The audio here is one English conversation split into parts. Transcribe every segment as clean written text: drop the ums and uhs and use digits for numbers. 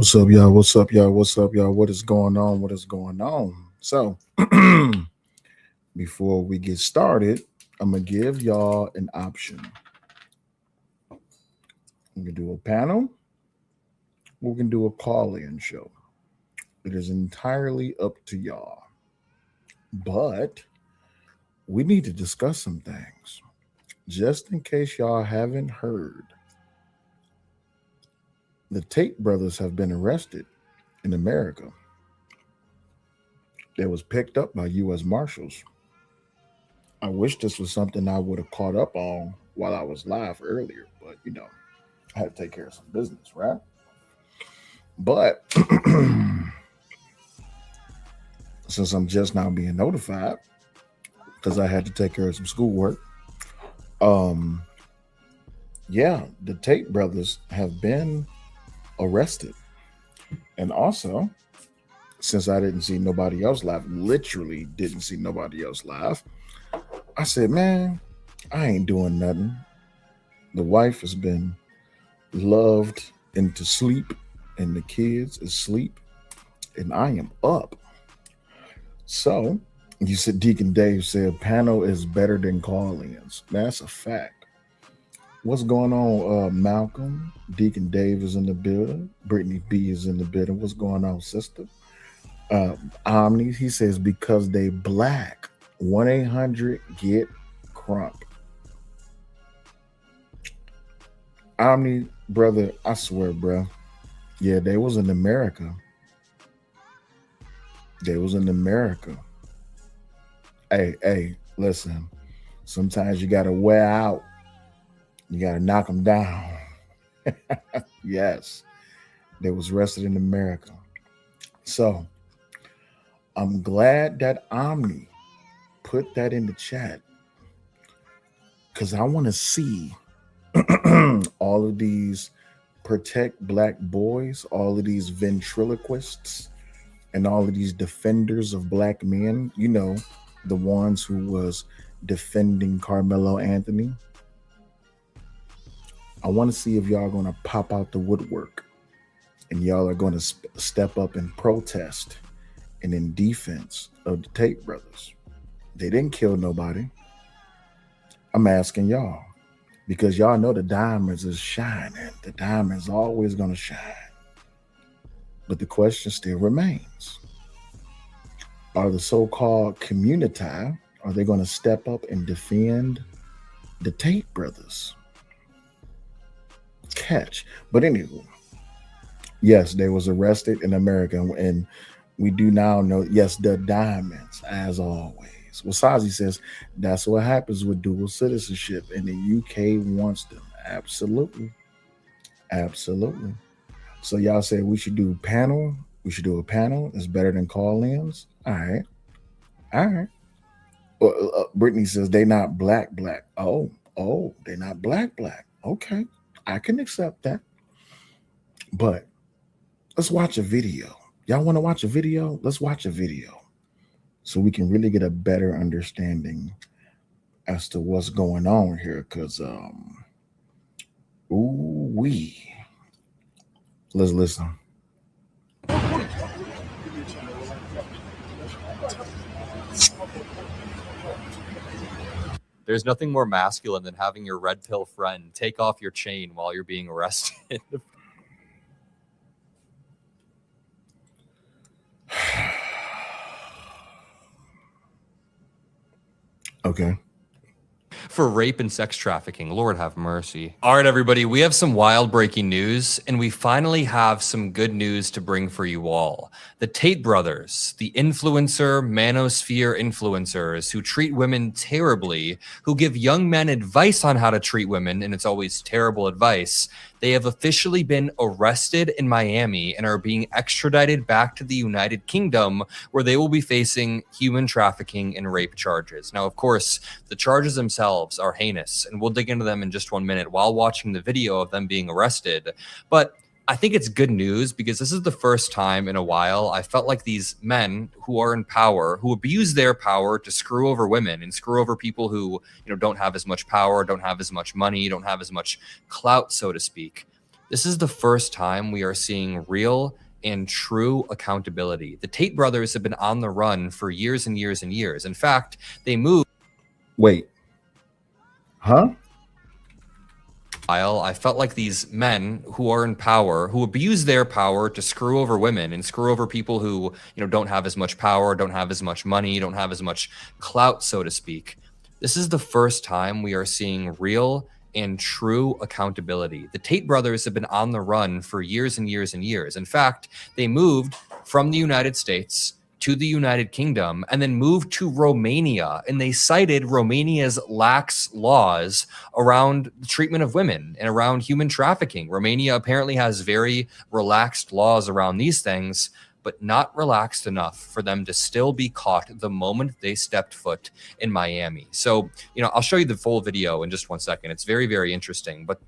What's up, y'all? What's up, y'all? What's up, y'all? What is going on? What is going on? So, before we get started, I'm gonna give y'all an option. We can do a panel, we can do a call-in show. It is entirely up to y'all. But we need to discuss some things. Just in case y'all haven't heard, the Tate brothers have been arrested in America. They was picked up by U.S. Marshals. I wish this was something I would have caught up on while I was live earlier, but I had to take care of some business, right? But since I'm just now being notified, because I had to take care of some schoolwork, um, yeah, the Tate brothers have been arrested. And also, since I didn't see nobody else live, literally didn't see nobody else live, I said, man, I ain't doing nothing. The wife has been loved into sleep, and the kids is asleep, and I am up. So you said Deacon Dave said panel is better than call-ins. That's a fact. What's going on, Malcolm? Deacon Dave is in the building. Brittany B is in the building. What's going on, sister? Omni, he says because they black. 1-800-GET-CRUMP. Omni, brother, I swear, bro. Yeah, they was in America. They was in America. Hey, listen. Sometimes you gotta wear out. You gotta knock them down. Yes, they was arrested in America. So I'm glad that Omni put that in the chat because I want to see all of these protect black boys, all of these ventriloquists, and all of these defenders of black men. The ones who was defending Carmelo Anthony. I want to see if y'all going to pop out the woodwork and y'all are going to step up and protest and in defense of the Tate brothers. They didn't kill nobody. I'm asking y'all because y'all know the diamonds is shining. The diamond's always going to shine. But the question still remains. Are the so-called community, are they going to step up and defend the Tate brothers? Catch. But anywho, yes, they was arrested in America, and we do now know, yes, the diamonds, as always. Wasazi says that's what happens with dual citizenship, and the UK wants them. Absolutely. So y'all say we should do a panel. We should do a panel. It's better than call-ins. All right. Well, Brittany says they not black. Oh, they not black. Okay, I can accept that. But let's watch a video. Y'all want to watch a video? Let's watch a video so we can really get a better understanding as to what's going on here. Because, let's listen. There's nothing more masculine than having your red pill friend take off your chain while you're being arrested. Okay. For rape and sex trafficking. Lord have mercy. All right, everybody, we have some wild breaking news, and we finally have some good news to bring for you all. The Tate brothers, the Manosphere influencers who treat women terribly, who give young men advice on how to treat women, and it's always terrible advice, they have officially been arrested in Miami and are being extradited back to the United Kingdom, where they will be facing human trafficking and rape charges. Now, of course, the charges themselves are heinous, and we'll dig into them in just 1 minute while watching the video of them being arrested. But I think it's good news because this is the first time in a while I felt like these men who are in power, who abuse their power to screw over women and screw over people who, don't have as much power, don't have as much money, don't have as much clout, so to speak. This is the first time we are seeing real and true accountability. The Tate brothers have been on the run for years and years and years. In fact, they moved. Wait. Huh? I felt like these men who are in power, who abuse their power to screw over women and screw over people who, don't have as much power, don't have as much money, don't have as much clout, so to speak. This is the first time we are seeing real and true accountability. The Tate brothers have been on the run for years and years and years. In fact, they moved from the United States to the United Kingdom and then moved to Romania. And they cited Romania's lax laws around the treatment of women and around human trafficking. Romania apparently has very relaxed laws around these things, but not relaxed enough for them to still be caught the moment they stepped foot in Miami. So, I'll show you the full video in just 1 second. It's very, very interesting. But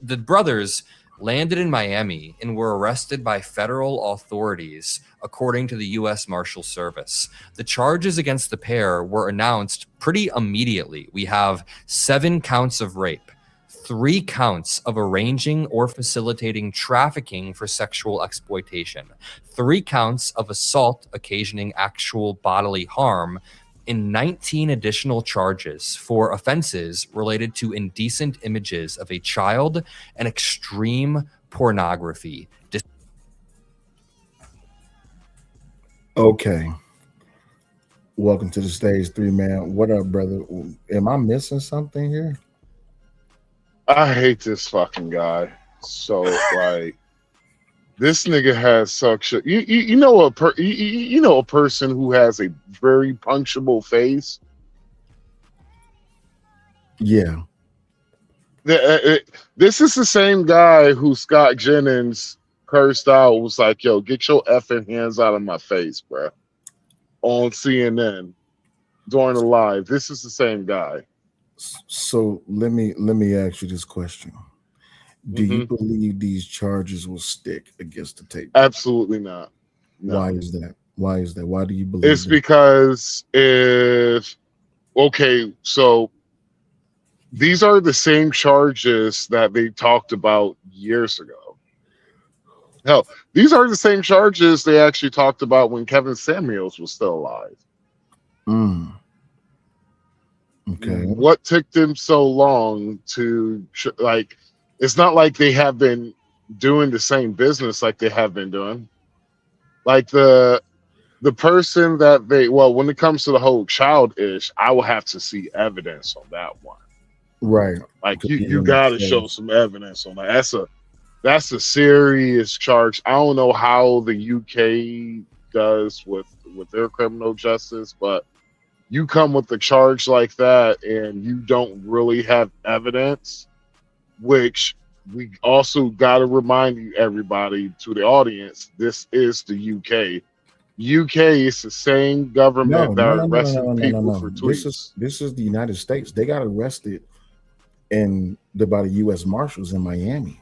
the brothers landed in Miami and were arrested by federal authorities, according to the U.S. Marshal Service. The charges against the pair were announced pretty immediately. We have 7 counts of rape, 3 counts of arranging or facilitating trafficking for sexual exploitation, 3 counts of assault occasioning actual bodily harm, and 19 additional charges for offenses related to indecent images of a child and extreme pornography. Okay. Welcome to the stage 3, man. What up, brother? Am I missing something here? I hate this fucking guy. So like, this nigga has such a you know a person who has a very punchable face. Yeah. This is the same guy who Scott Jennings cursed out, was like, "Yo, get your effing hands out of my face, bro," on CNN during the live. This is the same guy. So let me ask you this question. Do you believe these charges will stick against the Tate? Absolutely not. No. Why is that? Why is that? Why do you believe it's that? Because so these are the same charges that they talked about years ago. Hell, these are the same charges they actually talked about when Kevin Samuels was still alive. Okay. What took them so long to like? It's not like they have been doing the same business like they have been doing. Like the person that when it comes to the whole childish, I will have to see evidence on that one. Right. Like you got to show some evidence on that. That's a serious charge. I don't know how the UK does with their criminal justice, but you come with a charge like that and you don't really have evidence, which we also got to remind you, everybody, to the audience, this is the UK. UK is the same government that arrested people for tweets. This is the United States. They got arrested by the U.S. Marshals in Miami.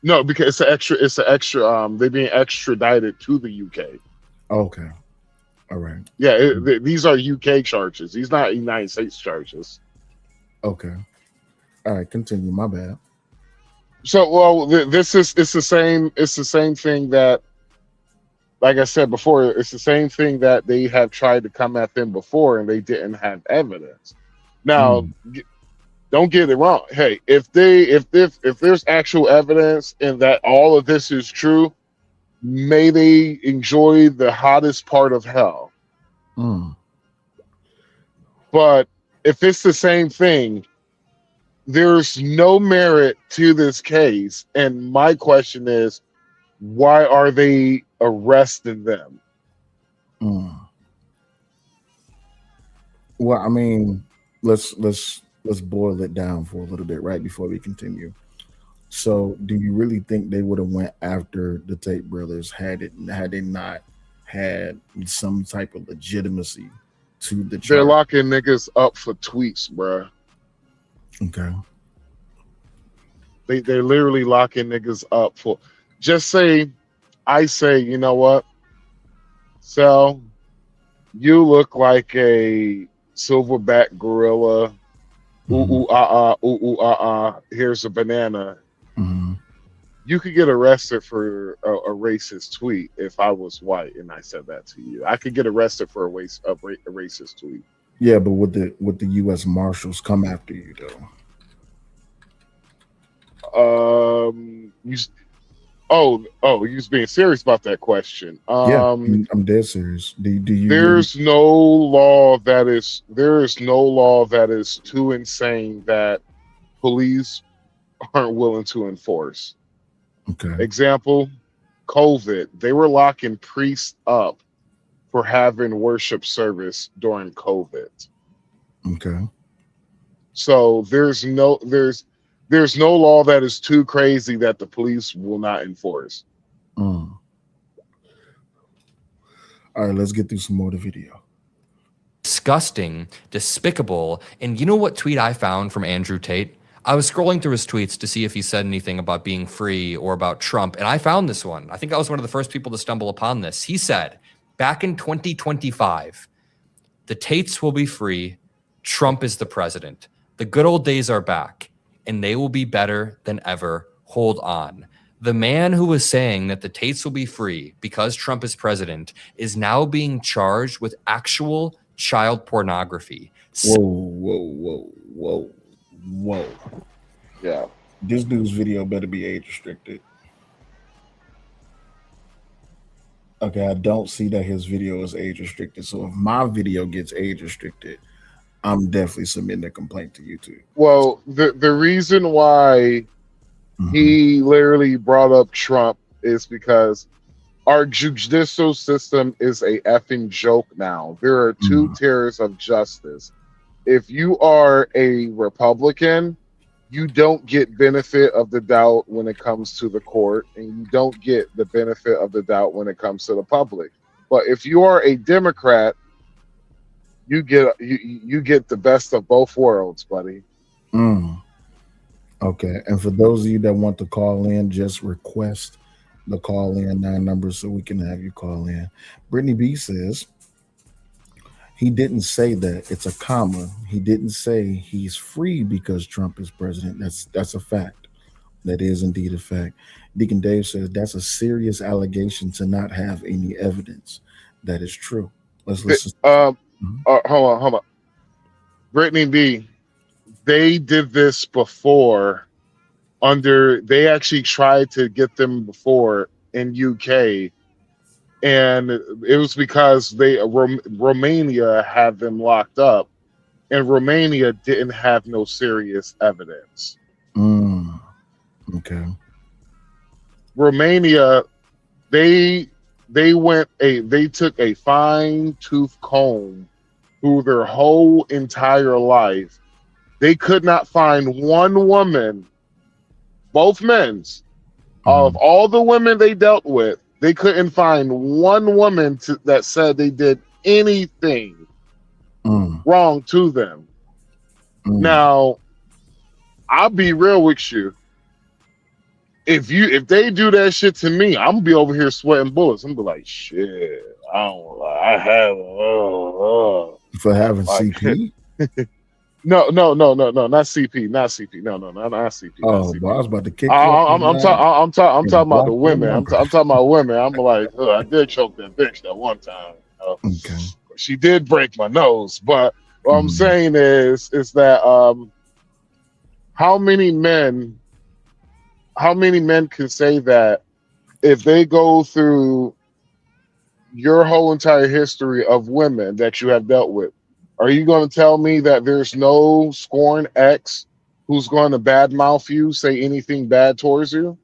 No, because it's an extra. They're being extradited to the UK. Okay. All right. Yeah, these are UK charges. These not United States charges. Okay. All right, continue. My bad. So, it's the same thing that, like I said before, it's the same thing that they have tried to come at them before, and they didn't have evidence. Now, don't get it wrong. Hey, if there's actual evidence and that all of this is true, may they enjoy the hottest part of hell. But if it's the same thing, there's no merit to this case. And my question is, why are they arresting them? Well, I mean, let's boil it down for a little bit, right, before we continue. So, do you really think they would have went after the Tate brothers had they not had some type of legitimacy to the charge? They're locking niggas up for tweets, bro. Okay. They're literally locking niggas up for. Just say, I say, you know what? So, you look like a silverback gorilla. Here's a banana. You could get arrested for a racist tweet if I was white and I said that to you. I could get arrested for a racist tweet. Yeah, but would the U.S. Marshals come after you though? You, you was being serious about that question. Yeah, I'm dead serious. Do you There really? is no law that is too insane that police aren't willing to enforce. Okay. Example, COVID. They were locking priests up for having worship service during COVID. Okay. So there's no law that is too crazy that the police will not enforce. Mm. All right, let's get through some more of the video. Disgusting, despicable. And you know what tweet I found from Andrew Tate? I was scrolling through his tweets to see if he said anything about being free or about Trump, and I found this one. I think I was one of the first people to stumble upon this. He said, back in 2025, the Tates will be free. Trump is the president. The good old days are back, and they will be better than ever. Hold on. The man who was saying that the Tates will be free because Trump is president is now being charged with actual child pornography. Whoa. Yeah. This dude's video better be age restricted. Okay, I don't see that his video is age restricted. So if my video gets age restricted, I'm definitely submitting a complaint to YouTube. Well, the reason why he literally brought up Trump is because our judicial system is a effing joke now. There are two tiers of justice. If you are a Republican, you don't get benefit of the doubt when it comes to the court, and you don't get the benefit of the doubt when it comes to the public. But if you are a Democrat, you get the best of both worlds, buddy. Okay, and for those of you that want to call in, just request the call in 9 numbers so we can have you call in. Brittany B says he didn't say that. It's a comma. He didn't say he's free because Trump is president. That's a fact. That is indeed a fact. Deacon Dave says that's a serious allegation to not have any evidence. That is true. Let's listen. Hold on. Brittany B, they did this before. They actually tried to get them before in UK, and it was because Romania had them locked up, and Romania didn't have no serious evidence. Okay. Romania, they took a fine-tooth comb through their whole entire life. They could not find one woman, both men's, of all the women they dealt with, they couldn't find one woman that said they did anything wrong to them. Now, I'll be real with you. If they do that shit to me, I'm gonna be over here sweating bullets. I'm gonna be like, shit, I have for having CP. No, not CP, not CP. No, not CP. Oh, boy, I was about to kick. I'm talking about the women. I'm talking about women. I'm like, I did choke that bitch that one time. Okay. She did break my nose, but what I'm saying is that how many men can say that if they go through your whole entire history of women that you have dealt with? Are you going to tell me that there's no scorn ex who's going to badmouth you, say anything bad towards you?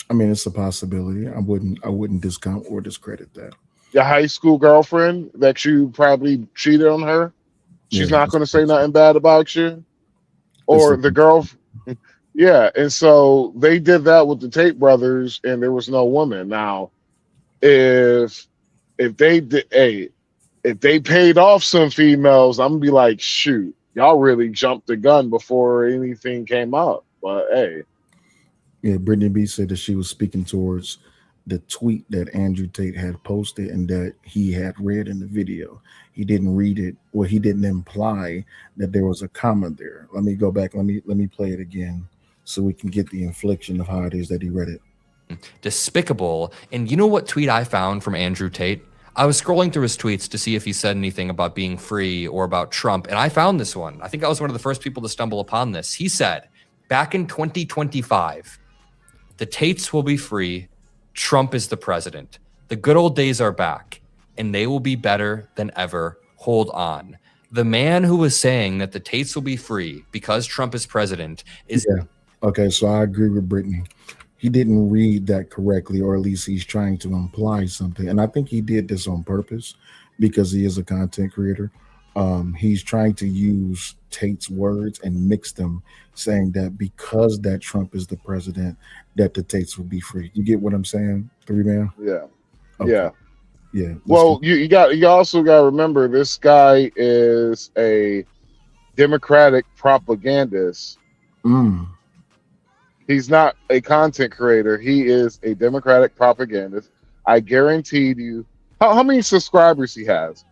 I mean, it's a possibility. I wouldn't discount or discredit that. Your high school girlfriend that you probably cheated on her, she's not going to say nothing bad about you? Or the girl, yeah. And so they did that with the Tate brothers, and there was no woman. Now, if they did, if they paid off some females, I'm gonna be like, shoot, y'all really jumped the gun before anything came up. But hey. Yeah, Brittany B said that she was speaking towards the tweet that Andrew Tate had posted and that he had read in the video. He didn't read it, or he didn't imply that there was a comma there. Let me go back. Let me play it again so we can get the inflection of how it is that he read it. despicable. And you know what tweet I found from Andrew Tate? I was scrolling through his tweets to see if he said anything about being free or about Trump, and I found this one. I think I was one of the first people to stumble upon this. He said, back in 2025, the Tates will be free. Trump is the president. The good old days are back, and they will be better than ever. Hold on. The man who was saying that the Tates will be free because Trump is president is... Yeah. Okay, so I agree with Brittany. He didn't read that correctly, or at least he's trying to imply something. And I think he did this on purpose because he is a content creator. He's trying to use Tate's words and mix them, saying that because that Trump is the president, that the Tates will be free. You get what I'm saying, Three Man? Yeah. Okay. Yeah. Yeah. Well, you also got to remember this guy is a Democratic propagandist. Mm. He's not a content creator. He is a Democratic propagandist. I guaranteed you. How many subscribers he has?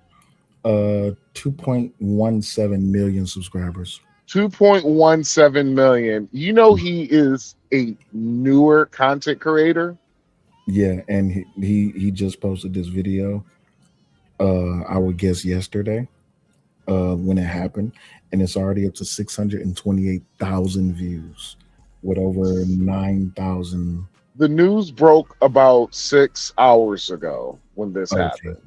2.17 million subscribers. 2.17 million. You know he is a newer content creator. Yeah, and he just posted this video. I would guess yesterday, when it happened, and it's already up to 628,000 views, with over 9,000. The news broke about 6 hours ago when this happened.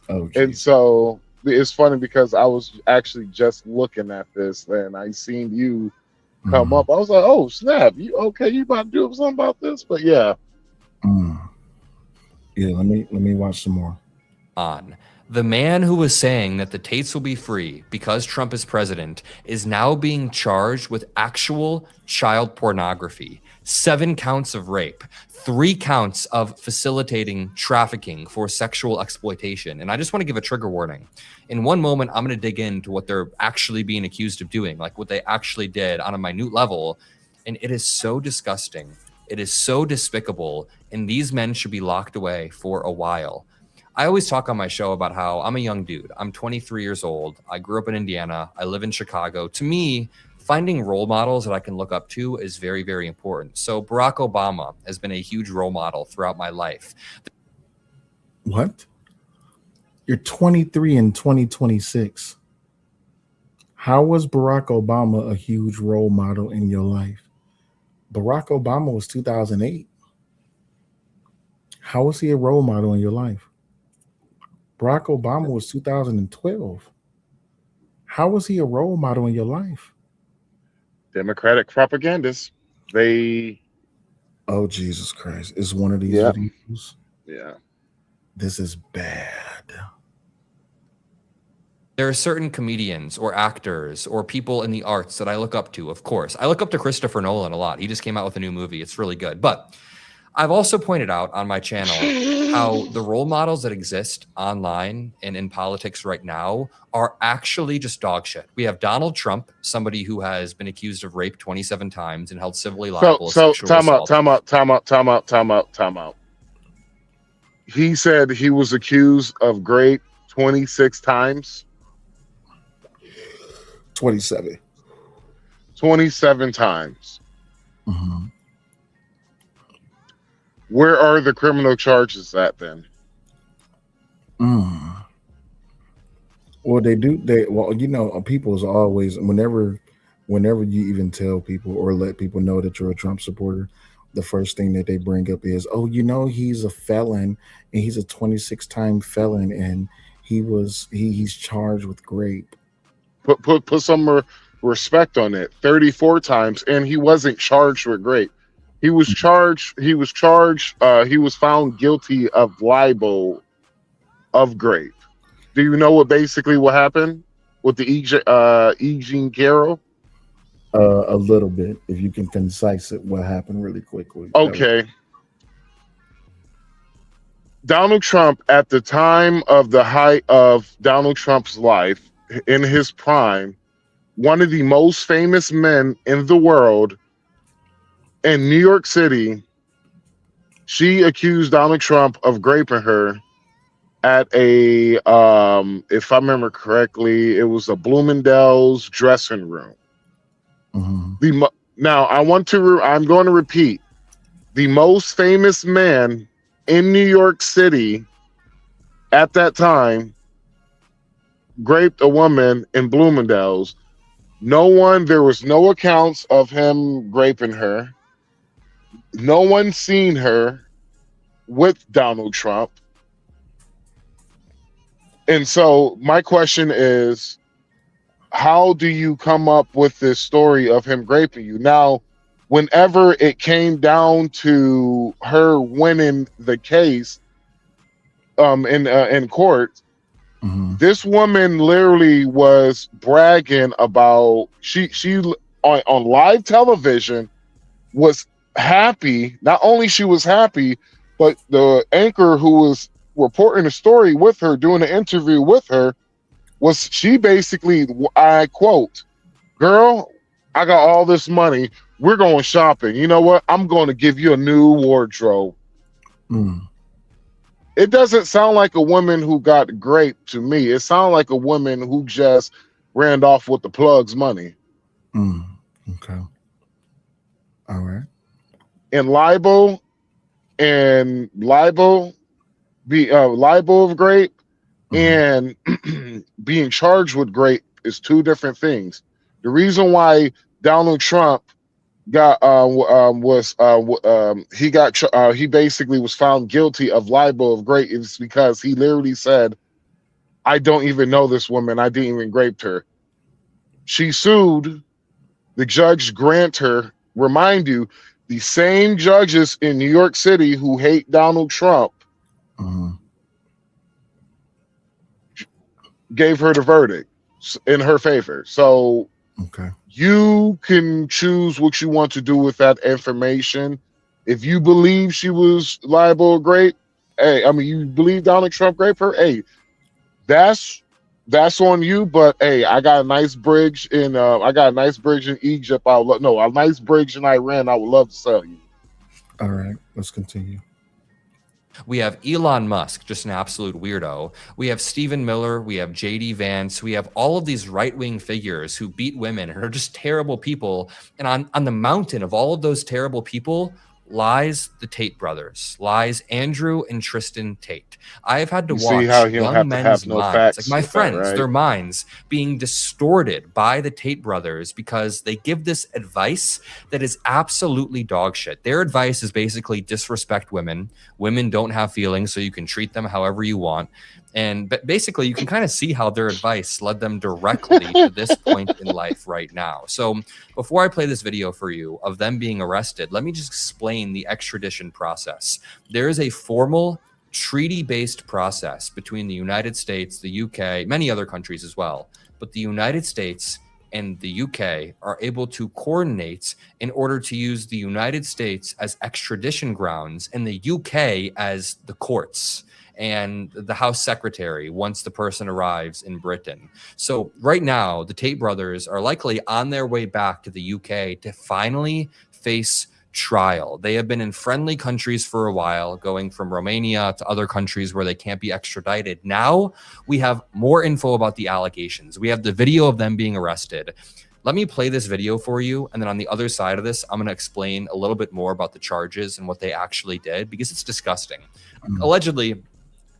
Oh, and so it's funny because I was actually just looking at this and I seen you come up. I was like, oh snap, you okay? You about to do something about this? But yeah. Yeah, let me watch some more. On. The man who was saying that the Tates will be free because Trump is president is now being charged with actual child pornography, 7 counts of rape, 3 counts of facilitating trafficking for sexual exploitation. And I just want to give a trigger warning. In one moment, I'm going to dig into what they're actually being accused of doing, like what they actually did on a minute level. And it is so disgusting. It is so despicable. And these men should be locked away for a while. I always talk on my show about how I'm a young dude. I'm 23 years old. I grew up in Indiana. I live in Chicago. To me, finding role models that I can look up to is very, very important. So Barack Obama has been a huge role model throughout my life. What? You're 23 in 2026. How was Barack Obama a huge role model in your life? Barack Obama was 2008. How was he a role model in your life? Barack Obama was 2012. How was he a role model in your life? Democratic propagandists. Oh, Jesus Christ. It's one of these videos. Yeah. This is bad. There are certain comedians or actors or people in the arts that I look up to, of course. I look up to Christopher Nolan a lot. He just came out with a new movie. It's really good. But I've also pointed out on my channel how the role models that exist online and in politics right now are actually just dog shit. We have Donald Trump, somebody who has been accused of rape 27 times and held civilly liable. So time out. He said he was accused of rape 26 times. 27 times. Mm-hmm. Where are the criminal charges at then? Well, you know, people is always, whenever you even tell people or let people know that you're a Trump supporter, the first thing that they bring up is, oh, you know, he's a felon and he's a 26-time felon and he's charged with rape. Put some respect on it. 34 times, and he wasn't charged with rape. He was charged. He was found guilty of libel of rape. Do you know what happened with the E. Jean Carroll? A little bit, if you can concise it, what happened really quickly. Okay. Donald Trump, at the time of the height of Donald Trump's life, in his prime, one of the most famous men in the world, in New York City, she accused Donald Trump of raping her at a, if I remember correctly, it was a Bloomingdale's dressing room. Mm-hmm. Now I'm going to repeat. the most famous man in New York City at that time raped a woman in Bloomingdale's. There was no accounts of him raping her. No one seen her with Donald Trump. And so my question is, how do you come up with this story of him raping you? Now, whenever it came down to her winning the case in court, this woman literally was bragging about she on live television was happy. Not only she was happy, but the anchor who was reporting the story with her, doing an interview with her, was she basically, I quote, "Girl, I got all this money. We're going shopping. You know what? I'm going to give you a new wardrobe." It doesn't sound like a woman who got raped to me. It sounds like a woman who just ran off with the plug's money. Okay. All right. And libel of rape and being charged with rape is two different things. The reason why Donald Trump got he basically was found guilty of libel of rape is because he literally said, "I don't even know this woman. I didn't even rape her." She sued. The judge grant her. Remind you, the same judges in New York City who hate Donald Trump gave her the verdict in her favor. So you can choose what you want to do with that information. If you believe she was liable or rape, you believe Donald Trump raped her, hey, that's on you. But hey, I got a nice bridge in Egypt. A nice bridge in Iran. I would love to sell you. All right, let's continue. We have Elon Musk, just an absolute weirdo. We have Stephen Miller. We have J.D. Vance. We have all of these right-wing figures who beat women and are just terrible people. And on the mountain of all of those terrible people lies the Tate brothers, lies Andrew and Tristan Tate. I have had to watch young men's minds, like my friends, their minds being distorted by the Tate brothers because they give this advice that is absolutely dog shit. Their advice is basically disrespect women. Women don't have feelings, so you can treat them however you want. But basically, you can kind of see how their advice led them directly to this point in life right now. So before I play this video for you of them being arrested, let me just explain the extradition process. There is a formal treaty-based process between the United States, the UK, many other countries as well. But the United States and the UK are able to coordinate in order to use the United States as extradition grounds and the UK as the courts and the House Secretary once the person arrives in Britain. So right now, the Tate brothers are likely on their way back to the UK to finally face trial. They have been in friendly countries for a while, going from Romania to other countries where they can't be extradited. Now we have more info about the allegations. We have the video of them being arrested. Let me play this video for you. And then on the other side of this, I'm going to explain a little bit more about the charges and what they actually did, because it's disgusting. Allegedly,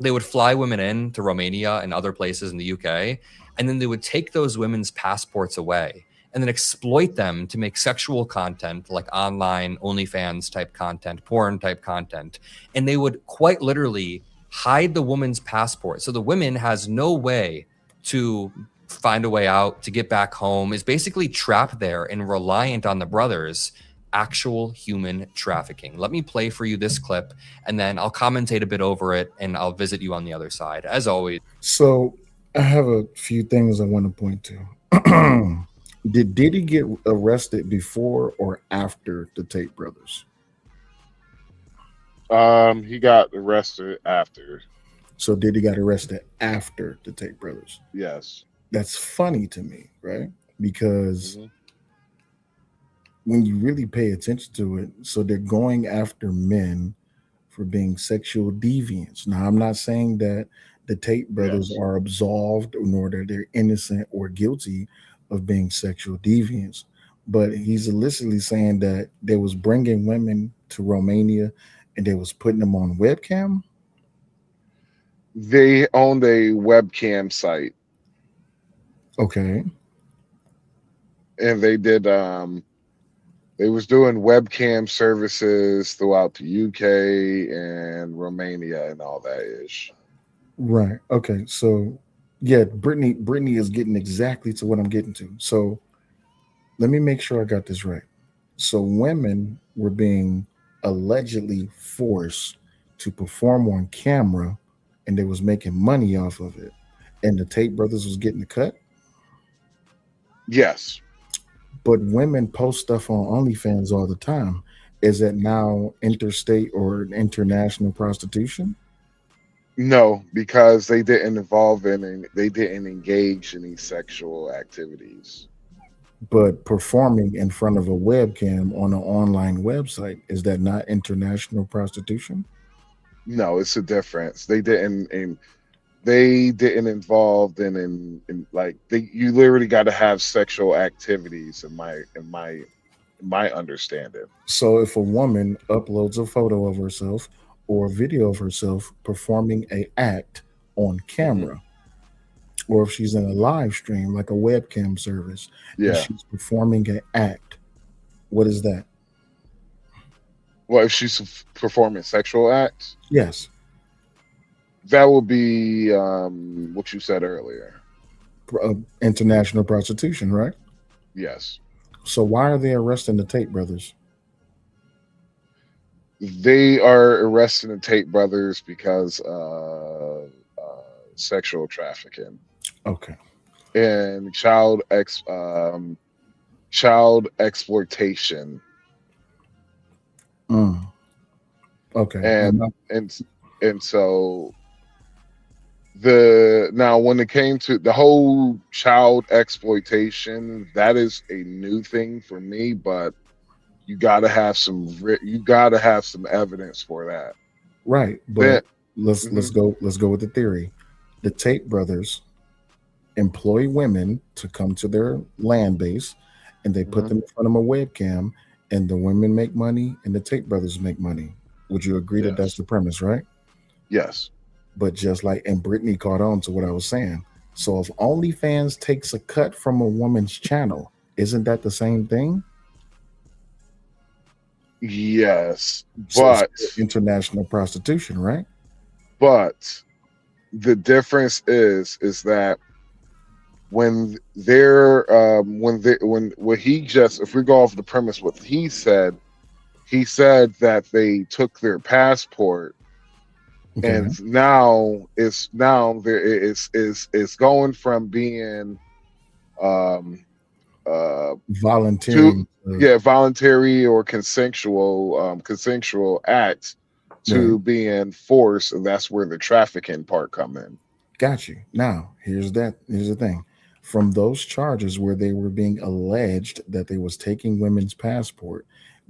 they would fly women in to Romania and other places in the UK, and then they would take those women's passports away and then exploit them to make sexual content like online OnlyFans type content, porn type content. And they would quite literally hide the woman's passport. So the woman has no way to find a way out, to get back home, is basically trapped there and reliant on the brothers. Actual human trafficking. Let me play for you this clip, and then I'll commentate a bit over it, and I'll visit you on the other side, as always. So I have a few things I want to point to. Did Diddy get arrested before or after the Tate brothers? He got arrested after. So Diddy got arrested after the Tate brothers? Yes. That's funny to me, right? Because when you really pay attention to it, so they're going after men for being sexual deviants. Now, I'm not saying that the Tate brothers are absolved, nor that they're innocent or guilty of being sexual deviants, but he's illicitly saying that they was bringing women to Romania and they was putting them on webcam? They owned a webcam site, Okay. and they was doing webcam services throughout the UK and Romania and all that ish. Right. Okay. So yeah, Brittany is getting exactly to what I'm getting to. So let me make sure I got this right. So women were being allegedly forced to perform on camera and they was making money off of it. And the Tate brothers was getting the cut. Yes. But women post stuff on OnlyFans all the time. Is that now interstate or international prostitution? No, because they didn't engage in these sexual activities. But performing in front of a webcam on an online website, is that not international prostitution? No, it's a difference. They didn't involve in like you literally got to have sexual activities in my understanding. So if a woman uploads a photo of herself or a video of herself performing a act on Hmm. camera, or if she's in a live stream like a webcam service and Yeah. she's performing an act, what is that? Well, if she's performing sexual acts, Yes, that would be what you said earlier. international prostitution, right? Yes. So why are they arresting the Tate brothers? They are arresting the Tate brothers because sexual trafficking Okay. and child exploitation, Mm, okay. and and and so the now when it came to the whole child exploitation, that is a new thing for me, but you gotta have some evidence for that. Right, but Then. let's Mhm, go with the theory. The Tate brothers employ women to come to their land base and they put mhm, them in front of a webcam and the women make money and the Tate brothers make money. Would you agree that that's yes, the premise, right? yes. But just like, and Brittany caught on to what I was saying. So if OnlyFans takes a cut from a woman's channel, isn't that the same thing? Yes, So it's but still international prostitution, right? but the difference is that when they're when what he just if we go off the premise what he said that they took their passport, Okay. and now there is going from being um to Volunteering. yeah, voluntary or consensual acts Right. to being forced, and that's where the trafficking part come in. Got you. Now, here's the thing. From those charges where they were being alleged that they was taking women's passport,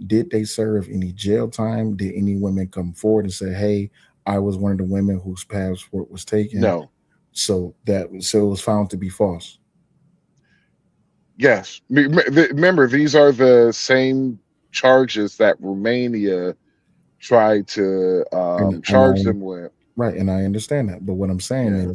did they serve any jail time? Did any women come forward and say, "Hey, I was one of the women whose passport was taken"? No. So it was found to be false. Yes. Remember, these are the same charges that Romania tried to And charge I them with. Right, and I understand that. But what I'm saying Yeah.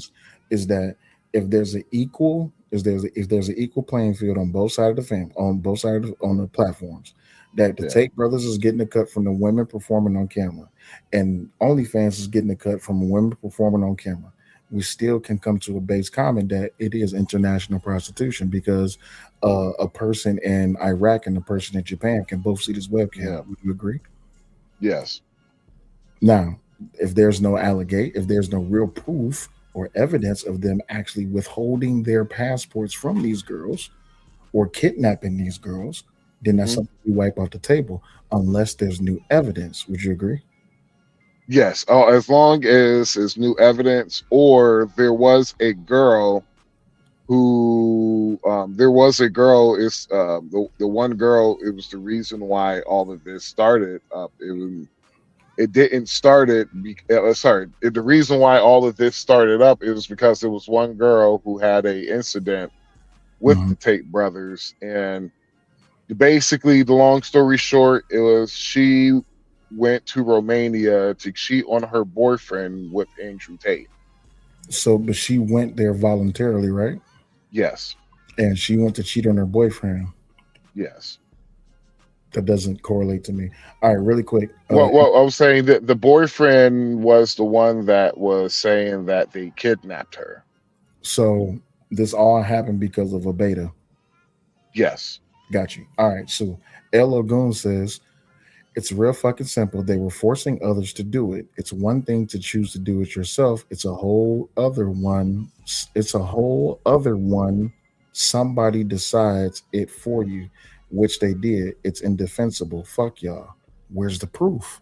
is that if there's an equal, if there's an equal playing field on both sides of the on both sides on the platforms, that the Yeah. Tate brothers is getting a cut from the women performing on camera, and OnlyFans is getting a cut from women performing on camera. We still can come to a base comment that it is international prostitution because a person in Iraq and a person in Japan can both see this webcam. Yeah. Would you agree? Yes. Now, if there's no real proof or evidence of them actually withholding their passports from these girls or kidnapping these girls, then that's Hmm. something we wipe off the table unless there's new evidence. Would you agree? Yes. Oh, as long as is new evidence, or there was a girl is the one girl, it was the reason why all of this started up. It didn't start it. The reason why all of this started up is because there was one girl who had a incident with Mhm. the Tate brothers, and basically, the long story short, it was went to Romania to cheat on her boyfriend with Andrew Tate. So, but she went there voluntarily, right? Yes. And she went to cheat on her boyfriend. Yes. That doesn't correlate to me. All right, really quick. Well, I was saying that the boyfriend was the one that was saying that they kidnapped her. So this all happened because of a beta. Yes. Got you. All right. So El Ogun says it's real fucking simple. They were forcing others to do it. It's one thing to choose to do it yourself. It's a whole other one. Somebody decides it for you, which they did. It's indefensible. Fuck y'all. Where's the proof?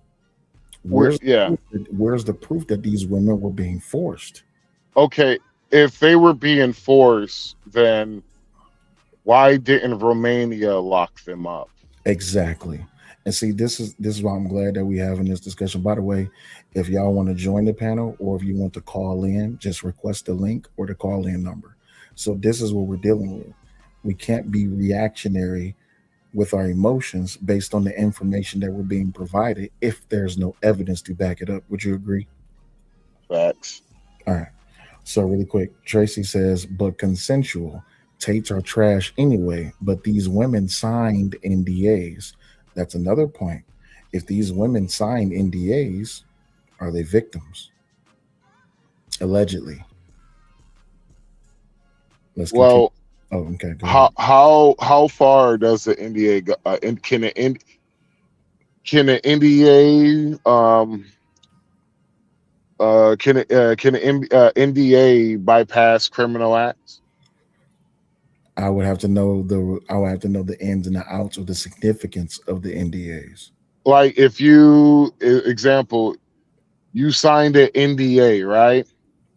Where's the proof that these women were being forced? Okay, if they were being forced, then why didn't Romania lock them up? Exactly. And see, this is why I'm glad that we're having this discussion. By the way, if y'all want to join the panel or if you want to call in, just request the link or the call in number. So this is what we're dealing with. We can't be reactionary with our emotions based on the information that we're being provided if there's no evidence to back it up. Would you agree? Facts. All right. So really quick, Tracy says, but consensual. Tates are trash anyway, but these women signed NDAs. That's another point. If these women signed NDAs, are they victims? Allegedly. Let's continue. Well, oh, okay. Go ahead. How far does the NDA go? Can an NDA can an NDA bypass criminal acts? I would have to know the ins and the outs of the significance of the NDAs. Like if you, example, you signed an NDA, right?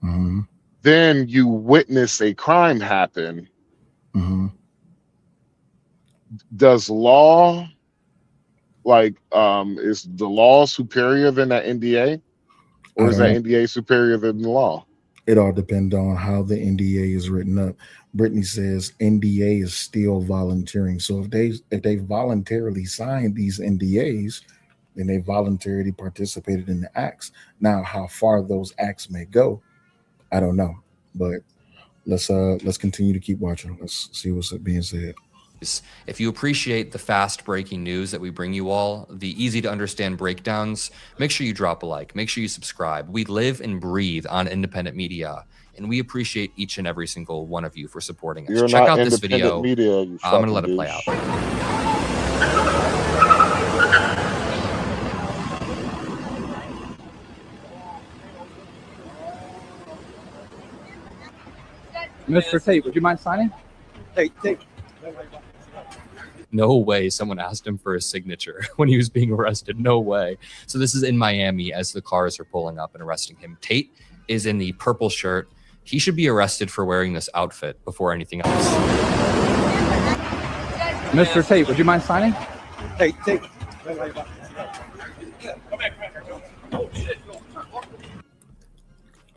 Mm-hmm. Then you witness a crime happen. Mm-hmm. Does law, like, is the law superior than that NDA? Or is that NDA superior than the law? It all depends on how the NDA is written up. Brittany says NDA is still volunteering. So if they voluntarily signed these NDAs, then they voluntarily participated in the acts. Now, how far those acts may go, I don't know. But let's continue to keep watching. Let's see what's being said. If you appreciate the fast breaking news that we bring you all, the easy to understand breakdowns, make sure you drop a like, make sure you subscribe. We live and breathe on independent media, and we appreciate each and every single one of you for supporting us. Check out this video. Media, I'm gonna let it play out. Mr. Tate, would you mind signing? Tate. No way someone asked him for a signature when he was being arrested. No way. So this is in Miami as the cars are pulling up and arresting him. Tate is in the purple shirt. He should be arrested for wearing this outfit before anything else. Mr. Tate, would you mind signing? Tate.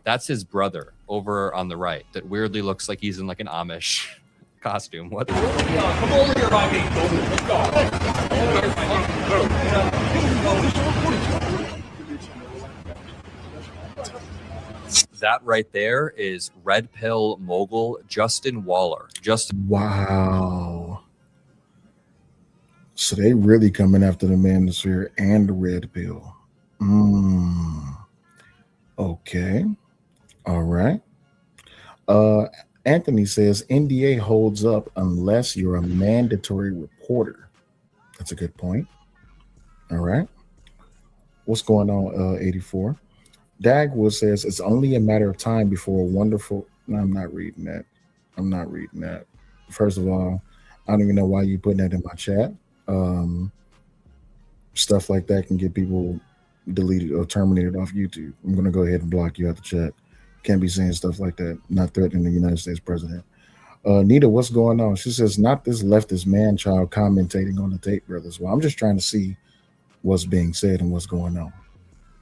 That's his brother over on the right that weirdly looks like he's in like an Amish costume. What? Come over here, Robbie. Let's go. That right there is red pill mogul Justin Waller. Wow. So they really coming after the Manosphere and the red pill. Okay. All right. Anthony says NDA holds up unless you're a mandatory reporter. That's a good point. All right. What's going on, 84? Dagwood says it's only a matter of time before a wonderful... No, I'm not reading that. First of all, I don't even know why you're putting that in my chat. Stuff like that can get people deleted or terminated off YouTube. I'm going to go ahead and block you out the chat. Can't be saying stuff like that. Not threatening the United States president. Nita, what's going on? She says, not this leftist man-child commentating on the Tate brothers. Well, I'm just trying to see what's being said and what's going on.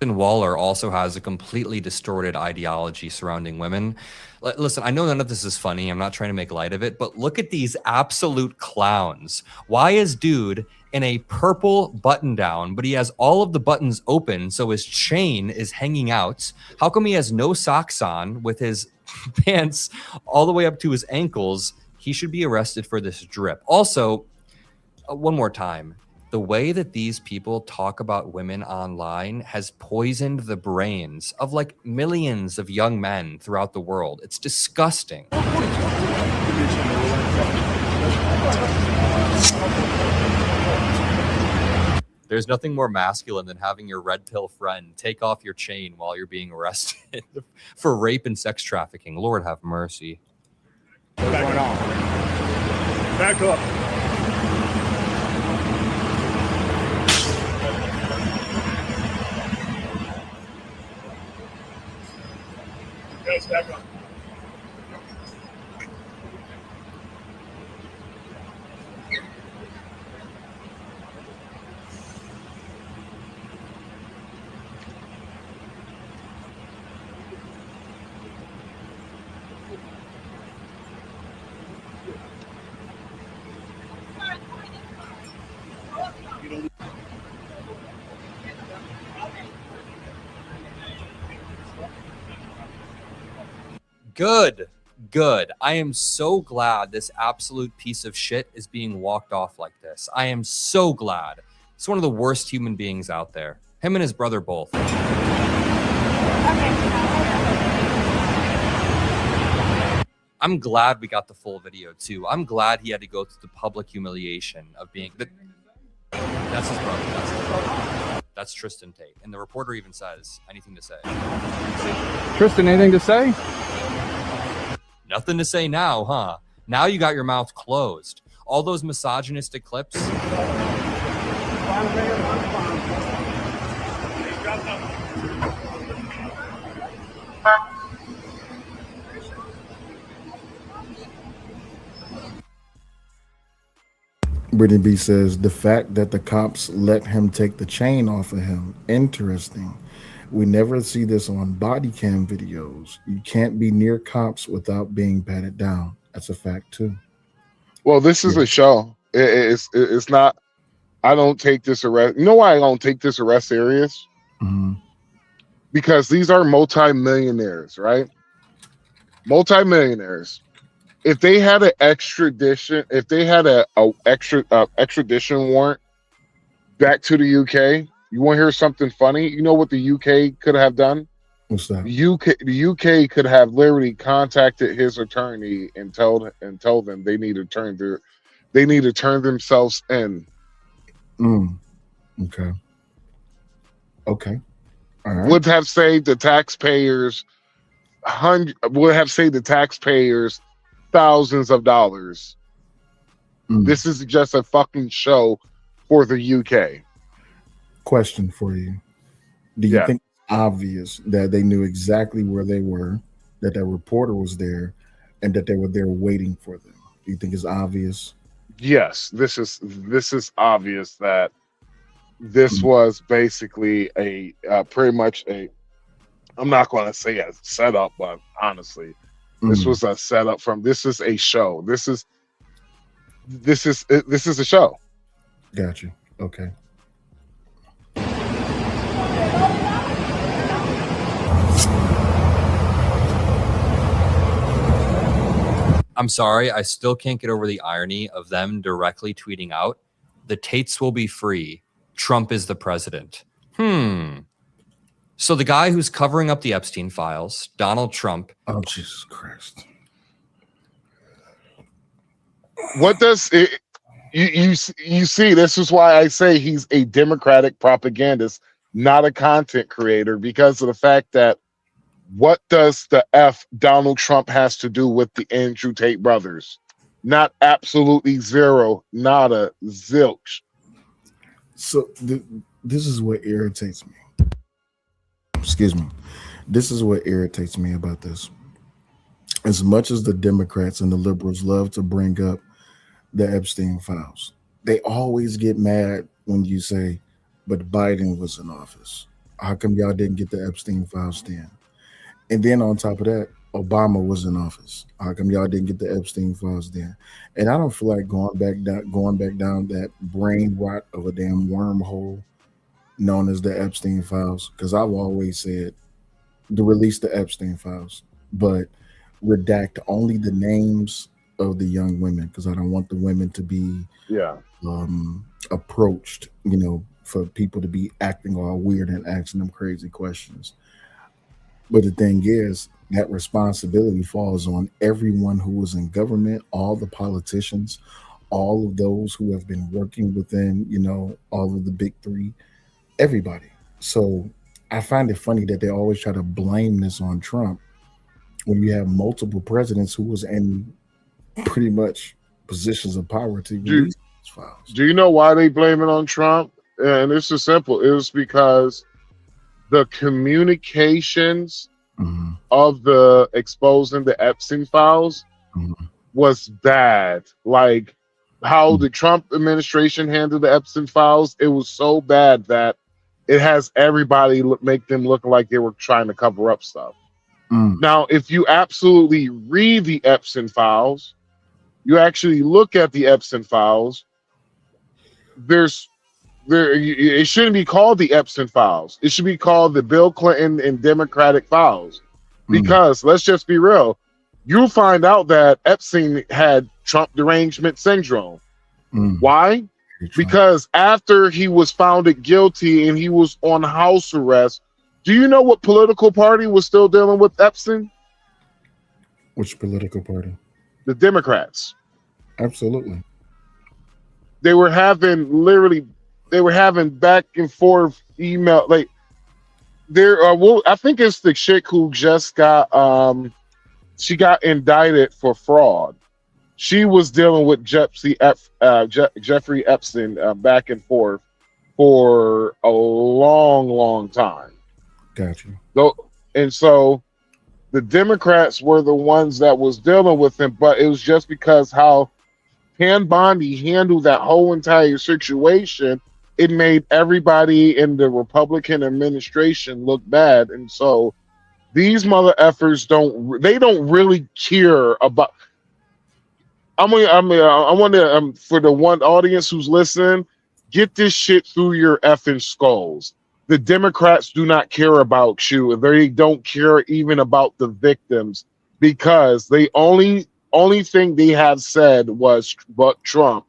Waller also has a completely distorted ideology surrounding women. Listen, I know none of this is funny. I'm not trying to make light of it, but look at these absolute clowns. Why is dude in a purple button down, but he has all of the buttons open, so his chain is hanging out. How come he has no socks on with his pants all the way up to his ankles? He should be arrested for this drip. Also, one more time, the way that these people talk about women online has poisoned the brains of like millions of young men throughout the world. It's disgusting. There's nothing more masculine than having your red pill friend take off your chain while you're being arrested for rape and sex trafficking. Lord have mercy. What's going on? Back up. Yes, back up. Good. I am so glad this absolute piece of shit is being walked off like this. I am so glad. It's one of the worst human beings out there. Him and his brother both. I'm glad we got the full video too. I'm glad he had to go through the public humiliation of being That's his brother. That's Tristan Tate. And the reporter even says, anything to say? Tristan, anything to say? Nothing to say now, huh? Now you got your mouth closed. All those misogynistic clips. Brittany B says the fact that the cops let him take the chain off of him, interesting. We never see this on body cam videos. You can't be near cops without being patted down. That's a fact too. Well, this is a show. It's not. I don't take this arrest. You know why I don't take this arrest serious? Mhm. Because these are multimillionaires, right? Multimillionaires. If they had an extradition, if they had a extradition warrant back to the UK, you want to hear something funny? You know what the UK could have done? What's that? The UK could have literally contacted his attorney and tell them they need to turn themselves in. Okay. Okay. All right. Would have saved the taxpayers thousands of dollars. This is just a fucking show for the UK. Question for you. Do you think it's obvious that they knew exactly where they were, that that reporter was there, and that they were there waiting for them? Do you think it's obvious? Yes, this is obvious that this was basically a pretty much a, I'm not going to say a setup, but honestly, this was a setup from, this is a show. This is a show. Got you. Okay. I'm sorry, I still can't get over the irony of them directly tweeting out, the Tates will be free. Trump is the president. So the guy who's covering up the Epstein files, Donald Trump. Oh, Jesus Christ. What does it, you see, this is why I say he's a Democratic propagandist, not a content creator, because of the fact that what does the F Donald Trump has to do with the Andrew Tate brothers? Not absolutely zero, nada, zilch. So this is what irritates me. Excuse me. This is what irritates me about this. As much as the Democrats and the liberals love to bring up the Epstein files, they always get mad when you say, but Biden was in office. How come y'all didn't get the Epstein files then? And then on top of that, Obama was in office? How come y'all didn't get the Epstein files then? And I don't feel like going back down that brain rot of a damn wormhole known as the Epstein files. Because I've always said to release the Epstein files, but redact only the names of the young women, because I don't want the women to be Yeah. approached, for people to be acting all weird and asking them crazy questions. But the thing is, that responsibility falls on everyone who was in government, all the politicians, all of those who have been working within, all of the big three, everybody. So I find it funny that they always try to blame this on Trump when you have multiple presidents who was in pretty much positions of power to Do, release these files. do you know why they blame it on Trump? And this is simple. It was because the communications Mhm, of the exposing the Epstein files mhm, was bad. Like how mhm, the Trump administration handled the Epstein files, it was so bad that it has everybody make them look like they were trying to cover up stuff. mm, Now, if you absolutely read the Epstein files, you actually look at the Epstein files, it shouldn't be called the Epstein files. It should be called the Bill Clinton and Democratic files. mm, Because let's just be real, you'll find out that Epstein had Trump derangement syndrome. mm. Why? Trump. Because after he was found guilty and he was on house arrest, do you know what political party was still dealing with Epstein? Which political party? The Democrats. Absolutely. They were having back and forth email. Like I think it's the chick who just got she got indicted for fraud. She was dealing with Jeffrey Epstein back and forth for a long, long time. Got you. And so the Democrats were the ones that was dealing with him, but it was just because how Pan Bondi handled that whole entire situation, it made everybody in the Republican administration look bad. And so these mother effers don't really care about. I want to for the one audience who's listening, get this shit through your effing skulls. The Democrats do not care about you, and they don't care even about the victims, because they only thing they have said was but Trump.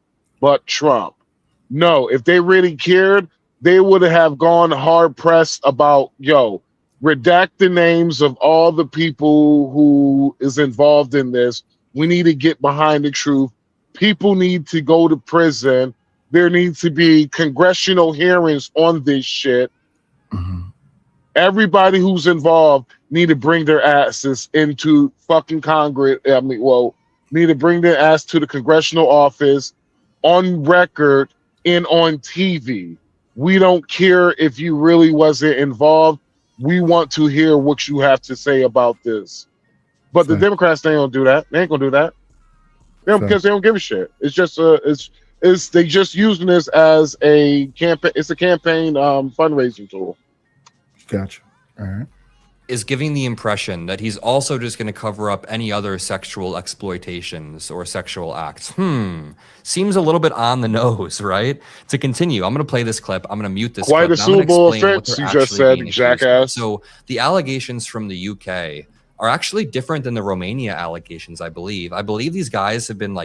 No, if they really cared, they would have gone hard pressed about redact the names of all the people who is involved in this. We need to get behind the truth. People need to go to prison. There needs to be congressional hearings on this shit. Mhm. Everybody who's involved need to bring their asses into fucking Congress. Need to bring their ass to the congressional office on record and on TV. We don't care if you really wasn't involved. We want to hear what you have to say about this. But the Fact. Democrats, they don't do that. They ain't gonna do that. Because they don't give a shit. It's just they just using this as a campaign. It's a campaign fundraising tool. Gotcha. All right. Is giving the impression that he's also just going to cover up any other sexual exploitations or sexual acts. Seems a little bit on the nose, right? To continue, I'm going to play this clip. I'm going to mute this Quite clip. a and I'm gonna suitable explain what offense they're you just actually said, being accused of. jackass. So the allegations from the UK are actually different than the Romania allegations, I believe. I believe these guys have been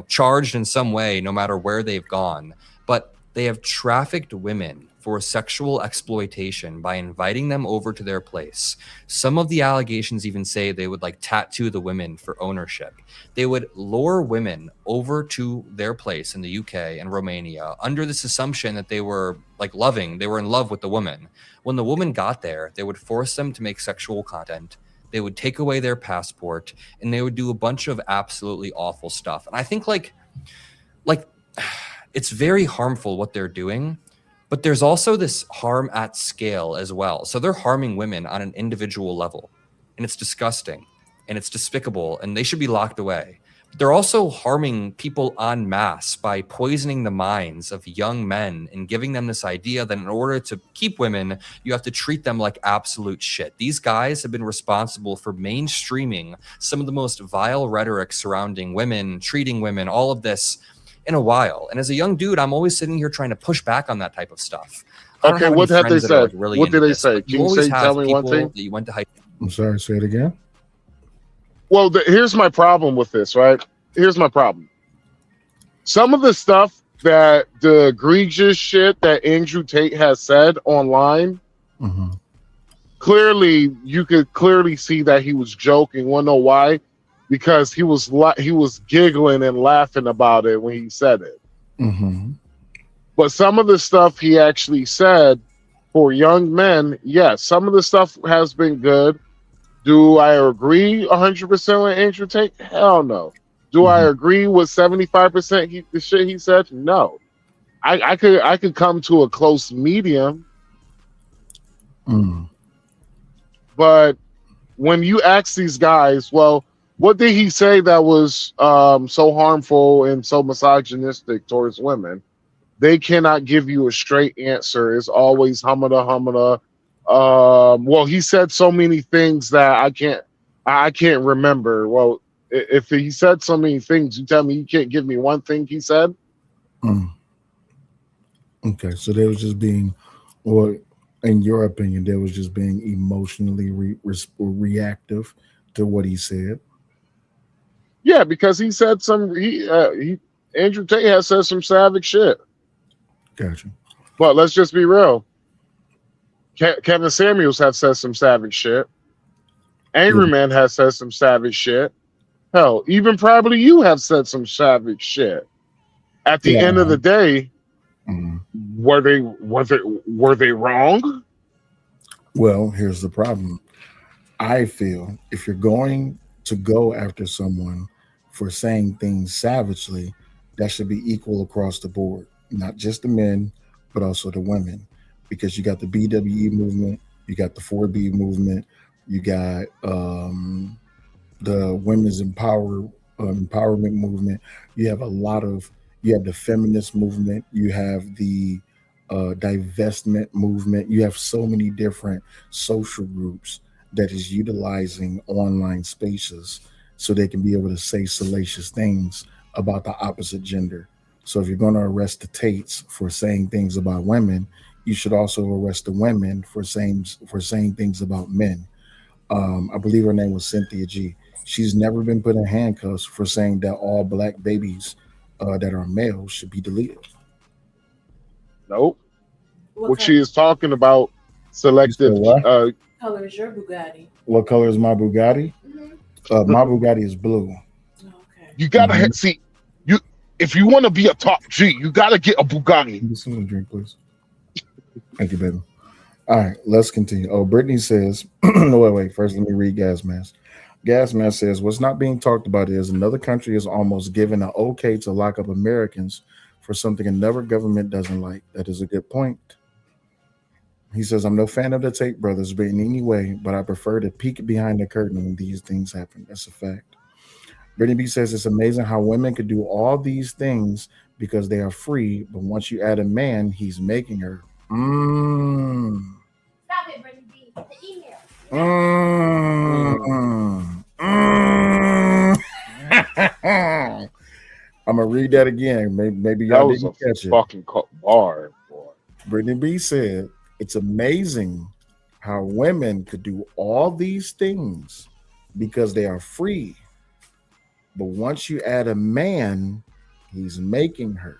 charged in some way, no matter where they've gone. But they have trafficked women for sexual exploitation by inviting them over to their place. Some of the allegations even say they would tattoo the women for ownership. They would lure women over to their place in the UK and Romania under this assumption that they were they were in love with the woman. When the woman got there, they would force them to make sexual content. They would take away their passport, and they would do a bunch of absolutely awful stuff. And I think it's very harmful what they're doing. But there's also this harm at scale as well. So they're harming women on an individual level, and it's disgusting and it's despicable, and they should be locked away. They're also harming people en masse by poisoning the minds of young men and giving them this idea that in order to keep women, you have to treat them like absolute shit. These guys have been responsible for mainstreaming some of the most vile rhetoric surrounding women, treating women, all of this in a while. And as a young dude, I'm always sitting here trying to push back on that type of stuff. I don't Okay, have any what have they friends that are like said? really What into did they this, say? but you Can you always tell have me people one thing? that you went to high. I'm sorry, say it again. Well, here's my problem with this, right? Here's my problem. Some of the stuff that the egregious shit that Andrew Tate has said online, Mhm. clearly you could clearly see that he was joking. Wanna know why? Because he was giggling and laughing about it when he said it. Mhm. But some of the stuff he actually said for young men, yes, some of the stuff has been good. Do I agree 100% with Andrew Tate? Hell no. Do I Mhm. agree with 75% the shit he said? No. I could come to a close medium, Mm. but when you ask these guys, well, what did he say that was so harmful and so misogynistic towards women? They cannot give you a straight answer. It's always humada humada. Well, he said so many things that I can't remember. Well, if he said so many things, you tell me you can't give me one thing he said. Mm. Okay, so they was just being, or in your opinion, they was just being emotionally reactive to what he said. Yeah, because he said he Andrew Tate has said some savage shit. Gotcha. But let's just be real. Kevin Samuels have said some savage shit. Angry Yeah. Man has said some savage shit. Hell, even probably you have said some savage shit. At the end of Yeah. the day, Mhm. were they wrong? Well, here's the problem. I feel if you're going to go after someone for saying things savagely, that should be equal across the board, not just the men, but also the women, because you got the BWE movement, you got the 4B movement, you got the empowerment movement. You have a lot of you have the feminist movement. You have the divestment movement. You have so many different social groups that is utilizing online spaces so they can be able to say salacious things about the opposite gender. So if you're going to arrest the Tates for saying things about women, you should also arrest the women for saying things about men. I believe her name was Cynthia G. She's never been put in handcuffs for saying that all black babies that are males should be deleted. Nope. What What color, she is talking about You said selective. what? color is your Bugatti? What color is my Bugatti? Mm-hmm. My Bugatti is blue. Okay. You gotta Mhm. see you if you want to be a top G, you gotta get a Bugatti. Can you get some drink, please? Thank you, baby. All right, let's continue. Oh, Brittany says, no, wait. First, let me read Gas Mask. Gas Mask says, what's not being talked about is another country is almost given an okay to lock up Americans for something another government doesn't like. That is a good point. He says, I'm no fan of the Tate brothers, but in any way, but I prefer to peek behind the curtain when these things happen. That's a fact. Brittany B says, it's amazing how women could do all these things because they are free, but once you add a man, he's making her. Mm. Stop it, Brittany B. The email. Mm. Mm. I'm gonna read that again. Maybe That y'all was a didn't catch it. fucking bar, boy. Brittany B said, it's amazing how women could do all these things because they are free. But once you add a man, he's making her.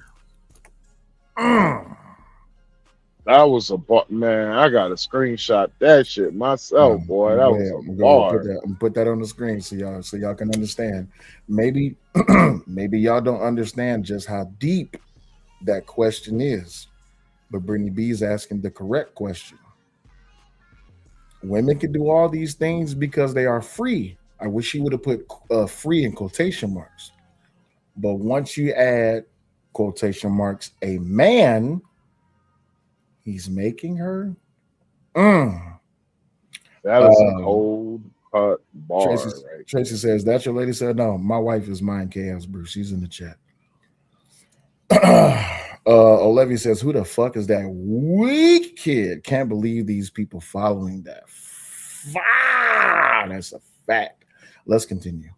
Mm. That was a bar, man. I gotta screenshot that shit myself, boy. That was a I'm gonna bar. put that on the screen so y'all can understand. Maybe maybe y'all don't understand just how deep that question is. But Brittany B is asking the correct question. Women can do all these things because they are free. I wish she would have put free in quotation marks. But once you add quotation marks a man, he's making her. Mm. That is a Um, cold. cut bar, right? Tracy says, "That your lady?" Said, "No, my wife is mine, Chaos Bruce. She's in the chat." Olivia says, "Who the fuck is that weak kid? Can't believe these people following that. That's a fact." Let's continue.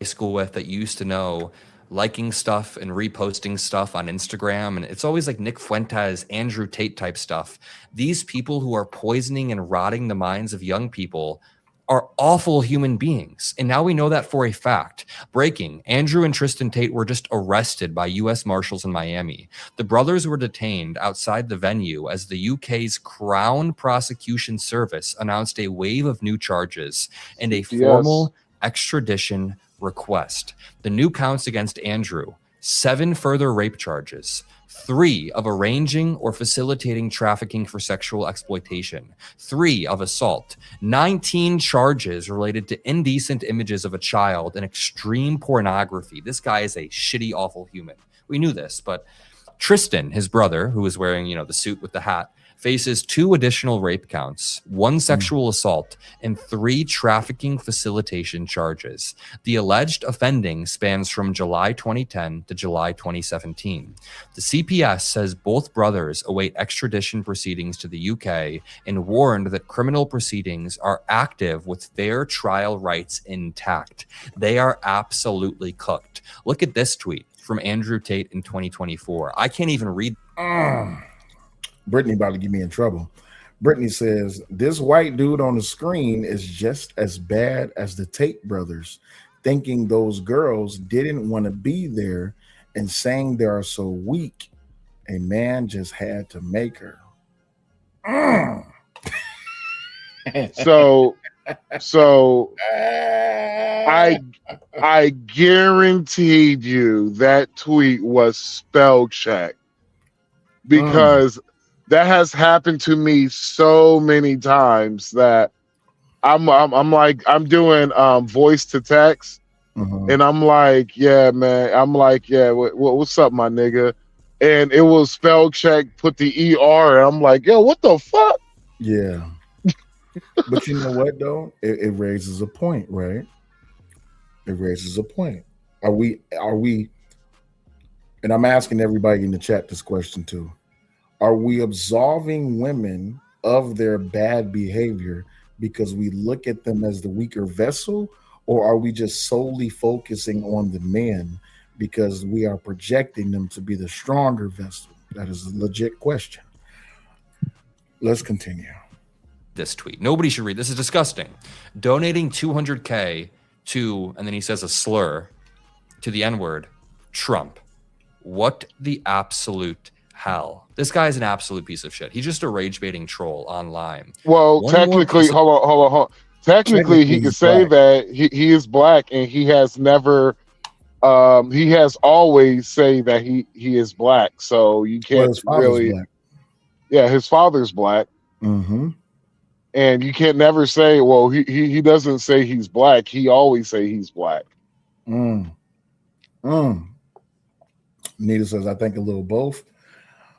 School with that used to know liking stuff and reposting stuff on Instagram, and it's always like Nick Fuentes, Andrew Tate type stuff. These people who are poisoning and rotting the minds of young people are awful human beings, and now we know that for a fact. Breaking: Andrew and Tristan Tate were just arrested by U.S. Marshals in Miami. The brothers were detained outside the venue as the UK's Crown Prosecution Service announced a wave of new charges and a formal extradition request. The new counts against Andrew: 7 further rape charges, 3 of arranging or facilitating trafficking for sexual exploitation, 3 of assault, 19 charges related to indecent images of a child and extreme pornography. This guy is a shitty, awful human. We knew this, but Tristan, his brother, who was wearing, the suit with the hat, faces 2 additional rape counts, 1 sexual assault, and 3 trafficking facilitation charges. The alleged offending spans from July 2010 to July 2017. The CPS says both brothers await extradition proceedings to the UK and warned that criminal proceedings are active with fair trial rights intact. They are absolutely cooked. Look at this tweet from Andrew Tate in 2024. I can't even read. Brittany about to get me in trouble. Brittany says, "This white dude on the screen is just as bad as the Tate brothers, thinking those girls didn't want to be there and saying they are so weak. A man just had to make her." So I guaranteed you that tweet was spell checked, because that has happened to me so many times that I'm like, I'm doing voice to text, and I'm like, "Yeah, man," I'm like, "Yeah, what's up, my nigga?" And it was spell check, put the ER, and I'm like, "Yo, what the fuck?" Yeah. But you know what, though? It raises a point, right? It raises a point. Are we, and I'm asking everybody in the chat this question too. Are we absolving women of their bad behavior because we look at them as the weaker vessel, or are we just solely focusing on the men because we are projecting them to be the stronger vessel? That is a legit question. Let's continue. This tweet. Nobody should read. This is disgusting. Donating $200K to, and then he says a slur, to the N-word, Trump. What the absolute hell? This guy is an absolute piece of shit. He's just a rage-baiting troll online. Well, technically, hold on. Technically, he can say that he is black, and he has never, he has always say that he is black. So you can't really, black. Yeah, his father's black. And you can't never say, well, he doesn't say he's black. He always say he's black. Nita says, "I think a little both."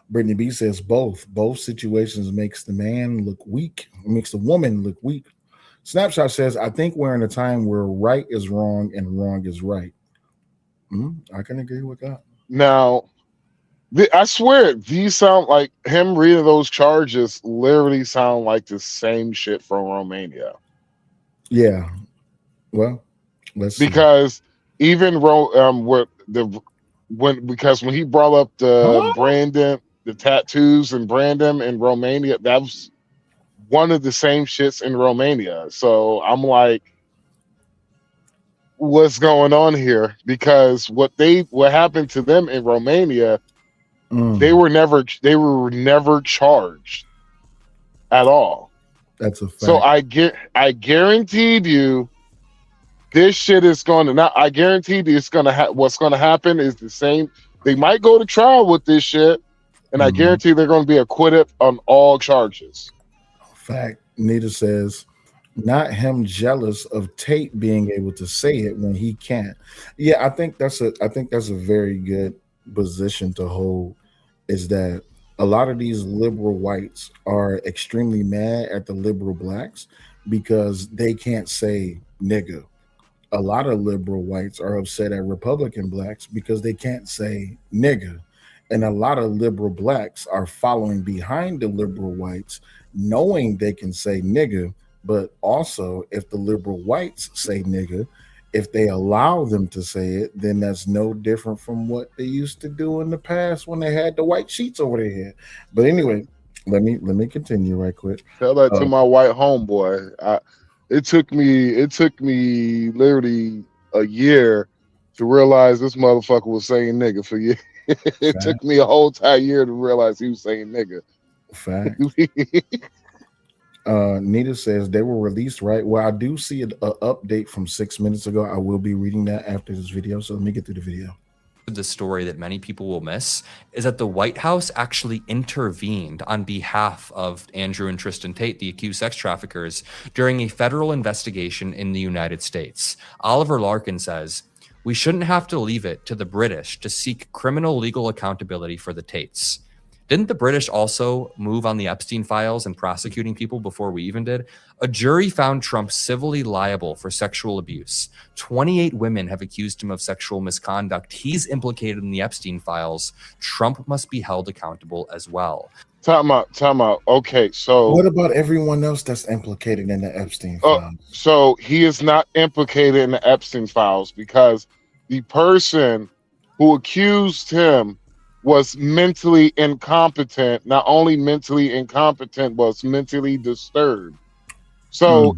Brittany B says both. Both situations makes the man look weak. Makes the woman look weak. Snapshot says, "I think we're in a time where right is wrong and wrong is right." I can agree with that. Now, I swear, these sound like him reading those charges literally sound like the same shit from Romania. Yeah. Well, let's because see. Even when he brought up the Brandon, the tattoos and Brandon in Romania, that was one of the same shits in Romania. So I'm like, what's going on here? Because what happened to them in Romania, they were never charged at all. That's a fact. So I guaranteed you this shit is going to I guaranteed you it's going to what's going to happen is the same. They might go to trial with this shit, and I guarantee they're going to be acquitted on all charges. Fact. Nita says, "Not him jealous of Tate being able to say it when he can't." Yeah, I think that's a very good position to hold, is that a lot of these liberal whites are extremely mad at the liberal blacks because they can't say nigga. A lot of liberal whites are upset at Republican blacks because they can't say nigga. And a lot of liberal blacks are following behind the liberal whites, knowing they can say nigga, but also if the liberal whites say nigga, if they allow them to say it, then that's no different from what they used to do in the past when they had the white sheets over their head. But anyway, let me continue right quick. Tell that to Uh, my white homeboy. It took me literally a year to realize this motherfucker was saying nigga for you. It fact, took me a whole entire year to realize he was saying nigga. fact. Nita says they were released, right? Well, I do see an update from 6 minutes ago. I will be reading that after this video. So let me get through the video. The story that many people will miss is that the White House actually intervened on behalf of Andrew and Tristan Tate, the accused sex traffickers, during a federal investigation in the United States. Oliver Larkin says, "We shouldn't have to leave it to the British to seek criminal legal accountability for the Tates. Didn't the British also move on the Epstein files and prosecuting people before we even did? A jury found Trump civilly liable for sexual abuse. 28 women have accused him of sexual misconduct. He's implicated in the Epstein files. Trump must be held accountable as well." Time out. Okay, so What about everyone else that's implicated in the Epstein files? so he is not implicated in the Epstein files because the person who accused him was mentally incompetent. Not only mentally incompetent, was mentally disturbed. So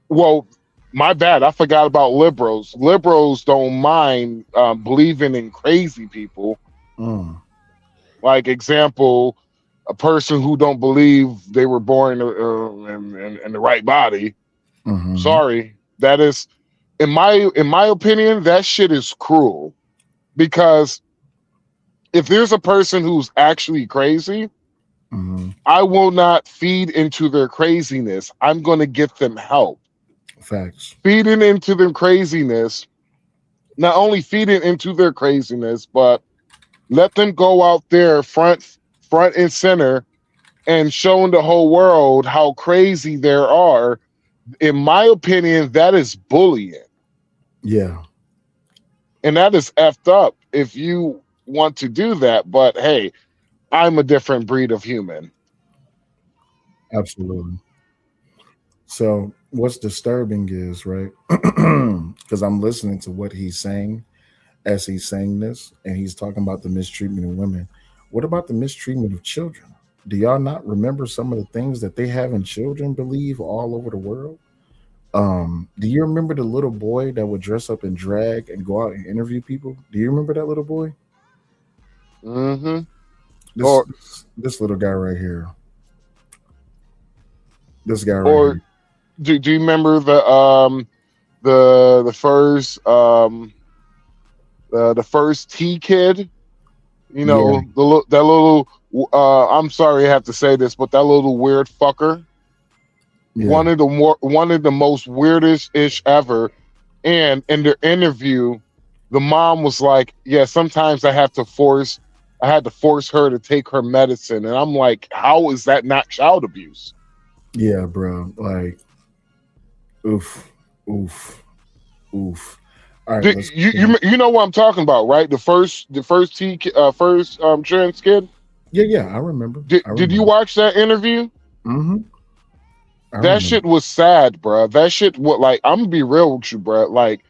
well, my bad. I forgot about liberals. Liberals don't mind believing in crazy people. Mm. Like example, a person who don't believe they were born in the right body. Mhm. Sorry, that is, in my opinion, that shit is cruel. Because if there's a person who's actually crazy, Mhm. I will not feed into their craziness. I'm going to get them help. Facts. Feeding into their craziness, not only feeding into their craziness, but let them go out there front and center and showing the whole world how crazy there are. In my opinion, that is bullying. Yeah. And that is effed up if you want to do that. But hey, I'm a different breed of human. Absolutely. So what's disturbing is, right? Because I'm listening to what he's saying as he's saying this, and he's talking about the mistreatment of women. What about the mistreatment of children? Do y'all not remember some of the things that they have in children believe all over the world? Do you remember the little boy that would dress up in drag and go out and interview people? Do you remember that little boy? Mm-hmm. This Or this little guy right here. This guy right or here. do you remember the first T kid? You know, Yeah, that little I'm sorry I have to say this, but that little weird fucker, yeah, one of the most weirdest ish ever. And in their interview, the mom was like, "Yeah, sometimes I had to force her to take her medicine," and I'm like, "How is that not child abuse?" yeah, bro. Like, oof, oof, oof. All right, let's continue. You know what I'm talking about, right? The first trans kid. Yeah, I remember. I Did you remember. watch that interview? Mm-hmm. I That remember. shit was sad, bro. That shit, what, like, I'm gonna be real with you, bro. Like,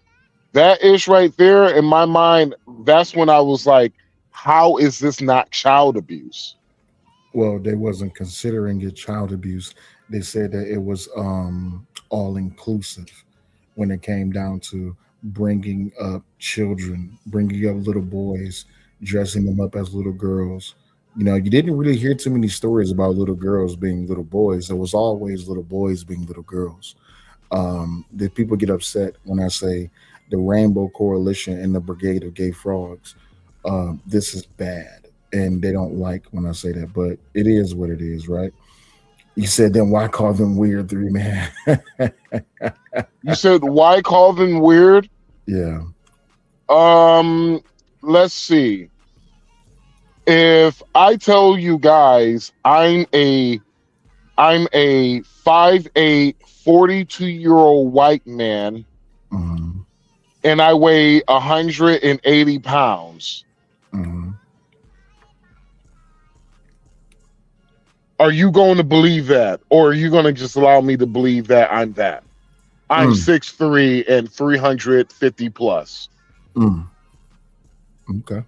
that ish right there in my mind, that's when I was like, how is this not child abuse? Well, they wasn't considering it child abuse. They said that it was all inclusive when it came down to bringing up children, bringing up little boys, dressing them up as little girls. You know, you didn't really hear too many stories about little girls being little boys. There was always little boys being little girls. Did people get upset when I say the Rainbow Coalition and the Brigade of Gay Frogs? This is bad, and they don't like when I say that, but it is what it is, right? You said, then why call them weird, three man? You said, why call them weird? Yeah. Let's see. If I tell you guys I'm a I'm a 5'8", 42-year-old white man, Mhm. and I weigh 180 pounds. Mhm. Are you going to believe that? Or are you going to just allow me to believe that I'm that? I'm 6'3" and 350 plus. Mm. Okay.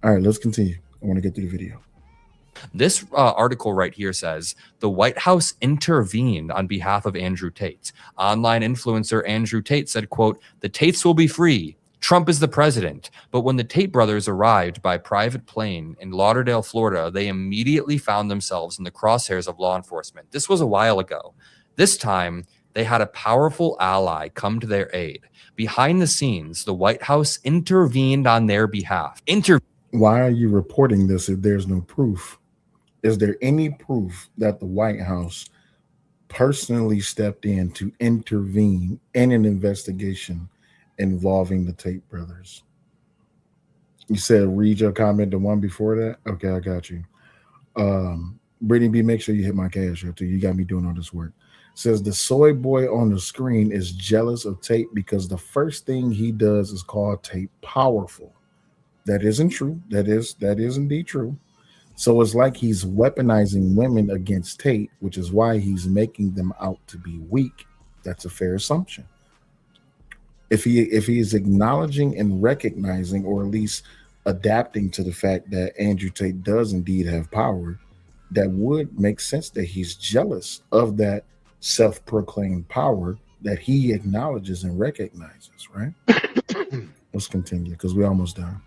All right, let's continue. I want to get through the video. This article right here says the White House intervened on behalf of Andrew Tate. Online influencer Andrew Tate said, quote, "The Tates will be free. Trump is the president." But when the Tate brothers arrived by private plane in Lauderdale, Florida, they immediately found themselves in the crosshairs of law enforcement. This was a while ago. This time, they had a powerful ally come to their aid. Behind the scenes, the White House intervened on their behalf. Why are you reporting this if there's no proof? Is there any proof that the White House personally stepped in to intervene in an investigation involving the Tate brothers? You said read your comment, the one before that? Okay, I got you. Brittany B, make sure you hit my cash up too. You got me doing all this work. Says the soy boy on the screen is jealous of Tate because the first thing he does is call Tate powerful. That isn't true. That is indeed true. So it's like he's weaponizing women against Tate, which is why he's making them out to be weak. That's a fair assumption. If he is acknowledging and recognizing, or at least adapting to the fact that Andrew Tate does indeed have power, that would make sense that he's jealous of that self-proclaimed power that he acknowledges and recognizes, right? Let's continue because we're almost done.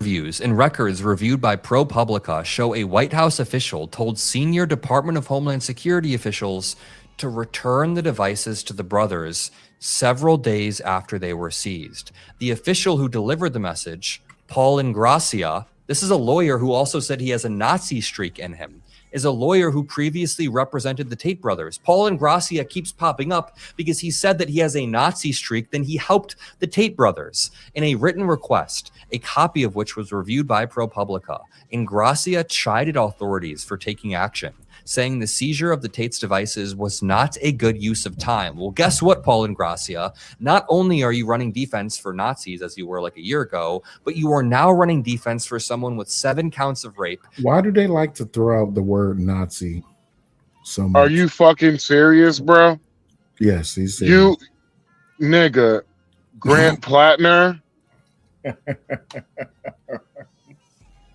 Interviews and records reviewed by ProPublica show a White House official told senior Department of Homeland Security officials to return the devices to the brothers several days after they were seized. The official who delivered the message, Paul Ingracia, this is a lawyer who also said he has a Nazi streak in him, is a lawyer who previously represented the Tate brothers. Paul Ingracia keeps popping up because he said that he has a Nazi streak, then he helped the Tate brothers. In a written request, a copy of which was reviewed by ProPublica, Ingracia chided authorities for taking action, saying the seizure of the Tate's devices was not a good use of time. Well, guess what, Paul Ingracia? Not only are you running defense for Nazis, as you were like a year ago, but you are now running defense for someone with 7 counts of rape. Why do they like to throw out the word Nazi so much? Are you fucking serious, bro? Yes, he's serious. You nigga, Grant Plattner.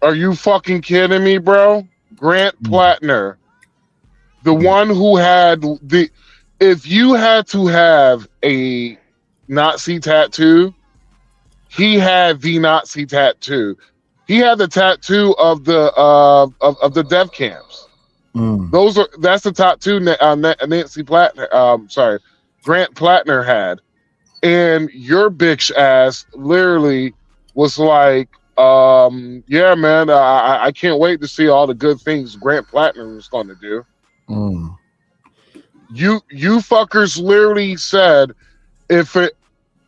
Are you fucking kidding me, bro? Grant Plattner, the one who had the. If you had to have a Nazi tattoo, he had the Nazi tattoo. He had the tattoo of the death camps. That's the tattoo Nancy Plattner, Grant Plattner had, and your bitch ass literally was like, yeah, man, I can't wait to see all the good things Grant Plattner was going to do. You fuckers literally said, if it,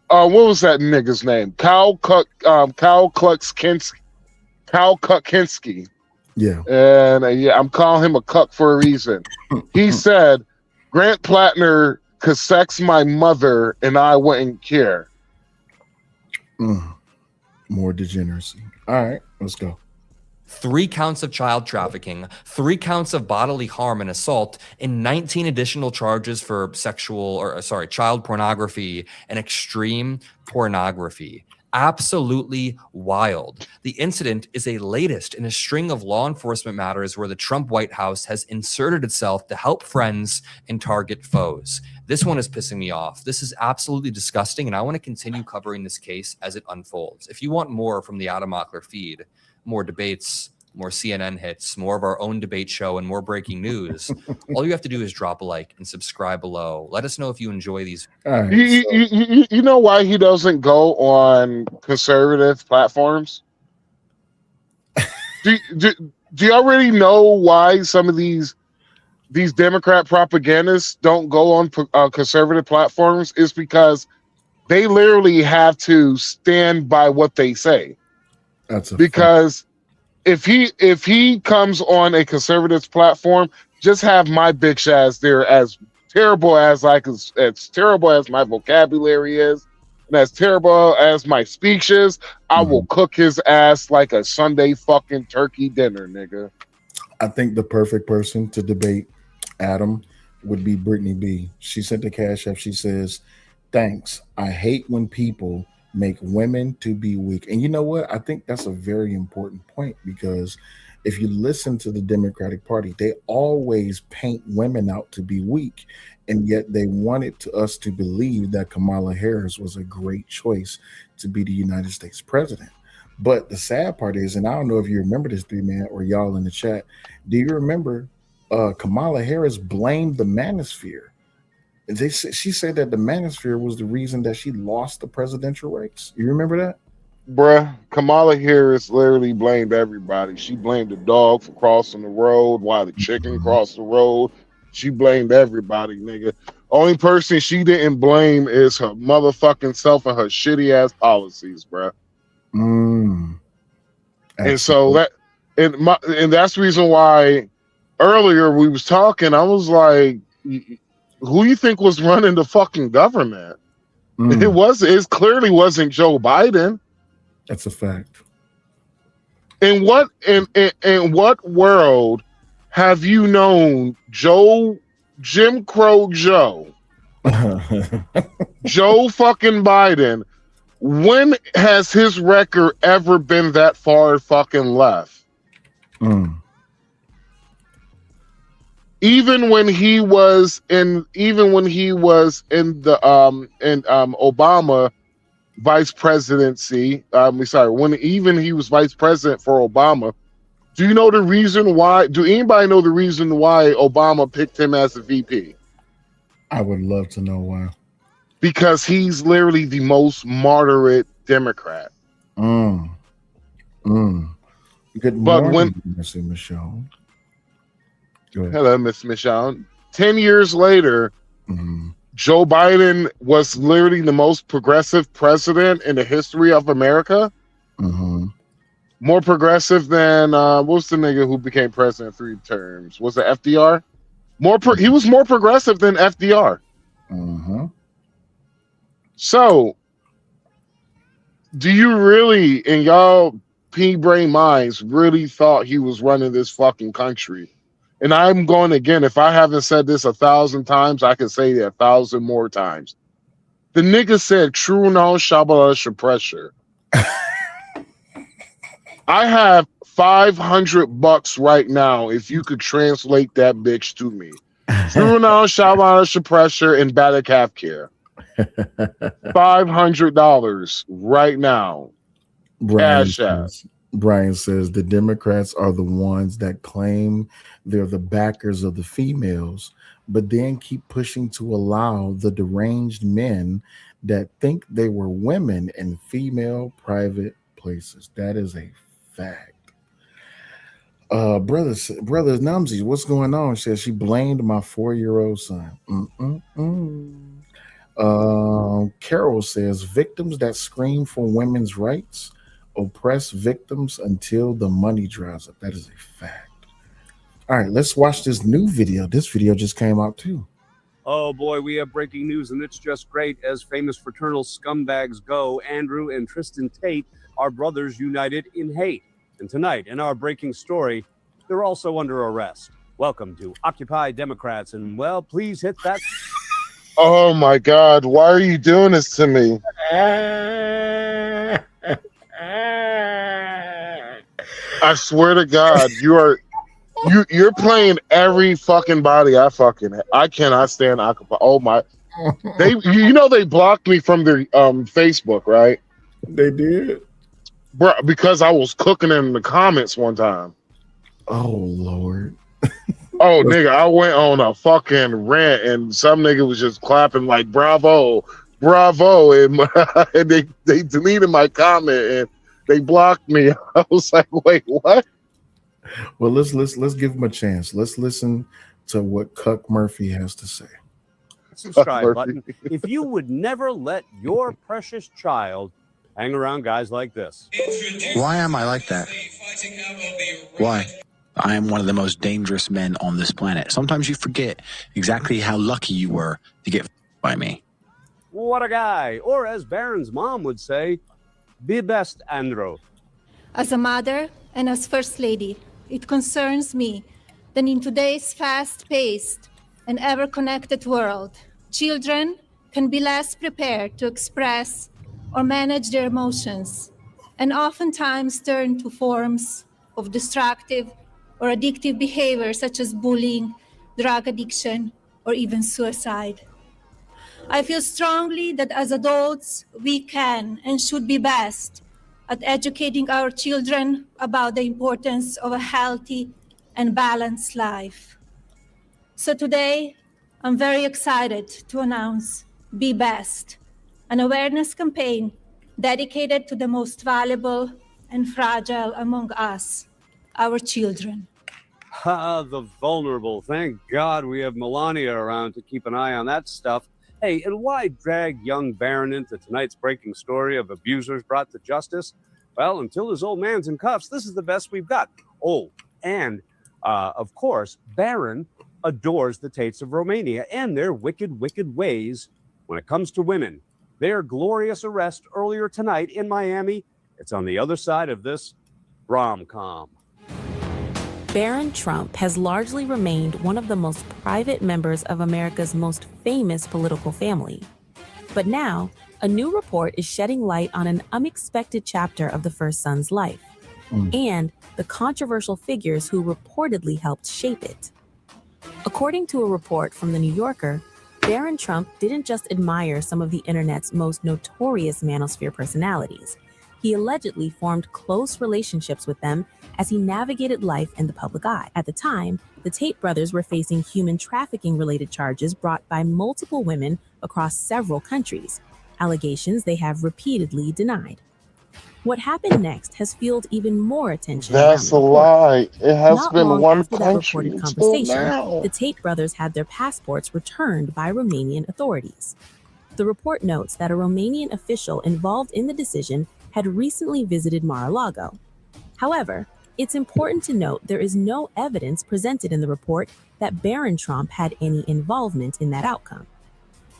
what was that nigga's name? Kyle Kuczynski. Yeah. And yeah, I'm calling him a cuck for a reason. He said, Grant Plattner could sex my mother and I wouldn't care. More degeneracy. All right, let's go. 3 counts of child trafficking, 3 counts of bodily harm and assault, and 19 additional charges for child pornography and extreme pornography. Absolutely wild. The incident is a latest in a string of law enforcement matters where the Trump White House has inserted itself to help friends and target foes. This one is pissing me off. This is absolutely disgusting, and I want to continue covering this case as it unfolds. If you want more from the Adam Mockler feed, more debates, more CNN hits, more of our own debate show, and more breaking news, all you have to do is drop a like and subscribe below. Let us know if you enjoy these. All right, you know why he doesn't go on conservative platforms? do you already know why some of these Democrat propagandists don't go on conservative platforms? Is because they literally have to stand by what they say. that's a because if he comes on a conservative platform, just have my bitch ass there, as terrible as as terrible as my vocabulary is, and as terrible as my speech is, I will cook his ass like a Sunday fucking turkey dinner, nigga. I think the perfect person to debate Adam would be Brittany B. She sent the cash app. She says, "Thanks. I hate when people make women to be weak." And you know what? I think that's a very important point, because if you listen to the Democratic Party, they always paint women out to be weak. And yet they wanted us to believe that Kamala Harris was a great choice to be the United States president. But the sad part is, and I don't know if you remember this, 3-man, or y'all in the chat, do you remember Kamala Harris blamed the Manosphere? She said that the Manosphere was the reason that she lost the presidential race. You remember that? Bruh, Kamala Harris literally blamed everybody. She blamed the dog for crossing the road while the chicken crossed the road. She blamed everybody, nigga. Only person she didn't blame is her motherfucking self and her shitty ass policies, bruh. And so and that's the reason why earlier we was talking, I was like, who you think was running the fucking government? It clearly wasn't Joe Biden. That's a fact. In what world have you known Jim Crow Joe, Joe fucking Biden? When has his record ever been that far fucking left? Even when he was in the Obama vice presidency, when even he was vice president for Obama, do you know the reason why? Do anybody know the reason why Obama picked him as a VP? I would love to know why. Because he's literally the most moderate Democrat. Good morning, Miss Michelle. Hello, Miss Michelle. 10 years later, Joe Biden was literally the most progressive president in the history of America. More progressive than what's the nigga who became president 3 terms? Was it FDR? He was more progressive than FDR. So, do you really, in y'all pea-brain minds, really thought he was running this fucking country? And I'm going again, if I haven't said this 1,000 times, I can say it 1,000 more times. The nigga said, true no shabala pressure. I have $500 right now if you could translate that bitch to me. True no shabala pressure and bad calf care. $500 right now. Brian says the Democrats are the ones that claim they're the backers of the females, but then keep pushing to allow the deranged men that think they were women in female private places. That is a fact. Brothers Numsy, what's going on? She says she blamed my 4-year-old son. Carol says victims that scream for women's rights oppress victims until the money dries up. That is a fact. All right, let's watch this new video. This video just came out too. Oh boy, we have breaking news, and it's just great. As famous fraternal scumbags go, Andrew and Tristan Tate are brothers united in hate. And tonight, in our breaking story, they're also under arrest. Welcome to Occupy Democrats, and well, please hit that. Oh my God, why are you doing this to me? I swear to God, you're playing every fucking body I cannot stand Occupy. Oh my, they blocked me from their Facebook, right? They did, bro, because I was cooking in the comments one time. Oh Lord. Oh nigga, I went on a fucking rant and some nigga was just clapping like bravo, and they deleted my comment and they blocked me. I was like, wait, what? Well, let's give him a chance. Let's listen to what Cuck Murphy has to say. Subscribe button if you would never let your precious child hang around guys like this. Why am I like that? Why? I am one of the most dangerous men on this planet. Sometimes you forget exactly how lucky you were to get by me. What a guy. Or as Baron's mom would say, be best, Andrew. As a mother and as First Lady, it concerns me that in today's fast-paced and ever-connected world, children can be less prepared to express or manage their emotions, and oftentimes turn to forms of destructive or addictive behavior such as bullying, drug addiction, or even suicide. I feel strongly that as adults, we can and should be best at educating our children about the importance of a healthy and balanced life. So today, I'm very excited to announce Be Best, an awareness campaign dedicated to the most valuable and fragile among us, our children. The vulnerable. Thank God we have Melania around to keep an eye on that stuff. Hey, and why drag young Baron into tonight's breaking story of abusers brought to justice? Well, until his old man's in cuffs, this is the best we've got. Oh, and of course, Baron adores the Tates of Romania and their wicked, wicked ways when it comes to women. Their glorious arrest earlier tonight in Miami, it's on the other side of this rom-com. Baron Trump has largely remained one of the most private members of America's most famous political family. But now, a new report is shedding light on an unexpected chapter of the first son's life, and the controversial figures who reportedly helped shape it. According to a report from The New Yorker, Baron Trump didn't just admire some of the internet's most notorious Manosphere personalities. He allegedly formed close relationships with them as he navigated life in the public eye. At the time, the Tate brothers were facing human trafficking-related charges brought by multiple women across several countries, allegations they have repeatedly denied. What happened next has fueled even more attention. That's a lie. It has Not been long one after that country reported until conversation, now. the Tate brothers had their passports returned by Romanian authorities. The report notes that a Romanian official involved in the decision had recently visited Mar-a-Lago. However, it's important to note there is no evidence presented in the report that Baron Trump had any involvement in that outcome.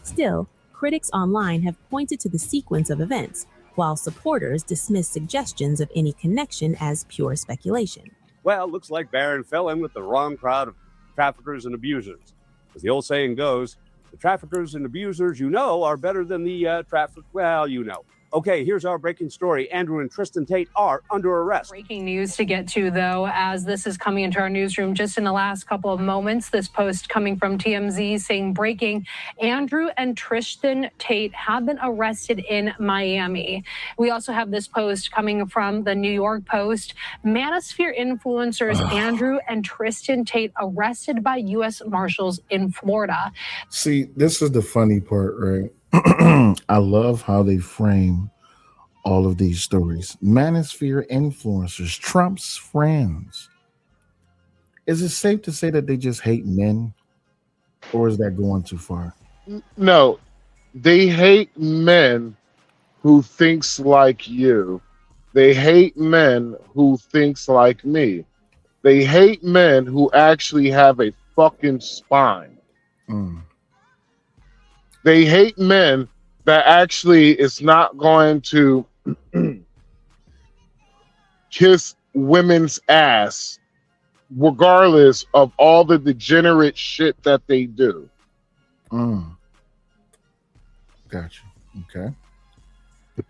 Still, critics online have pointed to the sequence of events, while supporters dismiss suggestions of any connection as pure speculation. Well, looks like Baron fell in with the wrong crowd of traffickers and abusers. As the old saying goes, the traffickers and abusers you know are better than the you know. Okay, here's our breaking story. Andrew and Tristan Tate are under arrest. Breaking news to get to, though, as this is coming into our newsroom just in the last couple of moments. This post coming from TMZ saying breaking, Andrew and Tristan Tate have been arrested in Miami. We also have this post coming from the New York Post. Manosphere influencers Andrew and Tristan Tate arrested by U.S. Marshals in Florida. See, this is the funny part, right? I love how they frame all of these stories. Manosphere influencers, Trump's friends. Is it safe to say that they just hate men, or is that going too far? No, they hate men who thinks like you. They hate men who thinks like me. They hate men who actually have a fucking spine. They hate men that actually is not going to kiss women's ass regardless of all the degenerate shit that they do. Gotcha. Okay.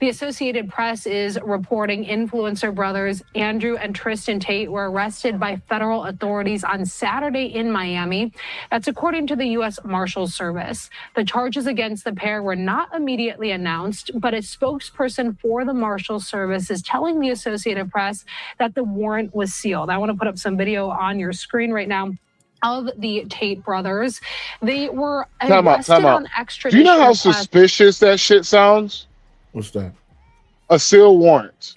The Associated Press is reporting influencer brothers Andrew and Tristan Tate were arrested by federal authorities on Saturday in Miami. That's according to the U.S. Marshals Service. The charges against the pair were not immediately announced, but a spokesperson for the Marshals Service is telling the Associated Press that the warrant was sealed. I want to put up some video on your screen right now of the Tate brothers. They were arrested on extradition. Do you know how suspicious that shit sounds? What's that? A seal warrant.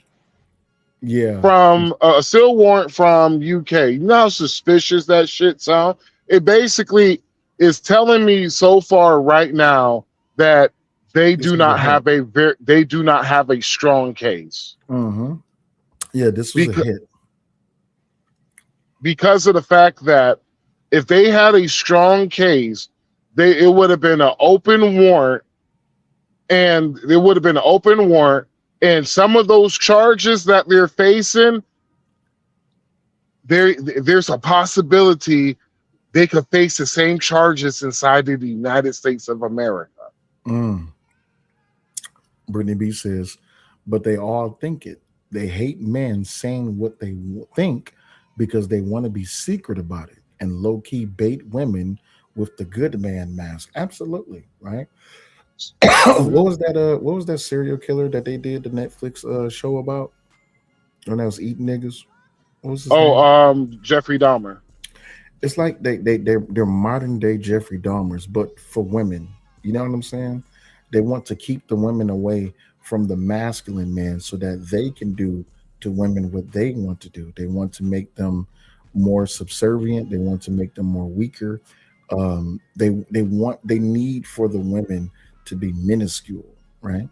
Yeah. From a seal warrant from UK. You know how suspicious that shit sounds? It basically is telling me so far right now that they do not have a strong case. Yeah, this was a hit. because of the fact that if they had a strong case, it would have been an open warrant, and and some of those charges that they're facing, there's a possibility they could face the same charges inside of the United States of America. Brittany B says, but they all think it. They hate men saying what they think because they want to be secret about it and low-key bait women with the good man mask. Absolutely, right? What was that serial killer that they did the Netflix show about when I was eating niggas? What was his name? Jeffrey Dahmer. It's like they're modern day Jeffrey Dahmers, but for women. You know what I'm saying? They want to keep the women away from the masculine men so that they can do to women what they want to do. They want to make them more subservient. They want to make them more weaker. They need for the women to be minuscule, right?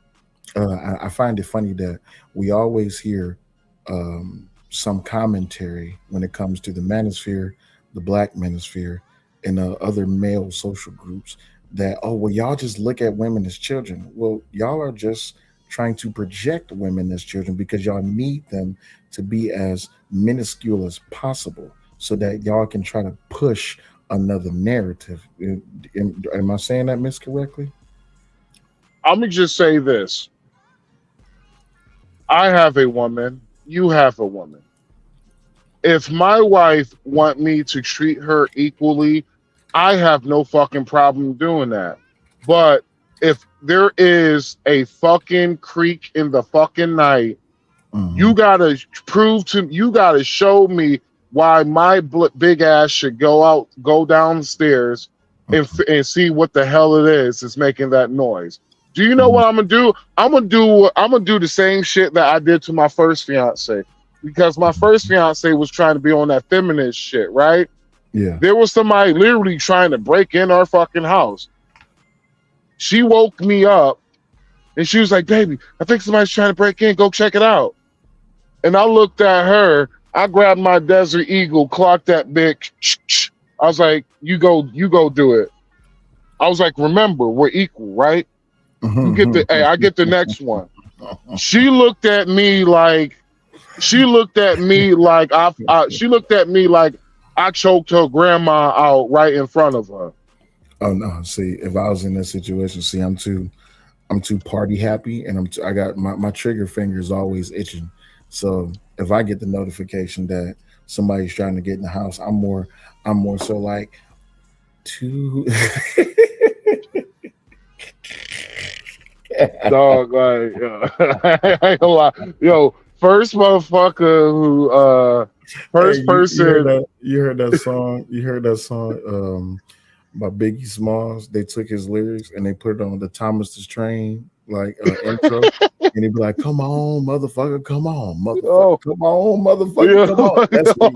I find it funny that we always hear some commentary when it comes to the manosphere, the black manosphere, and other male social groups that, oh, well, y'all just look at women as children. Well, y'all are just trying to project women as children because y'all need them to be as minuscule as possible so that y'all can try to push another narrative. Am I saying that miscorrectly? I'm going to just say this. I have a woman. You have a woman. If my wife want me to treat her equally, I have no fucking problem doing that. But if there is a fucking creek in the fucking night, you gotta show me why my big ass should go downstairs and see what the hell it is making that noise. Do you know what I'm gonna do? I'm gonna do the same shit that I did to my first fiance, because my first fiance was trying to be on that feminist shit, right? Yeah. There was somebody literally trying to break in our fucking house. She woke me up and she was like, baby, I think somebody's trying to break in. Go check it out. And I looked at her. I grabbed my Desert Eagle, clocked that bitch. I was like, you go do it. I was like, remember, we're equal, right? You get I get the next one. She looked at me like I choked her grandma out right in front of her. Oh no! See, if I was in that situation, see, I'm too party happy, and I got my trigger finger is always itching. So if I get the notification that somebody's trying to get in the house, I'm more so like to dog, like I ain't gonna lie. Yo, first motherfucker who first person. You heard that song by Biggie Smalls. They took his lyrics and they put it on the Thomas the Train intro, and he'd be like, "Come on, motherfucker, come on, motherfucker, come on, motherfucker, come on." That's me.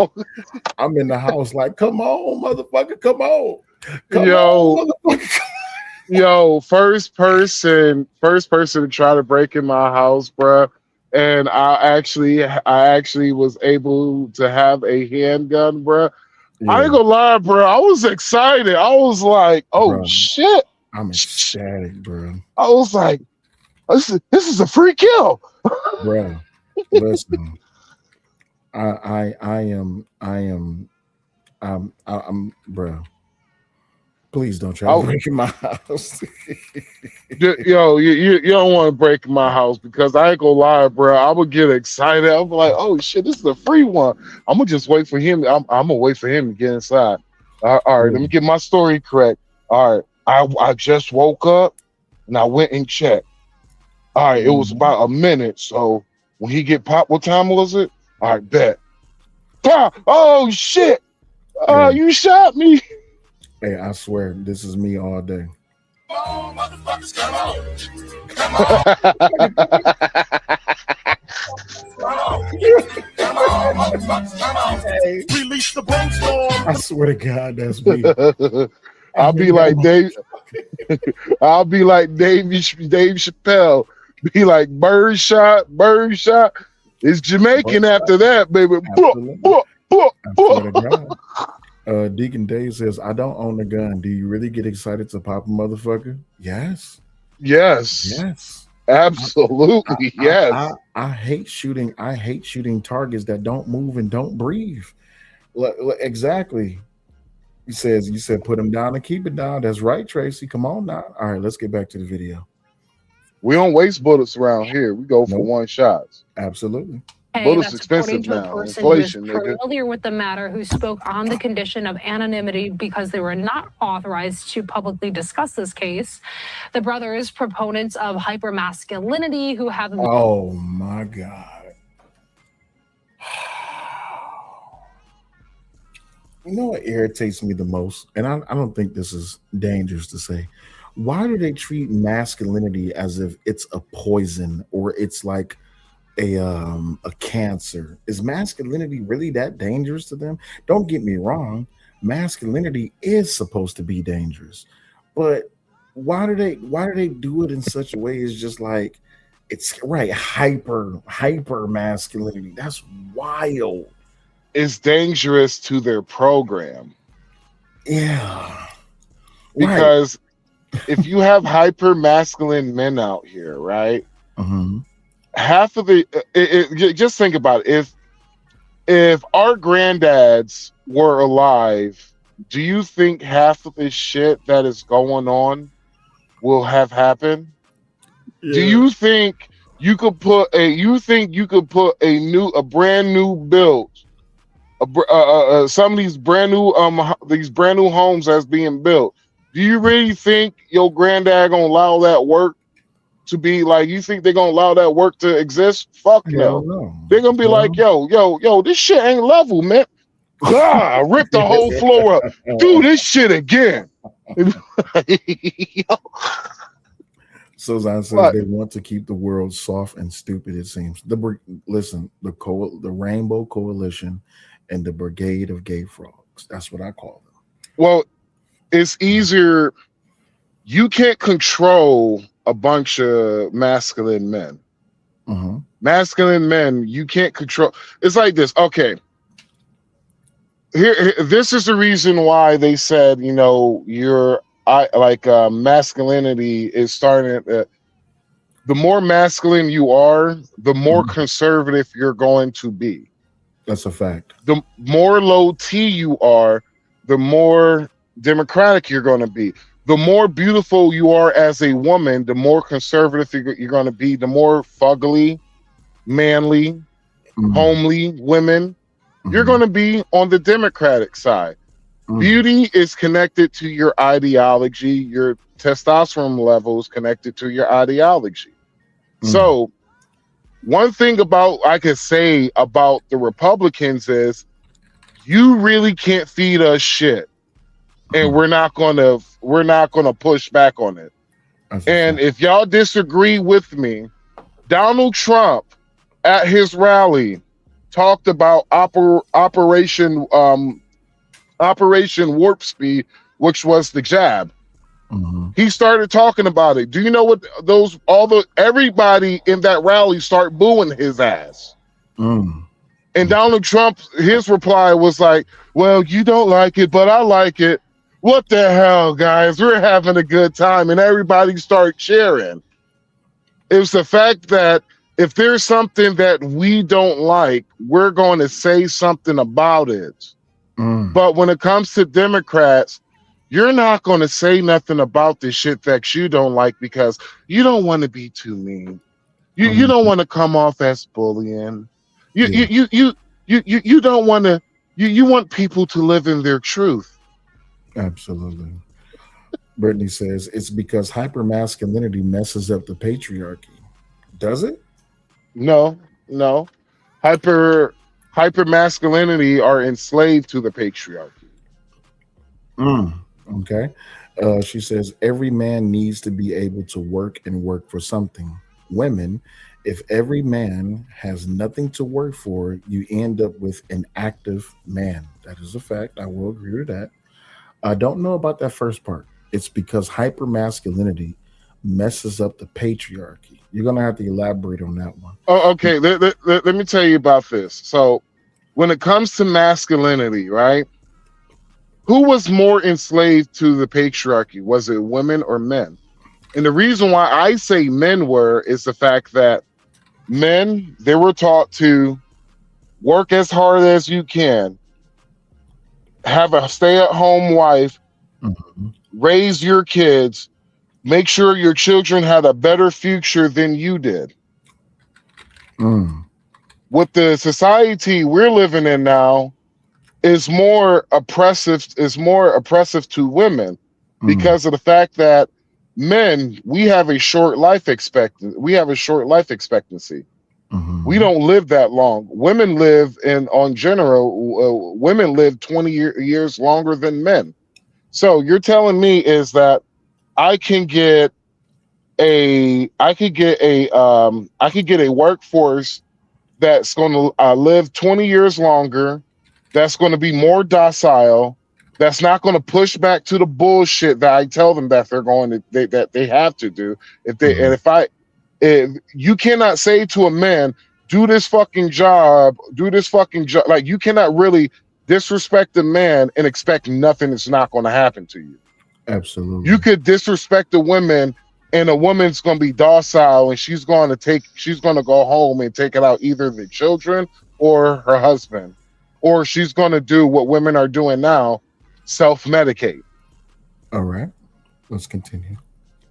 I'm in the house like, "Come on, motherfucker, come on, come on, motherfucker." Yo, first person to try to break in my house, bro. And I actually was able to have a handgun, bro. Yeah. I ain't gonna lie, bro. I was excited. I was like, "Oh bro, shit!" I'm ecstatic, bro. I was like, "This is a free kill, bro." Listen, I'm, bro. Please don't try to break in my house. Yo, you don't want to break my house, because I ain't gonna lie, bro. I would get excited. I'm like, "Oh shit, this is a free one." I'm gonna just wait for him. I'm gonna wait for him to get inside. All right, let me get my story correct. All right, I just woke up and I went and checked. All right, it was about a minute. So when he get popped, what time was it? All right, bet. Oh shit! You shot me. Hey, I swear, this is me all day. Come on, motherfuckers, come on. Come on, motherfuckers, come on. Hey. Release the brainstorm. I swear to God, that's me. I'll be like Dave Chappelle. Be like, bird shot. It's Jamaican after that, baby. I swear to God. Deacon Dave says, I don't own a gun. Do you really get excited to pop a motherfucker? Yes. Yes. Yes. Absolutely. Yes. I hate shooting. I hate shooting targets that don't move and don't breathe. Exactly. You said put him down and keep it down. That's right, Tracy. Come on now. All right, let's get back to the video. We don't waste bullets around here. We go for one shots. Absolutely. Bullets That's expensive according to a now. person Inflation, who is nigga. familiar with the matter, who spoke on the condition of anonymity because they were not authorized to publicly discuss this case. The brothers, proponents of hypermasculinity, who have Oh my God. You know what irritates me the most, and I don't think this is dangerous to say. Why do they treat masculinity as if it's a poison or it's like a cancer? Is masculinity really that dangerous to them? Don't get me wrong, masculinity is supposed to be dangerous, but why do they do it in such a way? It's just like it's right hyper masculinity. That's wild. It's dangerous to their program. Yeah. Because if you have hyper masculine men out here, right? Mm-hmm. Half of the just think about it. If our granddads were alive, do you think half of this shit that is going on will have happened? Yeah. Do you think you could put a brand new build, some of these brand new homes that's being built? Do you really think your granddad gonna allow that work to be like? You think they're gonna allow that work to exist? Fuck no. They're gonna be like, yo, this shit ain't level, man. Rip the whole floor up. Do this shit again. Suzanne says they want to keep the world soft and stupid. It seems. The Rainbow Coalition and the Brigade of Gay Frogs. That's what I call them. Well, it's easier. You can't control a bunch of masculine men. Mm-hmm. Masculine men, you can't control. It's like this. Okay. Here, this is the reason why they said, masculinity is starting. The more masculine you are, the more conservative you're going to be. That's a fact. The more low T you are, the more democratic you're going to be. The more beautiful you are as a woman, the more conservative you're going to be. The more fugly, manly, homely women, you're going to be on the Democratic side. Beauty is connected to your ideology. Your testosterone levels connected to your ideology. So one thing I could say about the Republicans is you really can't feed us shit. And we're not gonna push back on it. And if y'all disagree with me, Donald Trump at his rally talked about Operation Warp Speed, which was the jab. He started talking about it. Do you know what everybody in that rally start booing his ass? And Donald Trump, his reply was like, well, you don't like it, but I like it. What the hell, guys? We're having a good time. And everybody started cheering. It was the fact that if there's something that we don't like, we're going to say something about it. But when it comes to Democrats, you're not going to say nothing about the shit that you don't like because you don't want to be too mean. You don't want to come off as bullying. You don't want to. You want people to live in their truth. Absolutely. Brittany says it's because hypermasculinity messes up the patriarchy. Does it? No. Hypermasculinity are enslaved to the patriarchy. Okay. She says every man needs to be able to work and work for something. Women, if every man has nothing to work for, you end up with an active man. That is a fact. I will agree with that. I don't know about that first part. It's because hypermasculinity messes up the patriarchy. You're going to have to elaborate on that one. Oh, okay. Let me tell you about this. So when it comes to masculinity, right? Who was more enslaved to the patriarchy? Was it women or men? And the reason why I say men were is the fact that men, they were taught to work as hard as you can, have a stay-at-home wife, raise your kids, make sure your children had a better future than you did. With the society we're living in now, is more oppressive to women because of the fact that men, we have a short life expectancy. We don't live that long. Women live women live 20 years longer than men. So you're telling me is that I could get a workforce that's going to live 20 years longer, that's going to be more docile, that's not going to push back to the bullshit that I tell them that that they have to do. If you cannot say to a man, do this fucking job. Like, you cannot really disrespect a man and expect nothing is not going to happen to you. Absolutely. You could disrespect the women, and a woman's going to be docile, and she's going to go home and take it out either the children or her husband, or she's going to do what women are doing now, self-medicate. All right, let's continue.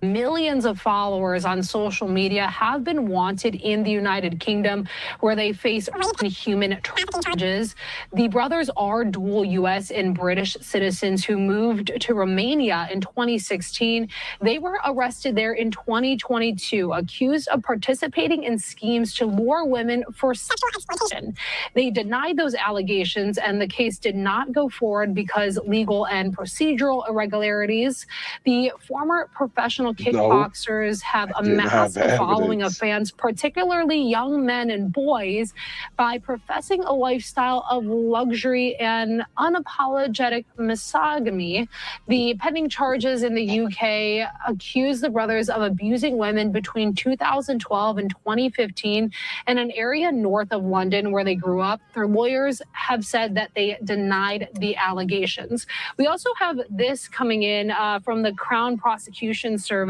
Millions of followers on social media have been wanted in the United Kingdom, where they face human charges. The brothers are dual U.S. and British citizens who moved to Romania in 2016. They were arrested there in 2022, accused of participating in schemes to lure women for sexual exploitation. They denied those allegations, and the case did not go forward because legal and procedural irregularities. The former professional kickboxers have a massive following of fans, particularly young men and boys, by professing a lifestyle of luxury and unapologetic misogyny. The pending charges in the UK accuse the brothers of abusing women between 2012 and 2015 in an area north of London where they grew up. Their lawyers have said that they denied the allegations. We also have this coming in from the Crown Prosecution Service,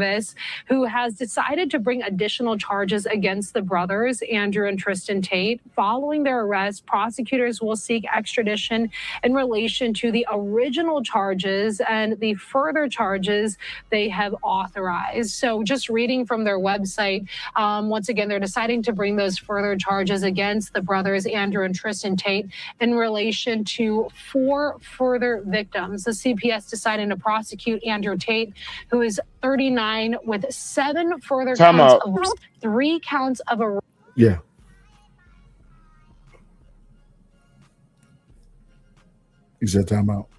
who has decided to bring additional charges against the brothers, Andrew and Tristan Tate. Following their arrest, prosecutors will seek extradition in relation to the original charges and the further charges they have authorized. So just reading from their website, once again, they're deciding to bring those further charges against the brothers, Andrew and Tristan Tate, in relation to 4 further victims. The CPS deciding to prosecute Andrew Tate, who is 39, with 7 further counts of rape, 3 counts of a... Yeah. You said time out.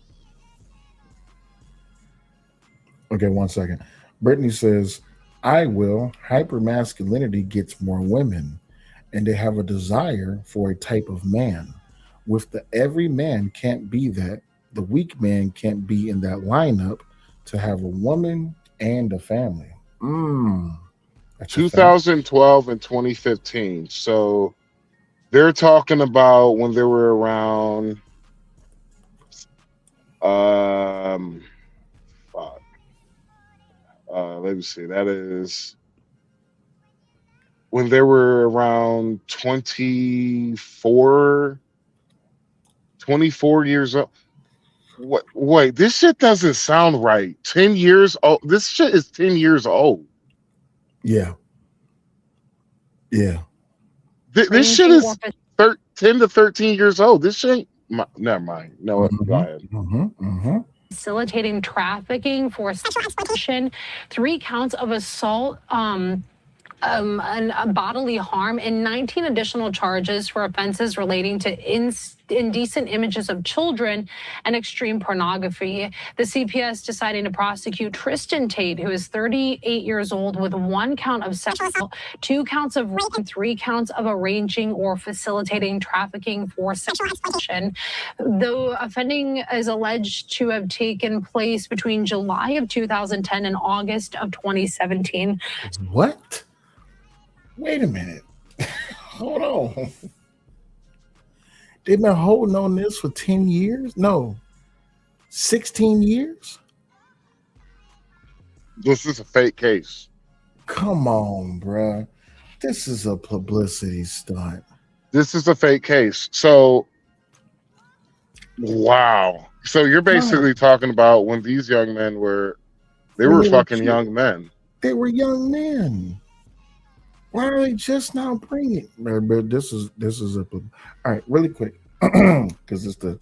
Okay, 1 second. Brittany says, I will. Hypermasculinity gets more women, and they have a desire for a type of man. With the every man can't be that, the weak man can't be in that lineup to have a woman and a family. 2012 and 2015. So they're talking about when they were around let me see, that is when they were around 24 years old. What? Wait, this shit doesn't sound right. 10 years old. This shit is 10 years old. Yeah. Yeah. This shit is 10 to 13 years old. This shit ain't. Never mind. No, go ahead. Facilitating trafficking for sexual exploitation, 3 counts of assault, and bodily harm, and 19 additional charges for offenses relating to indecent images of children and extreme pornography. The CPS deciding to prosecute Tristan Tate, who is 38 years old, with 1 count of sexual assault, 2 counts of rape, and 3 counts of arranging or facilitating trafficking for sexual exploitation. The offending is alleged to have taken place between July of 2010 and August of 2017. What? Wait a minute. Hold on. They've been holding on this for 10 years? No, 16 years? This is a fake case. Come on, bruh. This is a publicity stunt. This is a fake case. So, wow. So you're basically talking about when these young men were fucking young men. They were young men. Why are they just now bringing it? But this is a all right, really quick, because it's the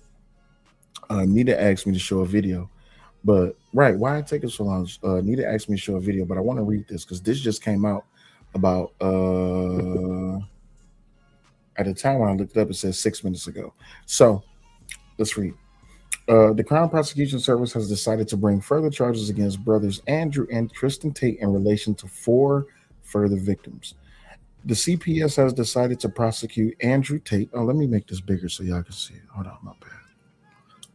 Nita asked me to show a video, but right, why it take us so long? Nita asked me to show a video, but I want to read this because this just came out about at the time when I looked it up, it says 6 minutes ago. So let's read. The Crown Prosecution Service has decided to bring further charges against brothers Andrew and Tristan Tate in relation to 4 further victims. The CPS has decided to prosecute Andrew Tate. Oh, let me make this bigger so y'all can see it. Hold on, my bad.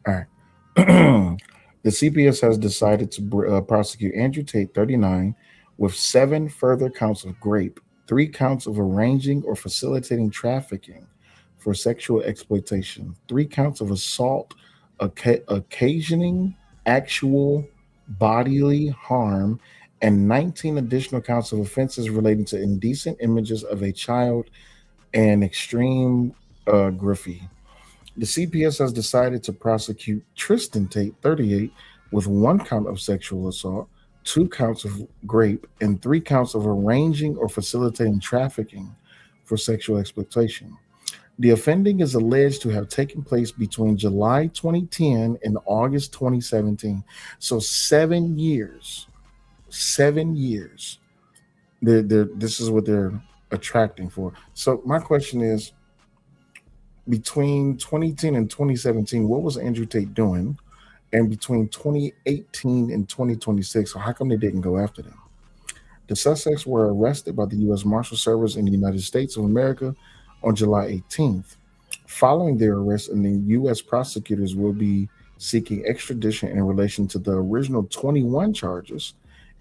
All right. The CPS has decided to prosecute Andrew Tate, 39, with 7 further counts of rape, 3 counts of arranging or facilitating trafficking for sexual exploitation, 3 counts of assault, occasioning actual bodily harm, and 19 additional counts of offenses relating to indecent images of a child and extreme graffiti. The CPS has decided to prosecute Tristan Tate, 38, with 1 count of sexual assault, 2 counts of rape, and 3 counts of arranging or facilitating trafficking for sexual exploitation. The offending is alleged to have taken place between July 2010 and August 2017. So 7 years. 7 years. This is what they're attracting for. So my question is, between 2010 and 2017, what was Andrew Tate doing? And between 2018 and 2026, so how come they didn't go after them? The suspects were arrested by the U.S. Marshal Service in the United States of America on July 18th. Following their arrest, and the U.S. prosecutors will be seeking extradition in relation to the original 21 charges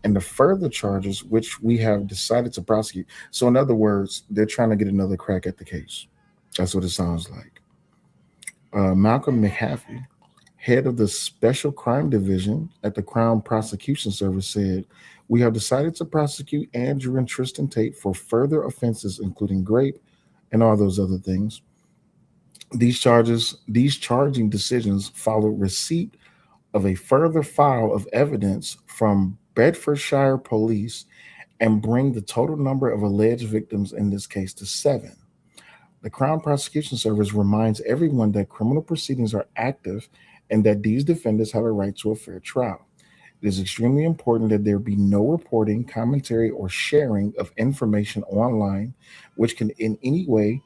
and the further charges which we have decided to prosecute. So in other words, they're trying to get another crack at the case. That's what it sounds like. Malcolm McHaffey, head of the Special Crime Division at the Crown Prosecution Service, said, "We have decided to prosecute Andrew and Tristan Tate for further offenses, including rape and all those other things. These charging decisions follow receipt of a further file of evidence from Bedfordshire Police and bring the total number of alleged victims in this case to 7. The Crown Prosecution Service reminds everyone that criminal proceedings are active and that these defendants have a right to a fair trial. It is extremely important that there be no reporting, commentary, or sharing of information online which can in any way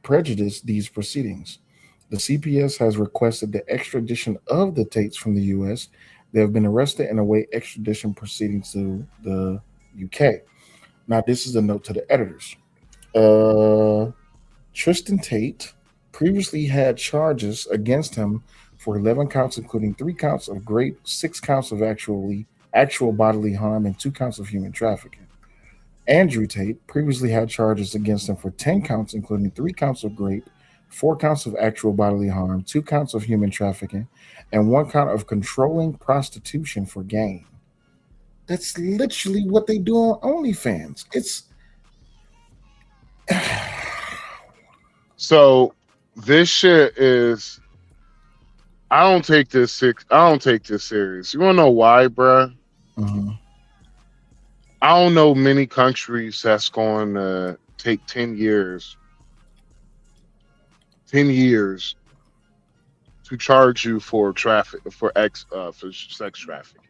prejudice these proceedings. The CPS has requested the extradition of the Tates from the U.S. They have been arrested and await extradition proceedings to the UK." Now, this is a note to the editors. Tristan Tate previously had charges against him for 11 counts, including 3 counts of rape, 6 counts of actual bodily harm, and 2 counts of human trafficking. Andrew Tate previously had charges against him for 10 counts, including 3 counts of rape, 4 counts of actual bodily harm, 2 counts of human trafficking, and 1 count of controlling prostitution for gain. That's literally what they do on OnlyFans. It's so this shit is. I don't take this serious. You wanna know why, bruh? Mm-hmm. I don't know many countries that's going to take 10 years. 10 years to charge you for sex trafficking.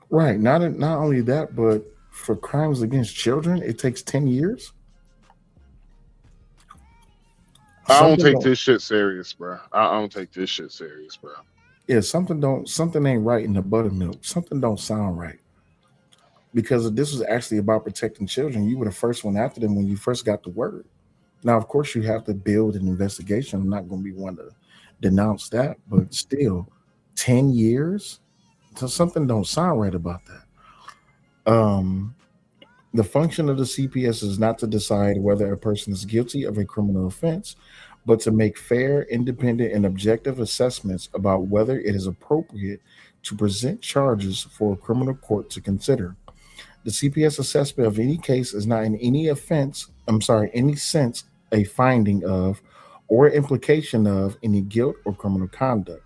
Right. Not only that, but for crimes against children, it takes 10 years. I don't take this shit serious, bro. I don't take this shit serious, bro. Yeah, something ain't right in the buttermilk. Something don't sound right. Because if this was actually about protecting children, you were the first one after them when you first got the word. Now, of course, you have to build an investigation. I'm not going to be one to denounce that, but still, 10 years? So something don't sound right about that. The function of the CPS is not to decide whether a person is guilty of a criminal offense, but to make fair, independent, and objective assessments about whether it is appropriate to present charges for a criminal court to consider. The CPS assessment of any case is not in any sense a finding of or implication of any guilt or criminal conduct.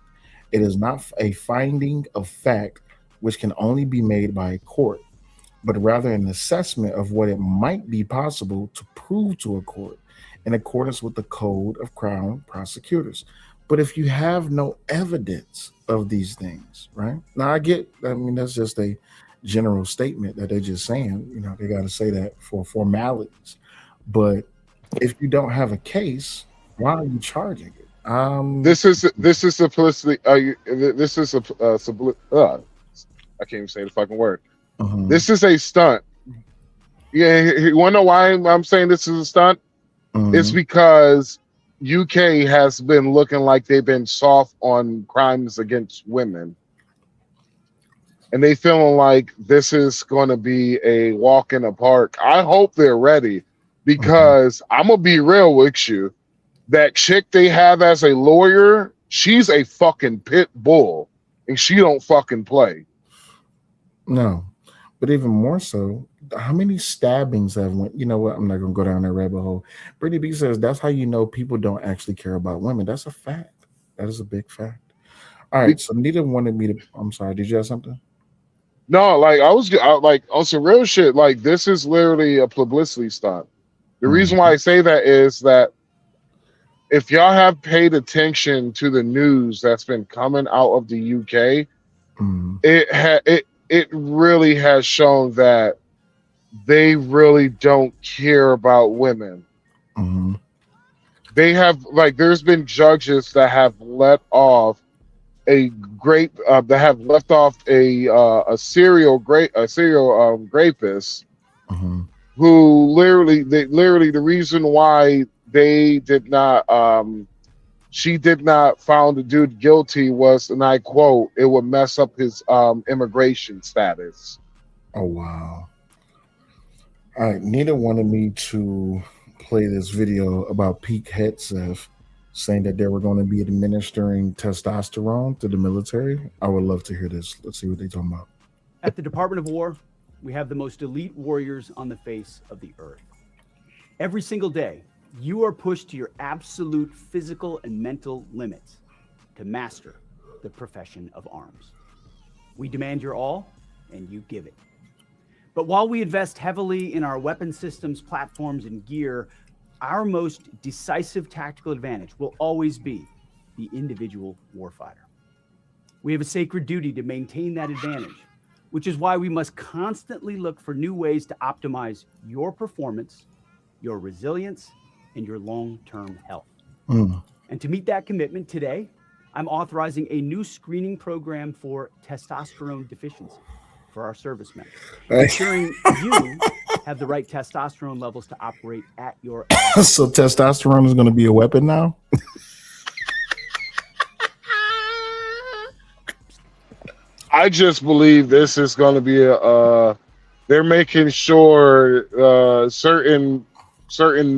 It is not a finding of fact which can only be made by a court, but rather an assessment of what it might be possible to prove to a court in accordance with the Code of Crown Prosecutors. But if you have no evidence of these things, right? Now, I mean, that's just a general statement that they're just saying, they got to say that for formalities. But if you don't have a case, why are you charging it? This is simplicity. This is I can't even say the fucking word. This is a stunt. Yeah, you want to know why I'm saying this is a stunt? It's because UK has been looking like they've been soft on crimes against women. And they feeling like this is going to be a walk in the park. I hope they're ready because I'm going to be real with you. That chick they have as a lawyer, she's a fucking pit bull and she don't fucking play. No, but even more so, how many stabbings have went? You know what? I'm not going to go down that rabbit hole. Brittany B says that's how you know people don't actually care about women. That's a fact. That is a big fact. All right. So Nita wanted me to. I'm sorry. Did you have something? No, like I like on some real shit. Like this is literally a publicity stunt. The reason why I say that is that if y'all have paid attention to the news that's been coming out of the UK, it really has shown that they really don't care about women. They have there's been judges that have let off a serial rapist who literally the reason why they did not she did not found the dude guilty was, and I quote, it would mess up his immigration status. Oh wow. All right, Nita wanted me to play this video about Pete Hegseth saying that they were going to be administering testosterone to the military. I would love to hear this. Let's see what they're talking about. At the Department of War, we have the most elite warriors on the face of the earth. Every single day, you are pushed to your absolute physical and mental limits to master the profession of arms. We demand your all, and you give it. But while we invest heavily in our weapon systems, platforms, and gear, our most decisive tactical advantage will always be the individual warfighter. We have a sacred duty to maintain that advantage, which is why we must constantly look for new ways to optimize your performance, your resilience, and your long-term health. And to meet that commitment today, I'm authorizing a new screening program for testosterone deficiency for our servicemen, ensuring you have the right testosterone levels to operate at your So testosterone is going to be a weapon now? I just believe this is going to be they're making sure certain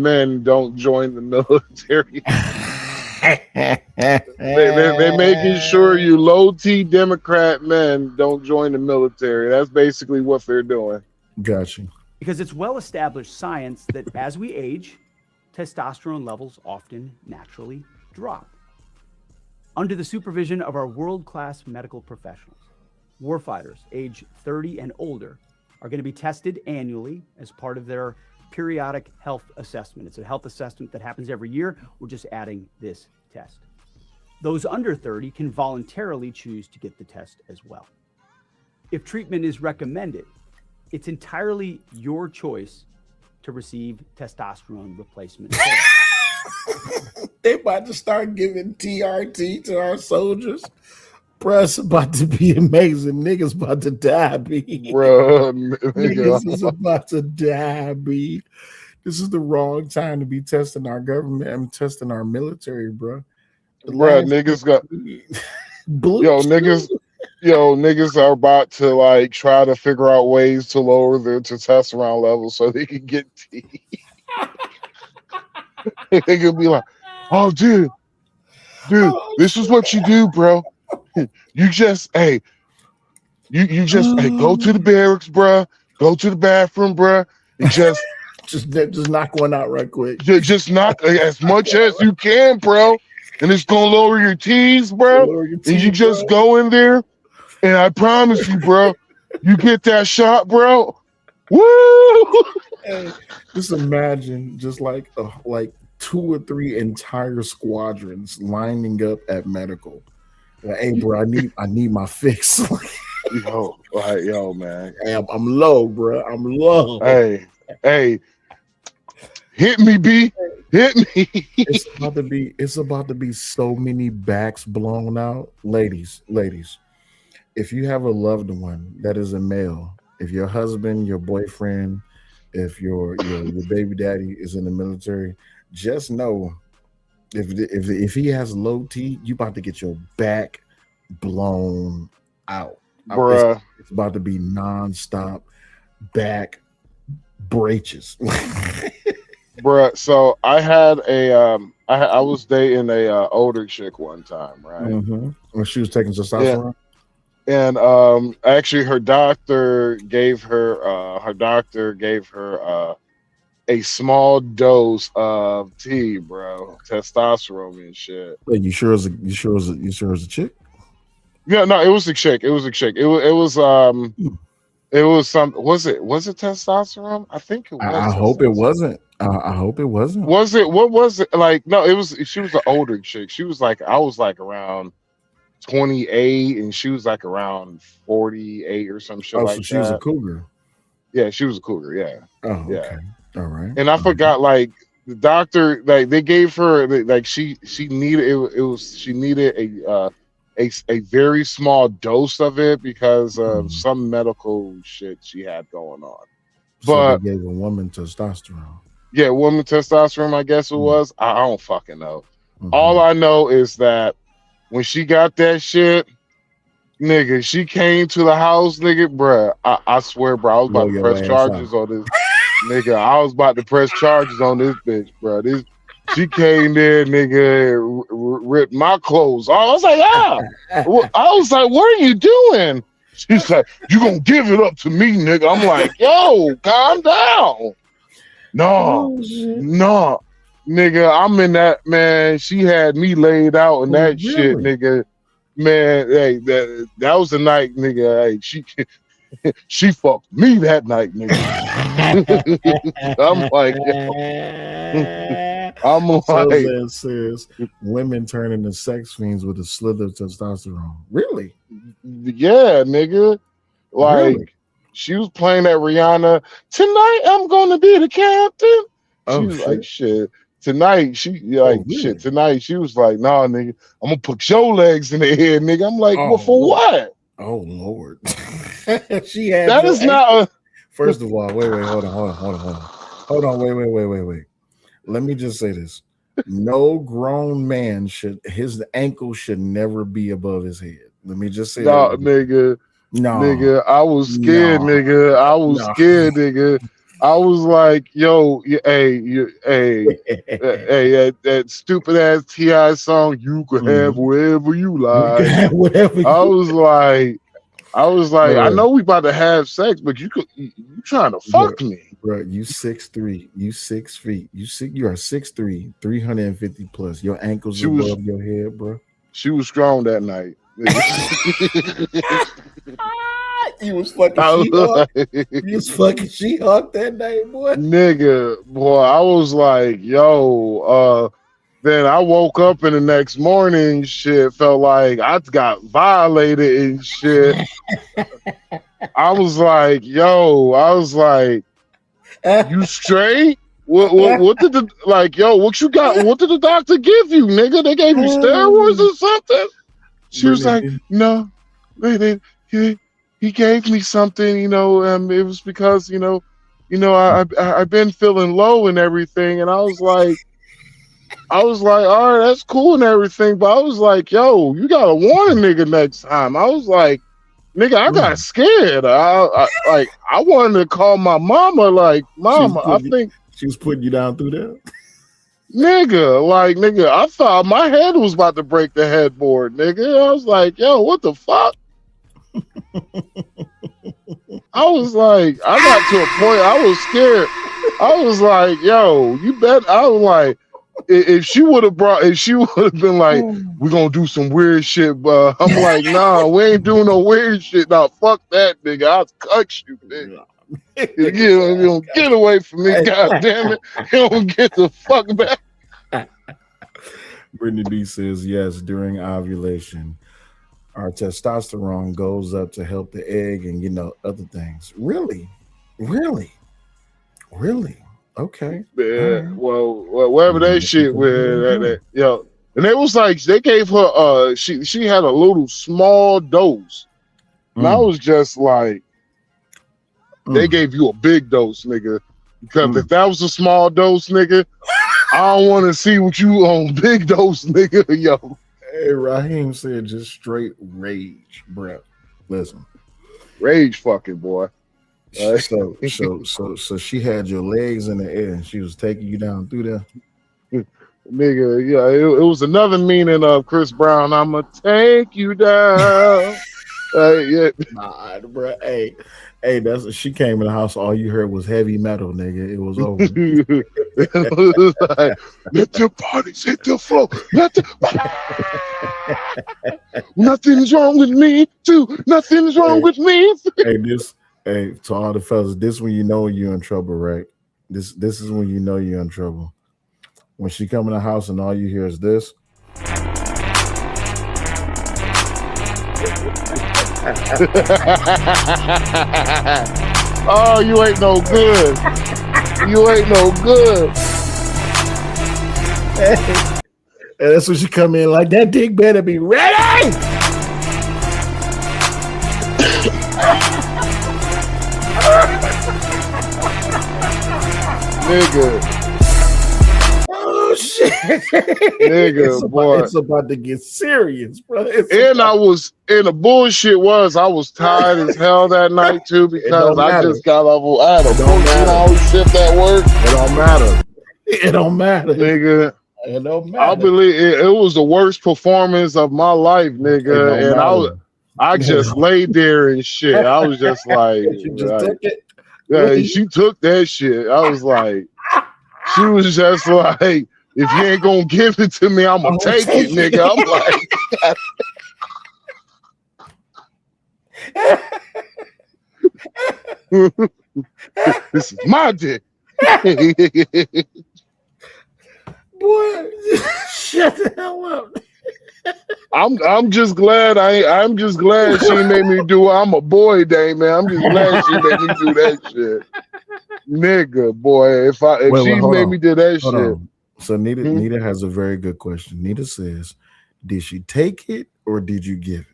men don't join the military. They're making sure you low T Democrat men don't join the military. That's basically what they're doing. Gotcha. Because it's well-established science that as we age, testosterone levels often naturally drop. Under the supervision of our world-class medical professionals, warfighters age 30 and older are going to be tested annually as part of their periodic health assessment. It's a health assessment that happens every year. We're just adding this test. Those under 30 can voluntarily choose to get the test as well. If treatment is recommended, it's entirely your choice to receive testosterone replacement. They about to start giving TRT to our soldiers. Press about to be amazing. Niggas about to die, B. Bro, Niggas is about to die, B. This is the wrong time to be testing our government and testing our military, bro. Bro, niggas got niggas are about to like try to figure out ways to lower their testosterone levels so they can get tea. They could be like, Oh, dude, this is what you do, bro. You just, hey, you just, hey, go to the barracks, bro. Go to the bathroom, bro, and just knock one out right quick. Just knock as much as you can, bro. And it's gonna lower your T's, bro. And you just go in there, and I promise you, bro, you get that shot, bro. Woo! Hey, just imagine, just like 2 or 3 entire squadrons lining up at medical. Like, hey, bro, I need my fix. yo, man. Hey, I'm low, bro. I'm low. Hey, hit me, B. Hit me. It's about to be so many backs blown out. Ladies, if you have a loved one that is a male, if your husband, your boyfriend, if your baby daddy is in the military, just know if he has low T, you about to get your back blown out. Bruh. It's about to be nonstop back breaches. Bruh, so I had I was dating a older chick one time, right? Mm-hmm. When she was taking testosterone. Yeah. And actually her doctor gave her a small dose of tea, bro, testosterone and shit. Wait, you sure it was a chick? Yeah, no, it was a chick. It was a chick. It was some. Was it testosterone? I think it was. I hope it wasn't. I hope it wasn't. Was it? What was it? Like, no, it was. She was an older chick. She was like, I was like around 28, and she was like around 48 or some shit like that. So she was a cougar. Yeah, she was a cougar. Yeah. Oh, yeah. Okay. All right. And I forgot, like, the doctor, like, they gave her, like, she needed she needed a very small dose of it because of some medical shit she had going on. But they gave a woman testosterone. Yeah, woman testosterone, I guess it was. I don't fucking know. All I know is that when she got that shit, nigga, she came to the house, nigga, bruh. I swear, bro, I was about to press charges on this. Nigga, I was about to press charges on this bitch, bro. She came there, nigga, ripped my clothes. I was like, I was like, what are you doing? She's like, you gonna give it up to me, nigga. I'm like, yo, calm down. No, nigga, I'm in that, man. She had me laid out in that shit, nigga. Man, hey, that was the night, nigga. Hey, she fucked me that night, nigga. I'm like, so says women turn into sex fiends with a slither of testosterone. Really? Yeah, nigga. Like, really? She was playing that Rihanna. Tonight I'm gonna be the captain. She was like, shit. Tonight shit. Tonight she was like, nah, nigga, I'm gonna put your legs in the head, nigga. I'm like, well, for what? Oh Lord. She had that is not First of all, wait, hold on, wait. Let me just say this. No grown man his ankle should never be above his head. Let me just say that. Nigga. No, nigga, I was scared, nigga. I was scared, nigga. I was like, yo, hey, that stupid ass T.I. song, you could have wherever you like. I was like, I know we about to have sex, but you trying to fuck me. Bro, you 6'3", you 6 feet, you are 6'3", 350 plus. Your ankles above your head, bro. She was strong that night. You was fucking She-Hulk. You was fucking She-Hulk that night, boy. Nigga, boy, I was like, yo, then I woke up in the next morning, shit, felt like I got violated and shit. I was like, you straight? What did what you got? What did the doctor give you, nigga? They gave you steroids or something? She was like, no, he gave me something, it was because, I've been feeling low and everything. And I was like, all right, that's cool and everything. But I was like, yo, you gotta warn a nigga next time. I was like, nigga, I got scared. I wanted to call my mama, like, mama, I think she was putting you down through there. nigga, I thought my head was about to break the headboard, nigga. I was like, yo, what the fuck? I was like, I got to a point, I was scared. I was like, yo, you bet. I was like, if she would have been like, we're gonna do some weird shit, but I'm like, nah, we ain't doing no weird shit. Nah, fuck that, nigga. I'll cut you, nigga. You don't get away from me, god damn it. You don't get the fuck back. Brittany B says, yes, during ovulation, our testosterone goes up to help the egg and, other things. Really? Okay. Yeah, well, whatever that shit with yo. And it was like, they gave her, she had a little small dose. And I was just like, they gave you a big dose, nigga. Because if that was a small dose, nigga, I don't want to see what you on big dose, nigga. Yo. Hey, Raheem said just straight rage, bro. Listen. Rage fucking boy. So she had your legs in the air and she was taking you down through there. Nigga, yeah, it was another meaning of Chris Brown. I'ma take you down. Yeah. Nah, bro. Hey, she came in the house. All you heard was heavy metal, nigga. It was over. It was like, let the parties hit the floor. Nothing's wrong with me, too. Nothing's wrong with me. Hey, to all the fellas, this when you know you're in trouble, right? This is when you know you're in trouble. When she come in the house and all you hear is this. Oh, you ain't no good. You ain't no good. And that's when she come in like, that dick better be ready. Nigga. Oh shit. Nigga, boy. It's about to get serious, bro. And the bullshit was I was tired as hell that night too because I just got off. I had a 14-hour shift at work. It don't matter. It don't matter. Nigga. It don't matter. I believe it was the worst performance of my life, nigga. And I just laid there and shit. I was just like, took it. Yeah, she took that shit. I was like, she was just like, if you ain't gonna give it to me, I'm gonna take it, nigga. I'm like, this is my dick. Boy, shut the hell up. I'm just glad she made me do it. I'm a boy day, man. I'm just glad she made me do that shit. Nigga, boy. If she made me do that shit. So Nita has a very good question. Nita says, did she take it or did you give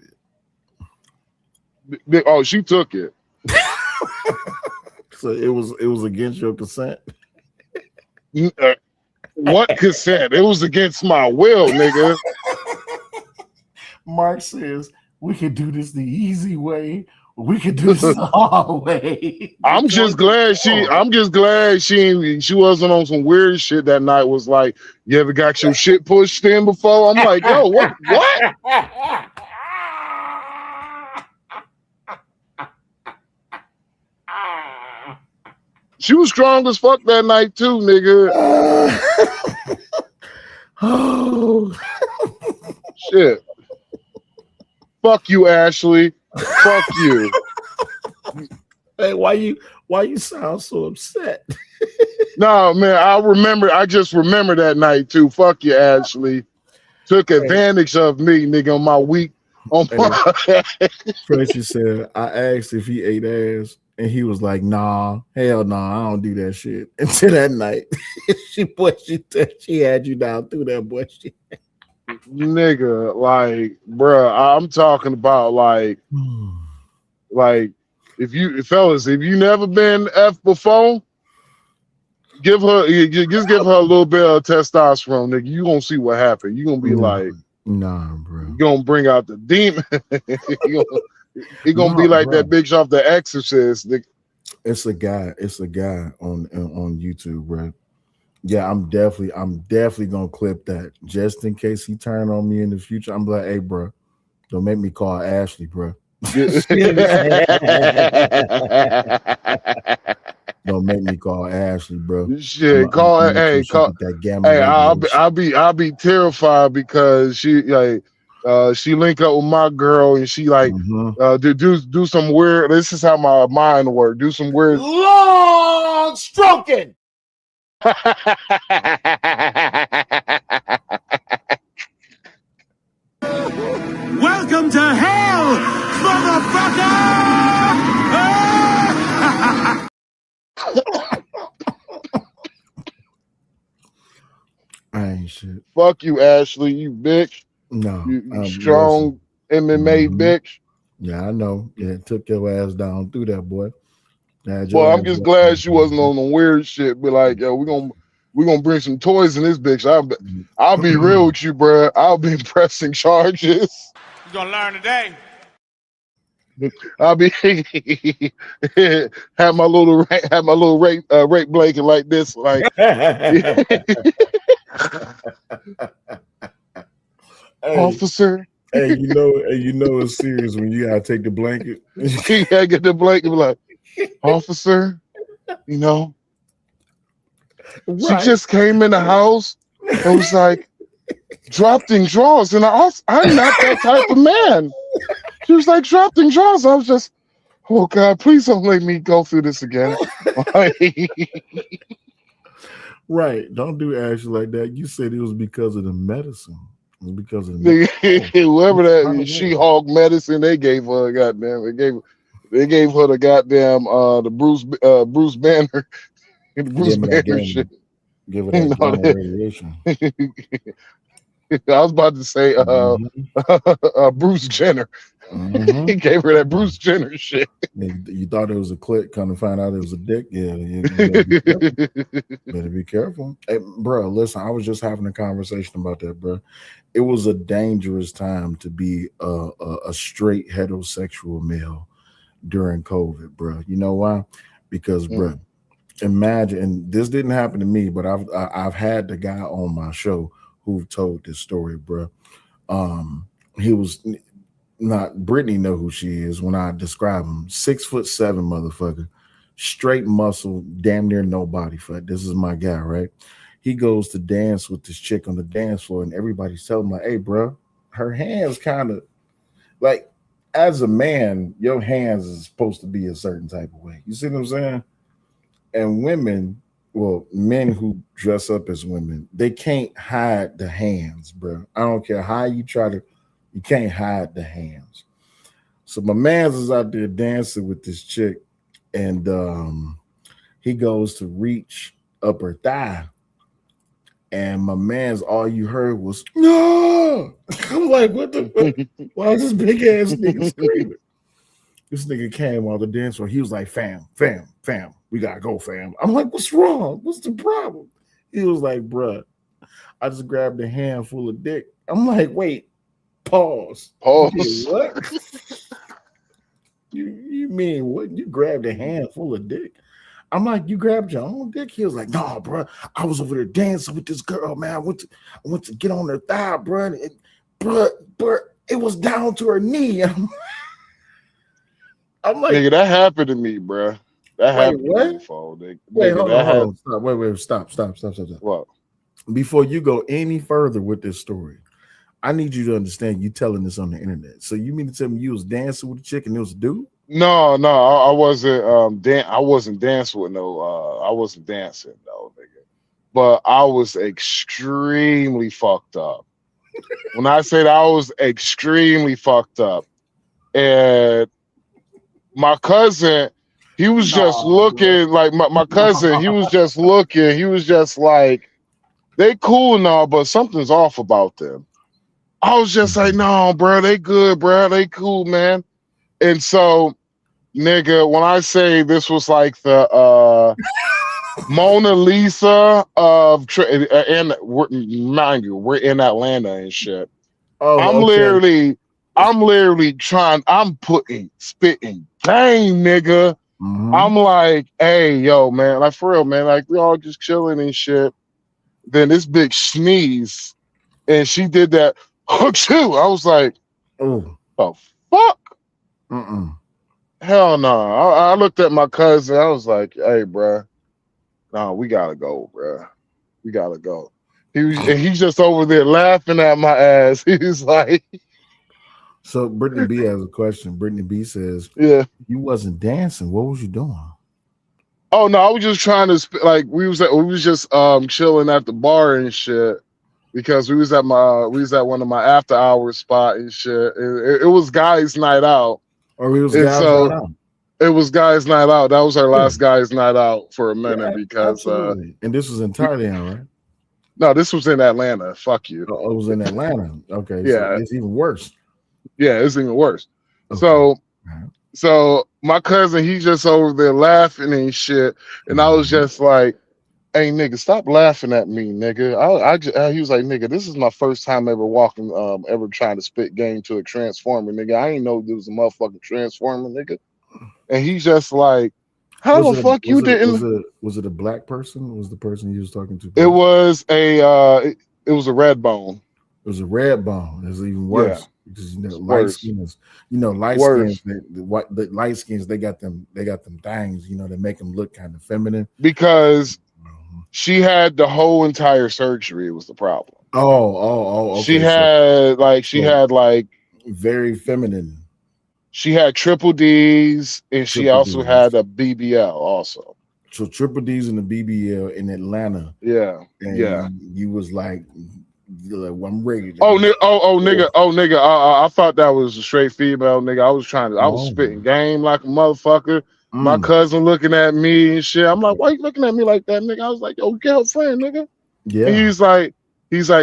it? Oh, she took it. So it was against your consent? What consent? It was against my will, nigga. Mark says we could do this the easy way. We could do this the hard way. I'm just glad she wasn't on some weird shit that night. Was like, you ever got your shit pushed in before? I'm like, yo, what? She was strong as fuck that night too, nigga. Oh shit. Fuck you, Ashley. Fuck you. Hey, why you sound so upset? No, man, I just remember that night too. Fuck you, Ashley. Took advantage of me, nigga, on my week. Tracy said, I asked if he ate ass, and he was like, nah, hell nah, I don't do that shit. Until that night, she had you down through that boy. Nigga, like, bruh, I'm talking about like if you never been F before, give her a little bit of testosterone, nigga. You gonna see what happened. You gonna be like, nah, bro. You gonna bring out the demon. He gonna be like that bitch off The Exorcist. Nigga. It's a guy on YouTube, bro. Yeah, I'm definitely gonna clip that just in case he turn on me in the future. I'm like, hey, bro, don't make me call Ashley, bro. Don't make me call Ashley, bro. Shit, I'm call. make sure Hey, she call. get that gamma Hey, radiation. I'll be terrified because she link up with my girl and she like do some weird. This is how my mind works. Do some weird Long stroking. Welcome to hell, motherfucker! I ain't shit. Fuck you, Ashley. You bitch. No, You strong MMA bitch. Yeah, I know. Yeah, it took your ass down through that, boy. Well, I'm just glad she wasn't on the weird shit. Be like, yo, we gonna bring some toys in this bitch. I'll be real with you, bro. I'll be pressing charges. You gonna learn today. I'll be have my little rape blanket like this, like. Officer. Hey, you know it's serious when you gotta take the blanket. You gotta get the blanket, be like, officer, you know. She just came in the house and was like, dropped in drawers. And I'm not that type of man. She was like, dropped in drawers. I was just, oh God, please don't let me go through this again. Right. Don't do Ashley like that. You said it was because of the medicine. It was because of the whoever that She-Hulk medicine they gave her, goddamn, they gave her the goddamn the Bruce Banner, the Bruce Banner shit. Give her that gamma radiation. I was about to say Bruce Jenner. He gave her that Bruce Jenner shit. You thought it was a clit, come to find out it was a dick. Yeah, you better be careful. Hey, bro, listen, I was just having a conversation about that, bro. It was a dangerous time to be a straight heterosexual male during COVID, bro. You know why? Because, bro, imagine, and this didn't happen to me, but I've had the guy on my show who told this story, bro. He was not Brittany know who she is when I describe him. 6'7" motherfucker, straight muscle, damn near no body fat. This is my guy, right? He goes to dance with this chick on the dance floor, and everybody's telling him, like, hey, bro, her hands kind of like, as a man, your hands is supposed to be a certain type of way. You see what I'm saying? And women, well, men who dress up as women, they can't hide the hands, bro. I don't care how you try to, you can't hide the hands. So my man's is out there dancing with this chick, and he goes to reach up her thigh, and my man's, all you heard was, no! I'm like, what the fuck? Why is this big ass nigga screaming? This nigga came on the dance floor. He was like, fam, we gotta go, fam. I'm like, what's wrong? What's the problem? He was like, bruh, I just grabbed a handful of dick. I'm like, wait, pause. What? you mean what? You grabbed a handful of dick? I'm like, you grabbed your own dick? He was like, no, bro. I was over there dancing with this girl, man. I went to get on her thigh, bro. And it was down to her knee. I'm like, nigga, that happened to me, bro. That happened what? to me before. Wait, hold on. Stop. Stop. What? Before you go any further with this story, I need you to understand you telling this on the internet. So you mean to tell me you was dancing with a chick and it was a dude? No, I wasn't. I wasn't dancing with no. I wasn't dancing, no, nigga. But I was extremely fucked up. When I said I was extremely fucked up, and my cousin, he was just looking like my cousin. He was just looking. He was just like, they cool now, but something's off about them. I was just like, no, bro, they good, bro, they cool, man. And so, nigga, when I say this was like the Mona Lisa of, and mind you, we're in Atlanta and shit. Oh, I'm literally I'm spitting gang, nigga. I'm like, hey, yo, man, like for real, man, like we all just chilling and shit. then this big sneeze, and she did that too. I was like, oh, fuck. Mm-mm. Hell no. I looked at my cousin. I was like, hey, bro, no, we gotta go, bro. We gotta go. He's just over there laughing at my ass. He's like, so Brittany B has a question. Brittany B says, yeah. You wasn't dancing. What was you doing? Oh no, I was just trying to like we was just chilling at the bar and shit because we was at one of my after hours spot and shit. It was guys' night out. Or it was And guys so night out. it was guys' night out. That was our last guys' night out for a minute because absolutely. And this was in Thailand, right? No, this was in Atlanta. Fuck you. Oh, it was in Atlanta. Okay. Yeah. So it's even worse. Yeah, it's even worse. Okay. So my cousin, he just over there laughing and shit. And I was just like, hey, nigga, stop laughing at me, nigga. He was like, nigga, this is my first time ever ever trying to spit game to a transformer, nigga. I ain't know there was a motherfucking transformer, nigga. And he's just like, how the fuck you didn't? Was it a black person? Was the person you was talking to? It was a red bone. It was a red bone. It's even worse. Yeah. Because light skins, light skins, the light skins, they got them things, that make them look kind of feminine. Because she had the whole entire surgery was the problem. Oh, okay. She had very feminine. She had triple D's and she also had a BBL also. So triple D's and the BBL in Atlanta. Yeah. And you was like, I'm ready. Nigga. I thought that was a straight female, nigga. I was spitting game like a motherfucker. My cousin looking at me and shit. I'm like, why you looking at me like that, nigga? I was like, yo, get her friend, nigga. Yeah. And he's like,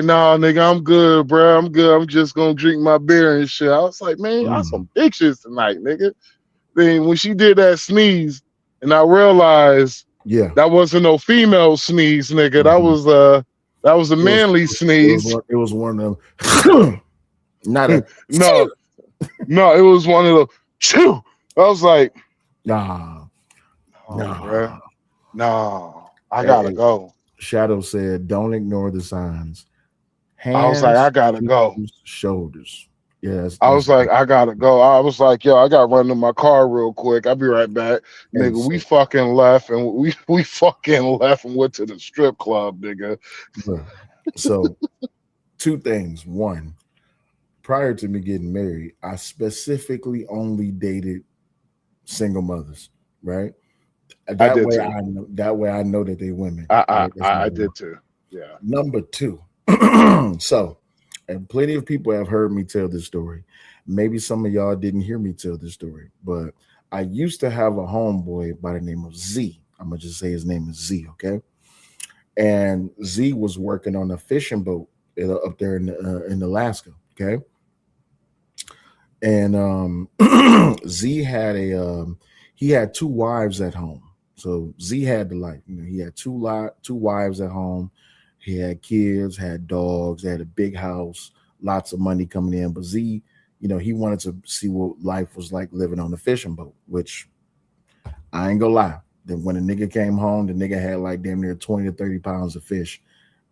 nah, nigga, I'm good, bro. I'm good. I'm just gonna drink my beer and shit. I was like, man, I some bitches tonight, nigga. Then when she did that sneeze, and I realized that wasn't no female sneeze, nigga. That was a manly sneeze. It was one of them. Not a no, it was one of the chew. I was like, nah, bro. No, I gotta go. Shadow said, don't ignore the signs. Hands, I was like, I gotta go. Shoulders. Yes. I was like, I gotta go. I was like, yo, I gotta run to my car real quick. I'll be right back. Nigga, we fucking left and we fucking left and went to the strip club, nigga. So 2 things. One, prior to me getting married, I specifically only dated single mothers, right? That way I know that they're women. I did too. Yeah. Number 2. So, and plenty of people have heard me tell this story. Maybe some of y'all didn't hear me tell this story, but I used to have a homeboy by the name of Z. I'm gonna just say his name is Z, okay? And Z was working on a fishing boat up there in Alaska, okay? And Z had he had 2 wives at home. So Z had the life. He had 2 wives at home. He had kids, had dogs, had a big house, lots of money coming in. But Z, he wanted to see what life was like living on a fishing boat, which I ain't gonna lie. Then when a nigga came home, the nigga had like damn near 20 to 30 pounds of fish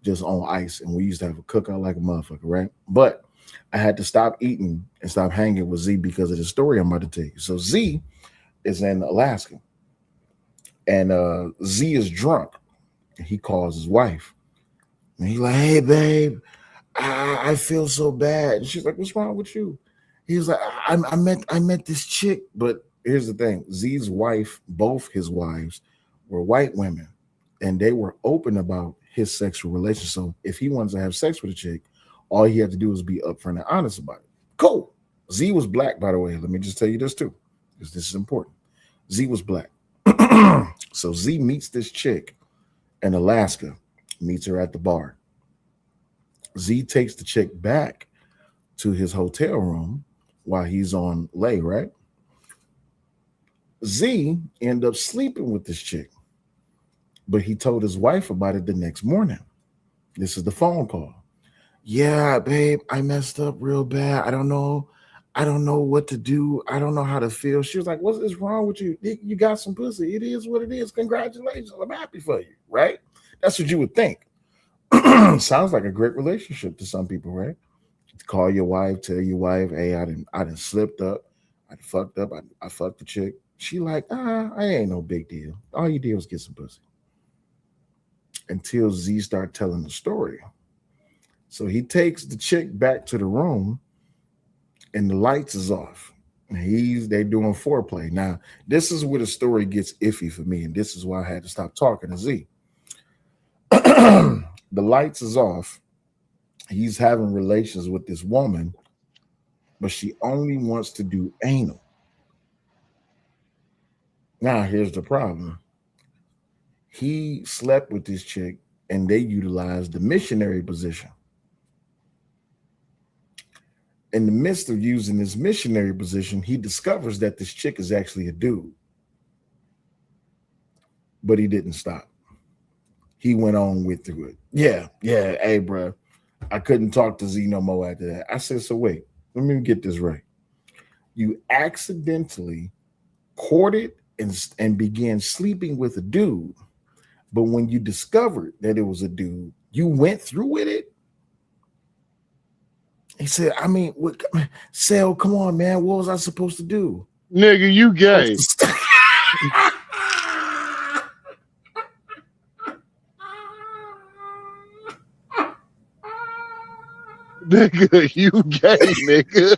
just on ice. And we used to have a cookout like a motherfucker, right? But I had to stop eating and stop hanging with Z because of the story I'm about to tell you. So Z is in Alaska. And Z is drunk. And he calls his wife. And he's like, hey, babe, I feel so bad. And she's like, what's wrong with you? He's like, I met this chick. But here's the thing. Z's wife, both his wives, were white women. And they were open about his sexual relationship. So if he wanted to have sex with a chick, all he had to do was be upfront and honest about it. Cool. Z was black, by the way. Let me just tell you this too, because this is important. Z was black. So Z meets this chick in Alaska, meets her at the bar. Z takes the chick back to his hotel room while he's on lay, right? Z ended up sleeping with this chick, but he told his wife about it the next morning. This is the phone call. Yeah, babe, I messed up real bad. I don't know what to do. I don't know how to feel. She was like, what is wrong with you? You got some pussy. It is what it is. Congratulations. I'm happy for you, right? That's what you would think. Sounds like a great relationship to some people, right? Call your wife, tell your wife, hey, I didn't slipped up, I fucked up, I fucked the chick. She like, I ain't no big deal. All you did was get some pussy. Until Z start telling the story. So he takes the chick back to the room and the lights is off. They doing foreplay. Now, this is where the story gets iffy for me, and this is why I had to stop talking to Z. The lights is off. He's having relations with this woman, but she only wants to do anal. Now, here's the problem. He slept with this chick, and they utilized the missionary position. In the midst of using this missionary position, he discovers that this chick is actually a dude. But he didn't stop. He went on with through it. Yeah, hey, bro. I couldn't talk to Z no more after that. I said, so wait, let me get this right. You accidentally courted and began sleeping with a dude, but when you discovered that it was a dude, you went through with it? He said, I mean, Sal, come on, man. What was I supposed to do? Nigga, you gay. Nigga, you gay, nigga.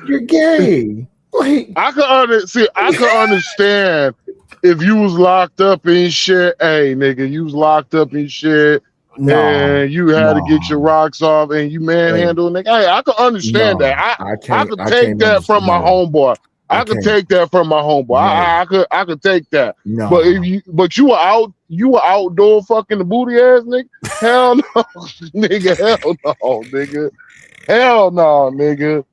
You're gay. Like, I could understand if you was locked up in shit. Hey, nigga, you was locked up in shit, and you had to get your rocks off, and you manhandle, nigga. Hey, I could understand that. I could take that from my homeboy. I could take that from my homeboy. I could take that. No. But if you were outdoor fucking the booty ass nigga. Hell no, nigga. Hell no, nigga. Hell no, nigga.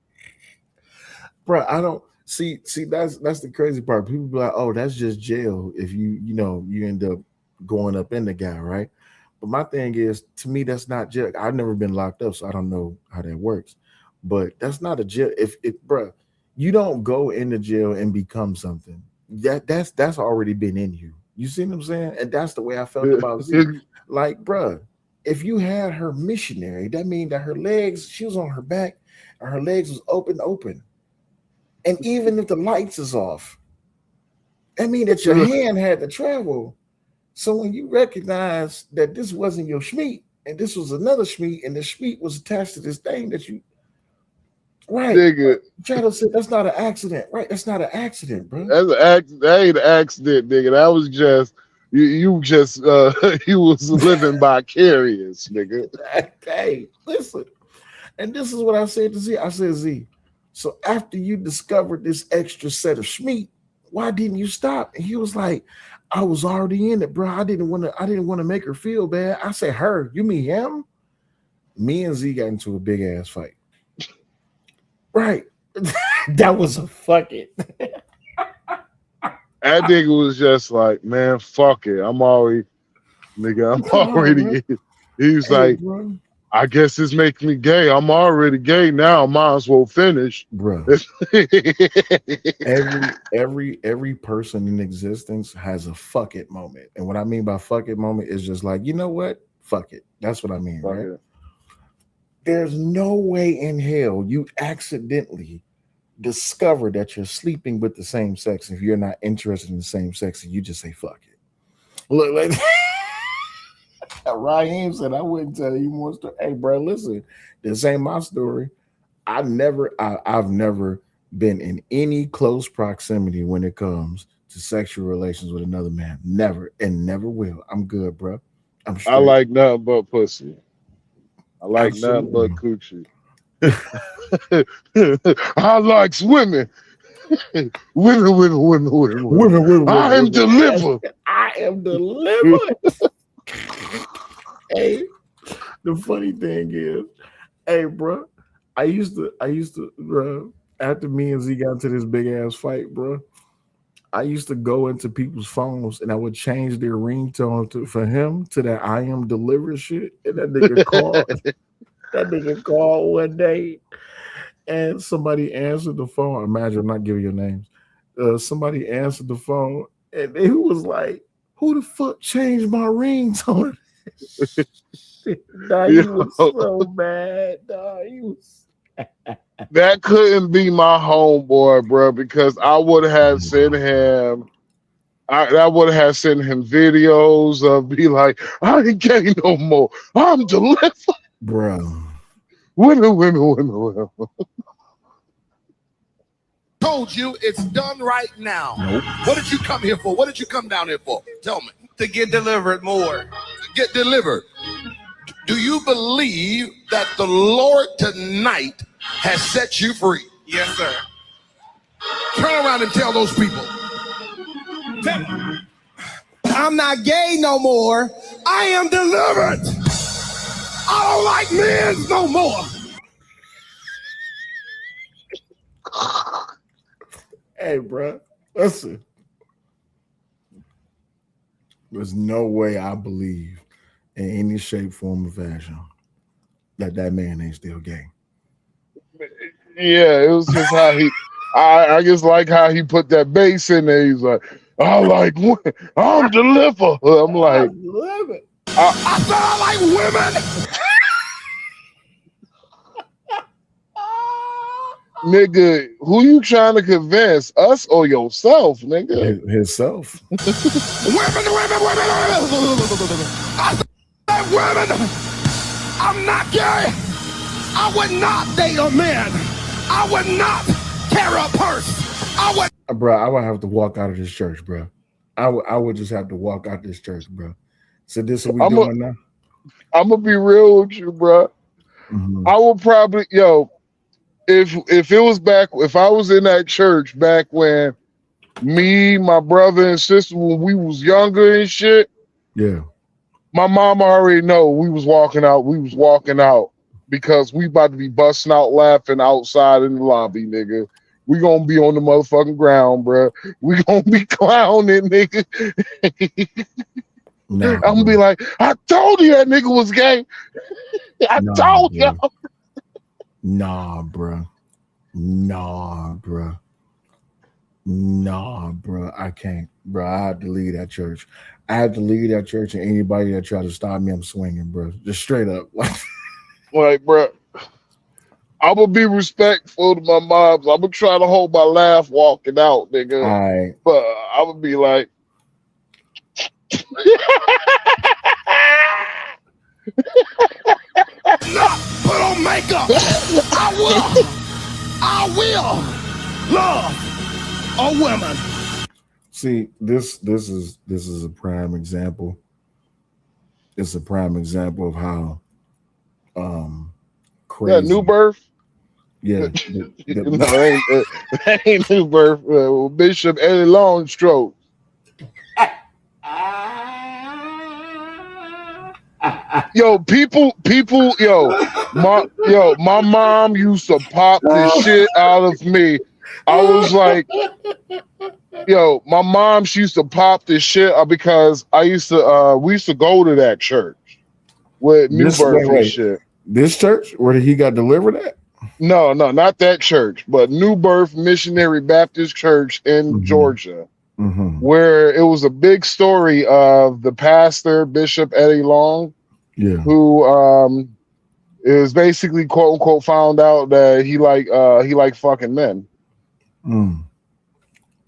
Bro, I don't see. That's the crazy part. People be like, "Oh, that's just jail." If you end up going up in the guy, right? But my thing is, to me, that's not jail. I've never been locked up, so I don't know how that works. But that's not a jail. If bro, you don't go into jail and become something. That's already been in you. You see what I'm saying? And that's the way I felt about Z. Like, bro, if you had her missionary, that means that her legs, she was on her back, and her legs was open. And even if the lights is off, that means that your hand had to travel. So when you recognize that this wasn't your schmeat, and this was another schmeat, and the schmeat was attached to this thing that you, right? Nigga, Shadow said that's not an accident, right? That's not an accident, bro. That ain't an accident, nigga. That was just you just you was living vicarious, nigga. Hey, listen, and this is what I said to Z. I said, Z, so after you discovered this extra set of schmeat, why didn't you stop? And he was like, I was already in it, bro. I didn't want to make her feel bad. I said, her, you mean him? Me and Z got into a big ass fight. Right. That was a fuck it. That nigga was just like, man, fuck it. I'm already. He was like, bro. I guess this makes me gay. I'm already gay now. Might as well finish, bro. every person in existence has a fuck it moment, and what I mean by fuck it moment is just like, you know what, fuck it. That's what I mean, right? It. There's no way in hell you accidentally discover that you're sleeping with the same sex if you're not interested in the same sex, and you just say fuck it. Look, like Raheem said, I wouldn't tell you more story. Hey, bro, listen, this ain't my story. I've never been in any close proximity when it comes to sexual relations with another man. Never and never will. I'm good, bro. I'm straight. I like nothing but pussy. I like nothing but coochie. I like women. Women. I am delivered. I am delivered. Hey, the funny thing is, hey, bro, I used to, bro, after me and Z got into this big ass fight, bro, I used to go into people's phones and I would change their ringtone for him to that I am delivered shit. And that nigga called one day and somebody answered the phone. Imagine I'm not giving your names. Somebody answered the phone and he was like, who the fuck changed my ringtone? shit. Nah, he was so mad. Nah, he was. That couldn't be my homeboy, bro, because I would have sent him. I would have sent him videos of be like, I ain't gay no more. I'm delivered, bro. Winner. Told you it's done right now. Nope. What did you come here for? What did you come down here for? Tell me. To get delivered more. To get delivered. Do you believe that the Lord tonight has set you free? Yes, sir. Turn around and tell those people. Tell them. I'm not gay no more. I am delivered. I don't like men no more. Hey, bro, listen. There's no way I believe in any shape, form, or fashion that man ain't still gay. Yeah, it was just how he. I just like how he put that bass in there. He's like, I'm delivered. I'm like, I said I like women. nigga, who you trying to convince? Us or yourself, nigga? Himself. Women. I said women. I'm not gay. I would not date a man. I would not carry a purse. Bro, I would have to walk out of this church, bro. I would just have to walk out this church, bro. So this is what we doing now? I'm gonna be real with you, bro. Mm-hmm. I would probably, if it was back, if I was in that church back when me, my brother and sister, when we was younger and shit, yeah, my mom already know we was walking out. We was walking out because we about to be busting out laughing outside in the lobby, nigga. We gonna be on the motherfucking ground, bro. We gonna be clowning, nigga. Nah, I'm gonna be like, I told you that nigga was gay. I told you. Nah, bro. I can't, bro. I had to leave that church. And anybody that tried to stop me, I'm swinging, bro. Just straight up. Like, bro, I'm gonna be respectful to my moms. I'm gonna try to hold my laugh walking out, nigga. Right. But I'm gonna be like, not put on makeup. I will love a woman. See, this is a prime example. It's a prime example of how crazy. Yeah, new birth. Yeah. No, that ain't new birth. Bishop Eddie Longstroke. Yo, my mom used to pop the shit out of me. I was like, my mom, she used to pop this shit because we used to go to that church with new birth and shit. This church where he got delivered at? No, not that church, but New Birth Missionary Baptist Church in Georgia. Mm-hmm. Where it was a big story of the pastor, Bishop Eddie Long, who is basically quote unquote found out that he liked fucking men.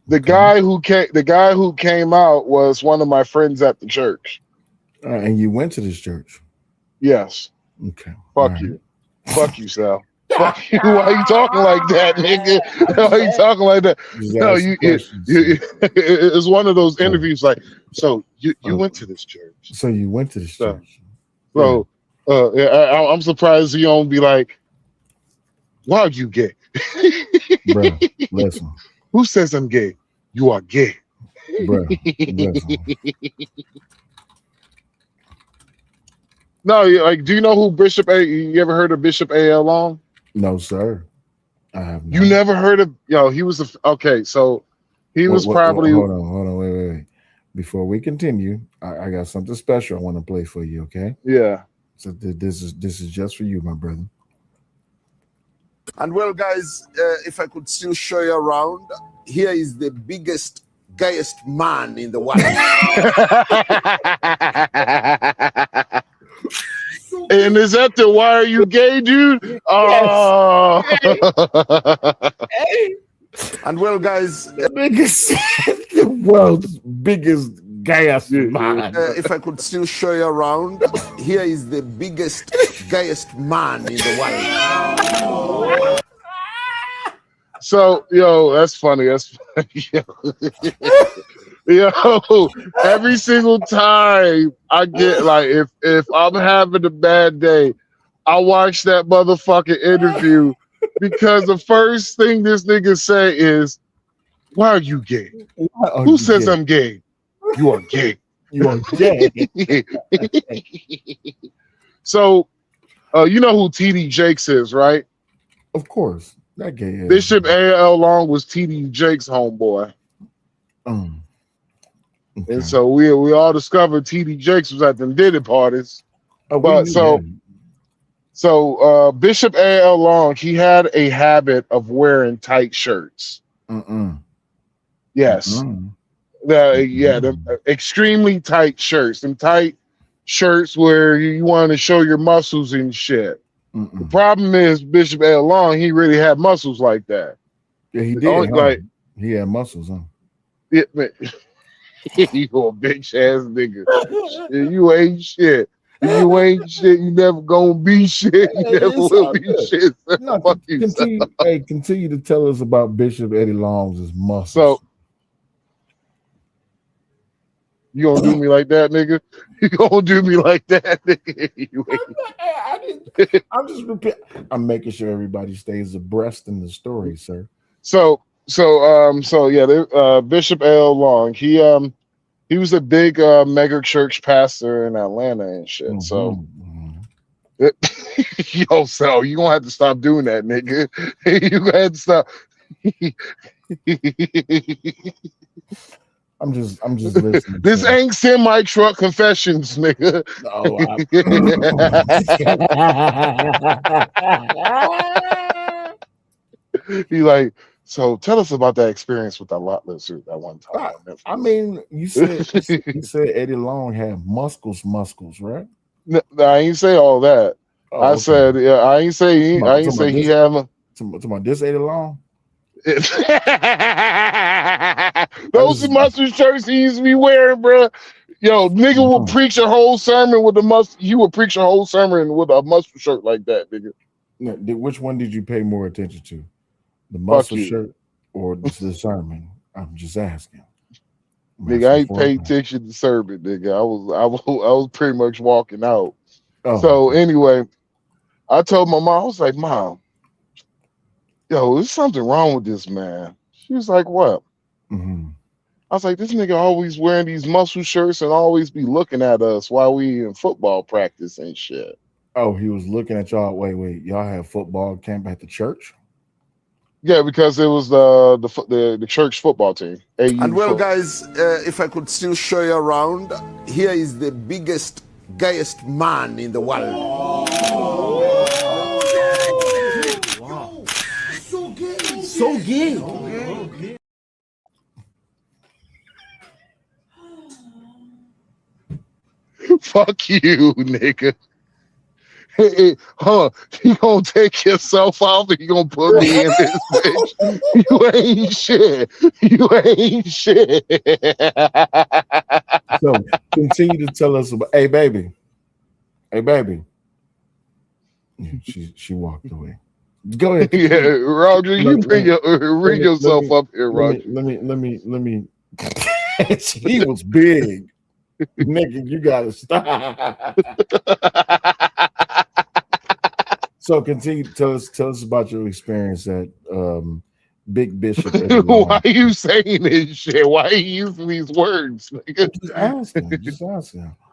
The guy who came out was one of my friends at the church. And you went to this church? Yes. Okay. Fuck you. Fuck you, Sal. Fuck you. Why you talking like that, nigga? Why you talking like that? No, it's one of those interviews like, so you went to this church. So you went to this church. So I'm surprised you don't be like, why are you gay? Bro, listen. Who says I'm gay? You are gay. Bro, listen. No, like, do you know who Bishop A? You ever heard of Bishop A.L. Long? No, sir. I have not. You never heard of? He was okay. So he was probably. Hold on, wait. Before we continue, I got something special I want to play for you. Okay? Yeah. So this is just for you, my brother. And well, guys, if I could still show you around, here is the biggest, gayest man in the world. And is that the why are you gay, dude? Oh. Hey. And well, guys, The biggest, the world's biggest gas man. if I could still show you around, here is the biggest, gayest man in the world. So, yo, that's funny. That's funny. Yo, every single time I get like, if I'm having a bad day, I watch that motherfucking interview because the first thing this nigga say is, "Why are you gay? Who says I'm gay? You are gay. You are gay." So, you know who TD Jakes is, right? Of course, that gay ass. Bishop A.L. Long was TD Jakes' homeboy. Okay. And so we all discovered TD Jakes was at them Diddy parties. Oh, but so Bishop A.L. Long, he had a habit of wearing tight shirts. Yes. The extremely tight shirts. Them tight shirts where you want to show your muscles and shit. The problem is Bishop A.L. Long, he really had muscles like that. Yeah, he did. Like he had muscles, huh? Yeah, man. You a bitch ass nigga. You ain't shit. You ain't shit. You never gonna be shit. You never will be shit. No, Fuck you. Continue to tell us about Bishop Eddie Long's muscles. So you gonna do me like that, nigga? You gonna do me like that, nigga? I'm just I'm making sure everybody stays abreast in the story, sir. So Bishop L. Long, he was a big mega church pastor in Atlanta and shit. So yo, so you gonna have to stop doing that, nigga. You gonna have to stop. I'm just listening. This ain't semi truck confessions, nigga. He like, so tell us about that experience with that lot lizard that one time. I mean, you said Eddie Long had muscles, right? No, I ain't say all that. I said, yeah, I ain't say he had to this Eddie Long. Those muscle shirts he used to be wearing, bro. Yo, nigga will preach a whole sermon with a muscle. He would preach a whole sermon with a muscle shirt like that, nigga. Now, which one did you pay more attention to? The muscle shirt or the sermon? I'm just asking. Nigga, I ain't paid attention to the sermon, nigga. I was pretty much walking out. So anyway, I told my mom, I was like, Mom, yo, there's something wrong with this man. She was like, what? I was like, this nigga always wearing these muscle shirts and always be looking at us while we in football practice and shit. Oh, he was looking at y'all. Wait, y'all have football camp at the church? Yeah, because it was the church football team. And well, guys, if I could still show you around, here is the biggest, gayest man in the world. Wow. So gay. So gay. Fuck you, nigga. Hey, you gonna take yourself off and you gonna put me in this bitch? You ain't shit. You ain't shit. So continue to tell us about. Hey, baby. Yeah, she walked away. Go ahead. Yeah, Roger, you bring yourself up here, Roger. Let me. He was big. Nigga, you gotta stop. So continue to tell us about your experience at Big Bishop. Why are you saying this shit? Why are you using these words? Just asking.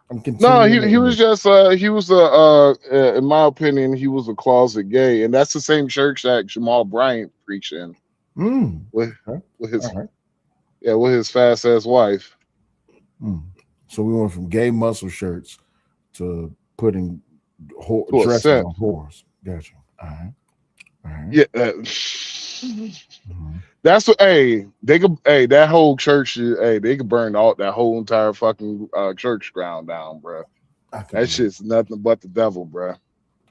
I'm continuing. No, he was just in my opinion, he was a closet gay, and that's the same church that Jamal Bryant preached in with his fast ass wife. So we went from gay muscle shirts to putting dresses on whores. Gotcha. All right. Yeah. That's what. They could. That whole church. They could burn that whole entire fucking church ground down, bro. That shit's nothing but the devil, bro.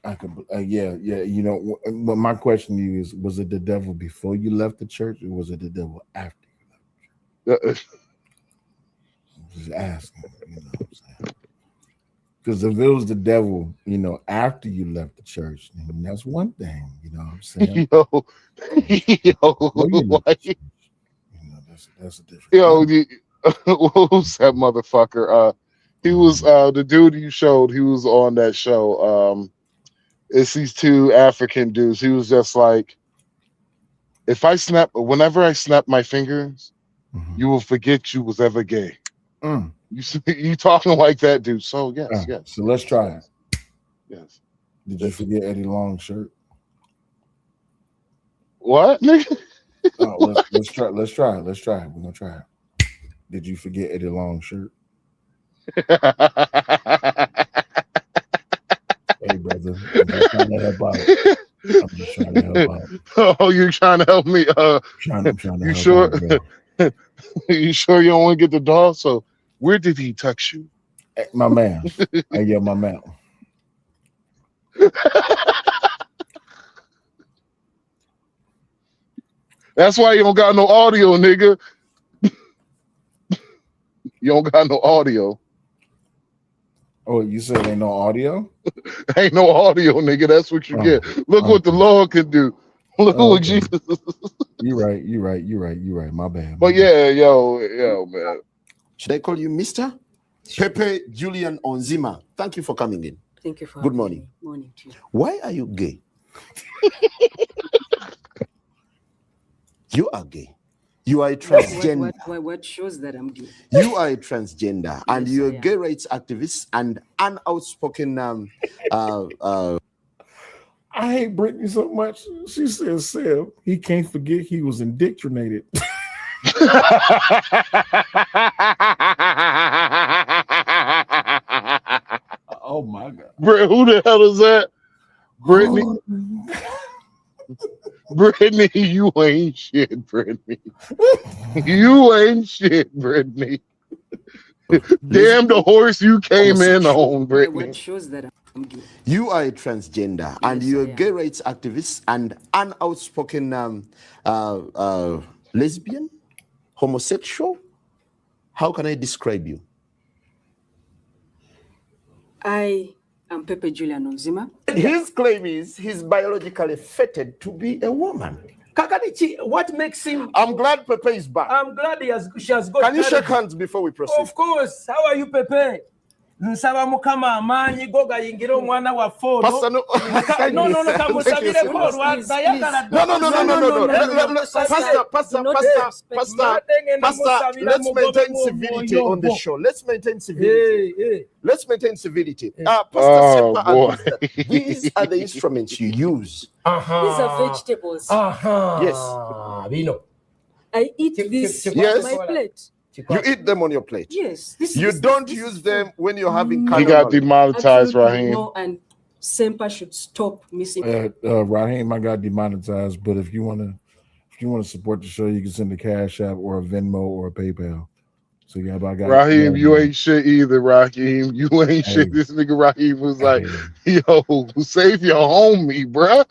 I could, yeah. You know, but my question to you is: was it the devil before you left the church, or was it the devil after you left the church? Just asking, you know what I'm saying? Because if it was the devil, you know, after you left the church, then that's one thing, you know what I'm saying? That's a different thing. Who's that motherfucker? He was the dude you showed. He was on that show. It's these two African dudes. He was just like, whenever I snap my fingers, you will forget you was ever gay. You talking like that, dude? So yes. So let's try it. Yes. Did you forget Eddie Long's shirt? What, nigga? Oh, let's try it. We're gonna try it. Did you forget Eddie Long's shirt? Hey, brother, I'm just trying to help out. Oh, you're trying to help me? I'm trying to you help sure? out, bro. You sure you don't want to get the dog? So, where did he touch you? Hey, my man. Hey, yeah, my man. That's why you don't got no audio, nigga. You don't got no audio. Oh, you said ain't no audio? Ain't no audio, nigga. That's what you get. Look what the Lord can do. Look what Jesus. You're right. My bad. But yeah, yo, man. Should I call you Mr. Pepe Julian Onzima? Thank you for coming in. Thank you for Good morning. Morning to you. Why are you gay? You are gay. You are a transgender. What shows that I'm gay? You are a transgender, and Yes, you're I a am. gay rights activist and an outspoken. I hate Brittany so much. She says, Seb, he can't forget he was indoctrinated. Oh my God. Who the hell is that? Brittany. Brittany, you ain't shit, Brittany. You ain't shit, Brittany. Damn the horse you came in on, Brittany. What shows that I'm gay? You are a transgender, and you're a gay rights activist and an outspoken lesbian, homosexual. How can I describe you? I am Pepe Julian Onzima. His claim is he's biologically fated to be a woman. Kakadichi, what makes him? I'm glad Pepe is back. I'm glad she has got. Can you shake hands before we proceed? Of course. How are you, Pepe? Nsaba mukama amanyi goga yingira omwana wa fono. Pastor, no. No, kamusabire ko rwatayagala. No. Pastor, let's maintain civility on the show. Let's maintain civility. Let's maintain civility. Pastor Sepa agrees that these are the instruments you use. These are vegetables. Yes. We know. I eat this on my plate. You eat them on your plate. Yes. You don't use them when you're having. He got demonetized, Raheem. No, and Sempa should stop missing. Raheem, I got demonetized, but if you want to support the show, you can send a Cash App or a Venmo or a PayPal. So yeah, but I got Raheem, you ain't shit either, Raheem. You ain't shit. This nigga Raheem was like, yo, save your homie, bruh.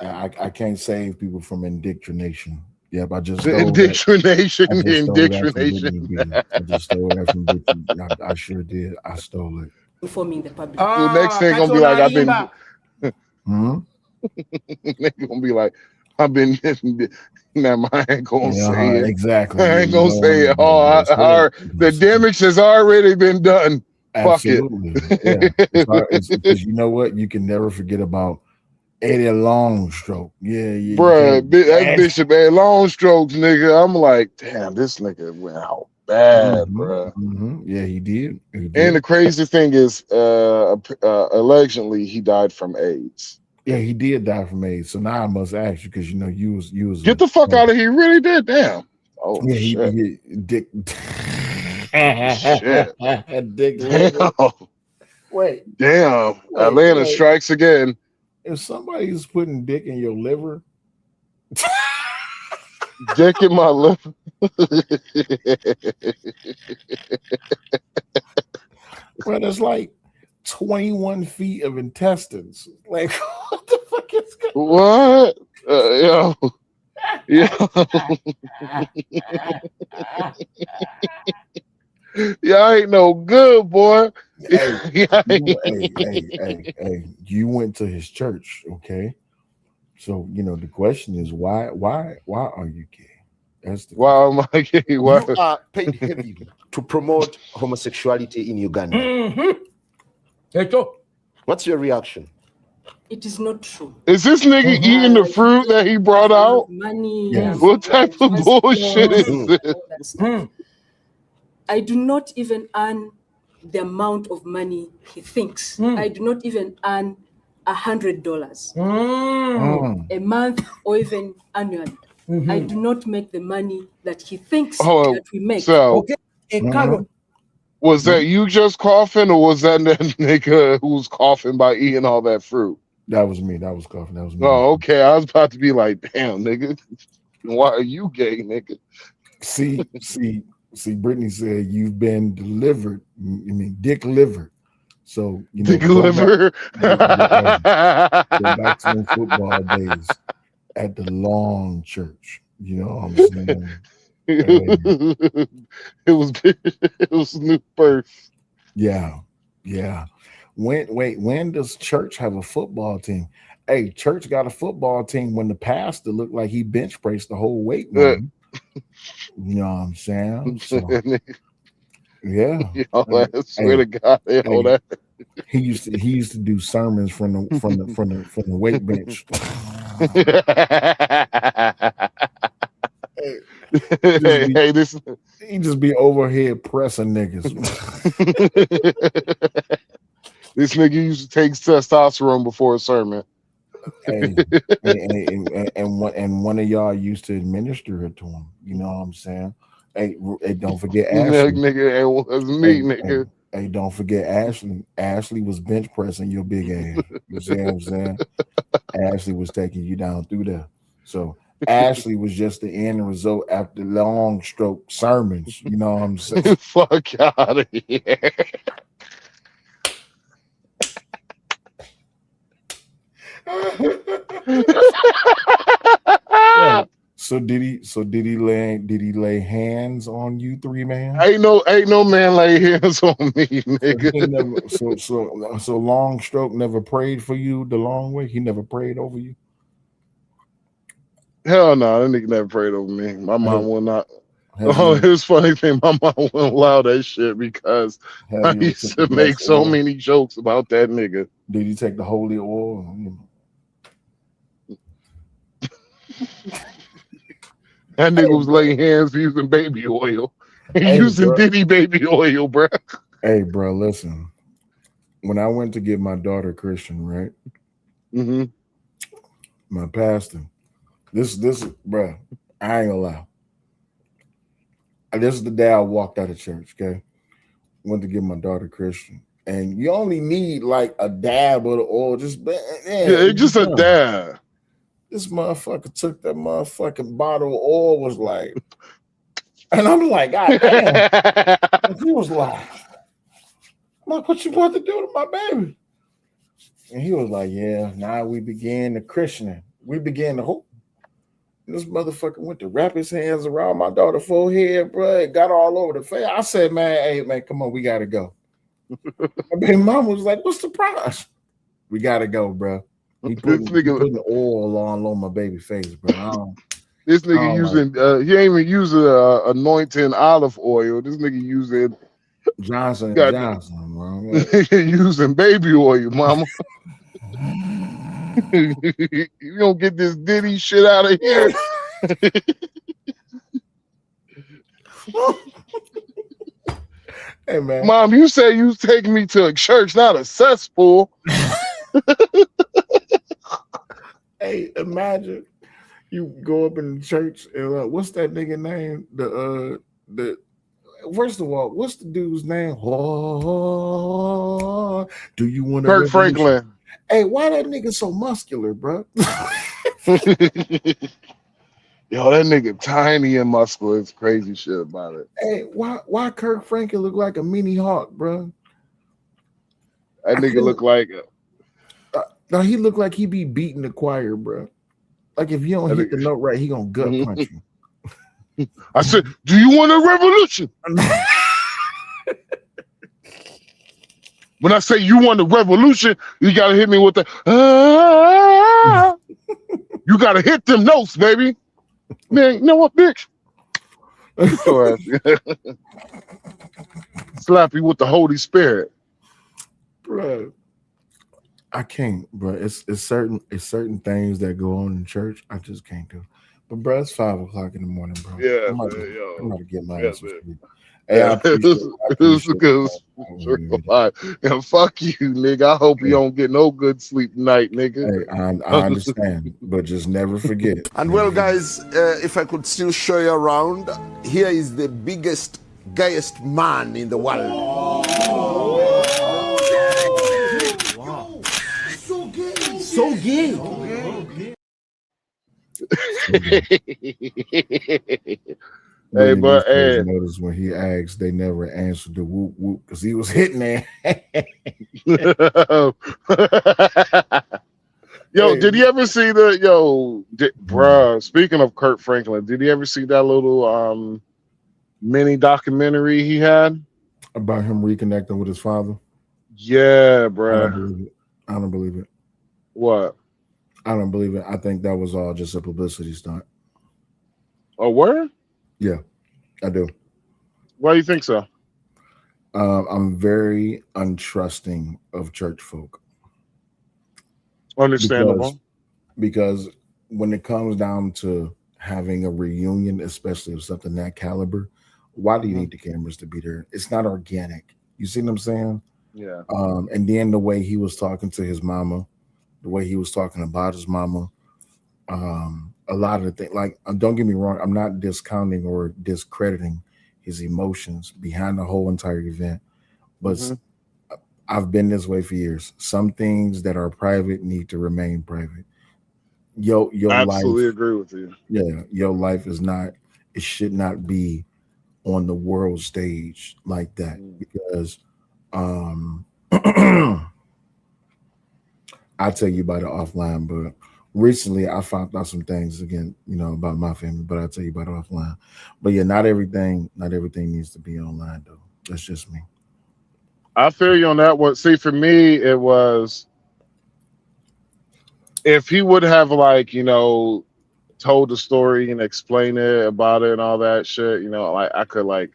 I can't save people from indoctrination. Yep, I just indoctrination. I just stole that from Brittany. I sure did. I stole it. Informing the public. The next thing gonna be like, I've been. Nigga gonna be like, I've been. Never mind, I ain't gonna say it. Exactly. I ain't gonna say it. The damage has already been done. Absolutely. Fuck it. Yeah. Because you know what? You can never forget about Eddie Longstroke. Yeah. Bruh, that Bishop Eddie Longstrokes, nigga. I'm like, damn, this nigga went out bad, bruh. Yeah, he did. And the crazy thing is, allegedly, he died from AIDS. Yeah, he did die from AIDS. So now I must ask you, because you know you was get the fuck out of here. He really did. Damn. Oh yeah, shit. Dick. Shit. Dick. Damn. Wait. Damn. Atlanta strikes again. If somebody's putting dick in your liver, Dick in my lip. Bro, that's like 21 feet of intestines. Like, what the fuck is going What? Yo. Y'all ain't no good, boy. Hey, you went to his church, okay? So the question is why are you gay? That's the why am I gay? You are paid heavily to promote homosexuality in Uganda. What's your reaction? It is not true. Is this nigga eating the fruit that he brought out? Money. Yes. What type of bullshit is this? I do not even earn the amount of money he thinks. I do not even earn $100 a month or even annually. I do not make the money that he thinks that we make. So, was that you just coughing, or was that nigga who was coughing by eating all that fruit? That was me. That was coughing. That was me. Oh, okay. I was about to be like, damn, nigga. Why are you gay, nigga? See, Brittany said you've been delivered. I mean, dick livered. So dick liver. Go back to them football days at the long church. You know what I'm saying? It was new birth. Yeah. When does church have a football team? Hey, church got a football team when the pastor looked like he bench pressed the whole weight, man. You know what I'm saying? So, yeah. I swear to God, he used to do sermons from the weight bench. He just be overhead pressing niggas. This nigga used to take testosterone before a sermon. And one of y'all used to administer it to him. You know what I'm saying? Hey, don't forget Ashley. Nigga, it was me, nigga. Hey, don't forget Ashley. Ashley was bench pressing your big ass. You see what I'm saying? Ashley was taking you down through there. So Ashley was just the end result after long stroke sermons. You know what I'm saying? Fuck out of here. So did he lay hands on you three, man? Ain't no man lay hands on me, nigga. So long stroke never prayed for you the long way? He never prayed over you? Hell no, that nigga never prayed over me. My mom will not. Oh, it was funny thing. My mom wouldn't allow that shit because I used to make so many jokes about that nigga. Did he take the holy oil? That nigga was laying hands using baby oil. Using Diddy baby oil, bro. Hey, bro, listen. When I went to get my daughter Christian, right? Mm-hmm. My pastor, this, bro, I ain't gonna lie. This is the day I walked out of church, okay? Went to get my daughter Christian. And you only need like a dab of the oil. Just a dab. This motherfucker took that motherfucking bottle of oil, was like, and I'm like, God damn. And he was like, what you about to do to my baby? And he was like, yeah, now we began the christening. We began the hope. This motherfucker went to wrap his hands around my daughter's forehead, bro. It got all over the face. I said, hey, man, come on, we got to go. My baby mama was like, what's the price? We got to go, bro. He putting the oil on my baby face, bro. This nigga using, he ain't even using anointing olive oil. This nigga using Johnson & Johnson, bro. Using baby oil, mama. You don't get this Diddy shit out of here. Hey, man. Mom, you say you was taking me to a church, not a cesspool. Hey, imagine you go up in the church and what's that nigga name? The first of all, what's the dude's name? Oh, do you want to Kirk Franklin? Hey, why that nigga so muscular, bro? Yo, that nigga tiny and muscular. It's crazy shit about it. Hey, why Kirk Franklin look like a mini hawk, bro? That nigga look like no, he look like he be beating the choir, bro. Like if you don't hit the note right, he gonna gut punch you. I said, do you want a revolution? When I say you want a revolution, you gotta hit me with the you gotta hit them notes, baby. Man, you know what, bitch? Slap you with the Holy Spirit. Bro. I can't, bro. It's certain things that go on in church I just can't do. But bro, it's 5 o'clock in the morning, bro. Yeah, I'm about to get my ass to sleep. Hey, Yeah, I appreciate and fuck you, nigga. I hope you don't get no good sleep tonight, nigga. Hey, I understand, but just never forget. And well, guys, if I could still show you around, here is the biggest, gayest man in the world. Wow. So gay. So gay. Hey, but hey, notice when he asked, they never answered the whoop whoop because he was hitting there. Yo, did you ever see the bruh? Speaking of Kirk Franklin, did you ever see that little mini documentary he had about him reconnecting with his father? Yeah, bruh. I don't believe it. What? I don't believe it. I think that was all just a publicity stunt. Oh, word? Yeah, I do. Why do you think so? I'm very untrusting of church folk. Understandable. Because when it comes down to having a reunion, especially of something that caliber, why do you need the cameras to be there? It's not organic. You see what I'm saying? Yeah. And then the way he was talking to his mama, the way he was talking about his mama, a lot of the things, like, don't get me wrong, I'm not discounting or discrediting his emotions behind the whole entire event, but I've been this way for years. Some things that are private need to remain private. Your absolutely life, agree with you. Yeah, your life is not, it should not be on the world stage like that, because I'll tell you about it offline, but recently I found out some things again, about my family, but I'll tell you about it offline. But yeah, not everything needs to be online though. That's just me. I feel you on that one. See, for me, it was if he would have told the story and explained it about it and all that shit, like I could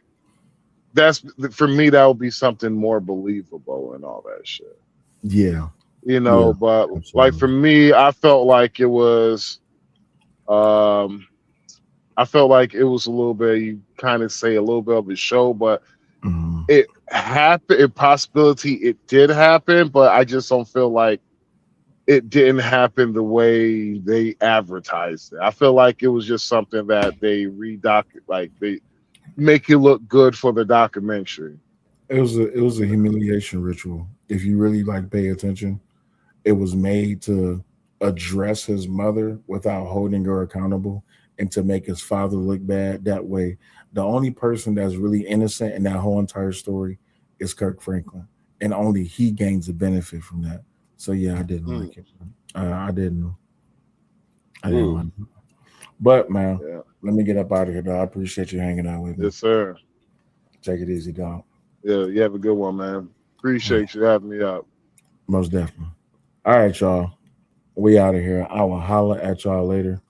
that's for me, that would be something more believable and all that shit. Yeah. But absolutely. Like for me, I felt like it was a little bit, you kind of say a little bit of a show, but it happened, a possibility it did happen, but I just don't feel like it didn't happen the way they advertised it. I feel like it was just something that they they make it look good for the documentary. It was a humiliation ritual. If you really pay attention, it was made to address his mother without holding her accountable and to make his father look bad. That way, the only person that's really innocent in that whole entire story is Kirk Franklin, and only he gains a benefit from that. So yeah, I didn't like it. I didn't like it. But man, let me get up out of here, dog. I appreciate you hanging out with me. Yes, sir. Take it easy, dog. Yeah, you have a good one, man. Appreciate you having me up. Most definitely. All right, y'all. We out of here. I will holler at y'all later.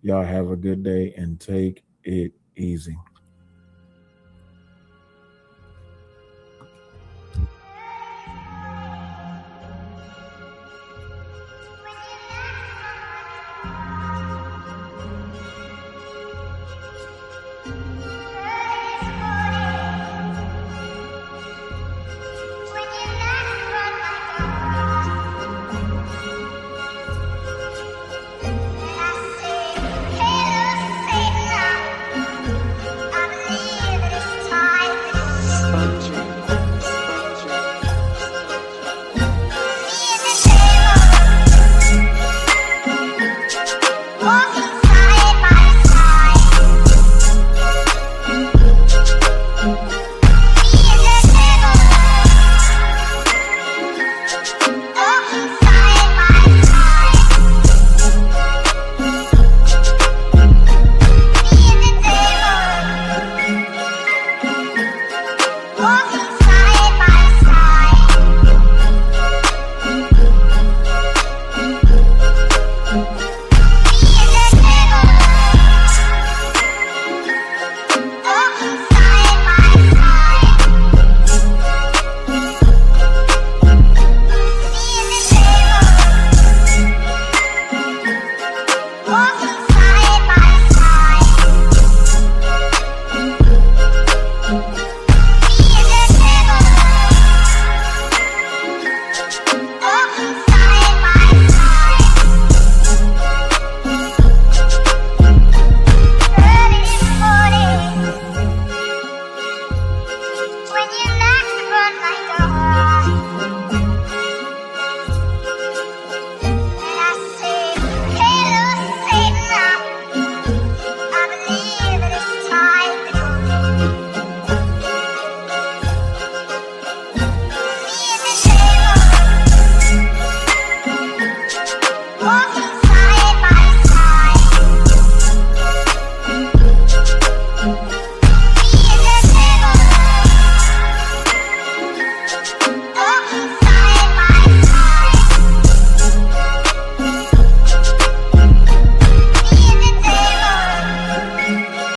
Y'all have a good day and take it easy.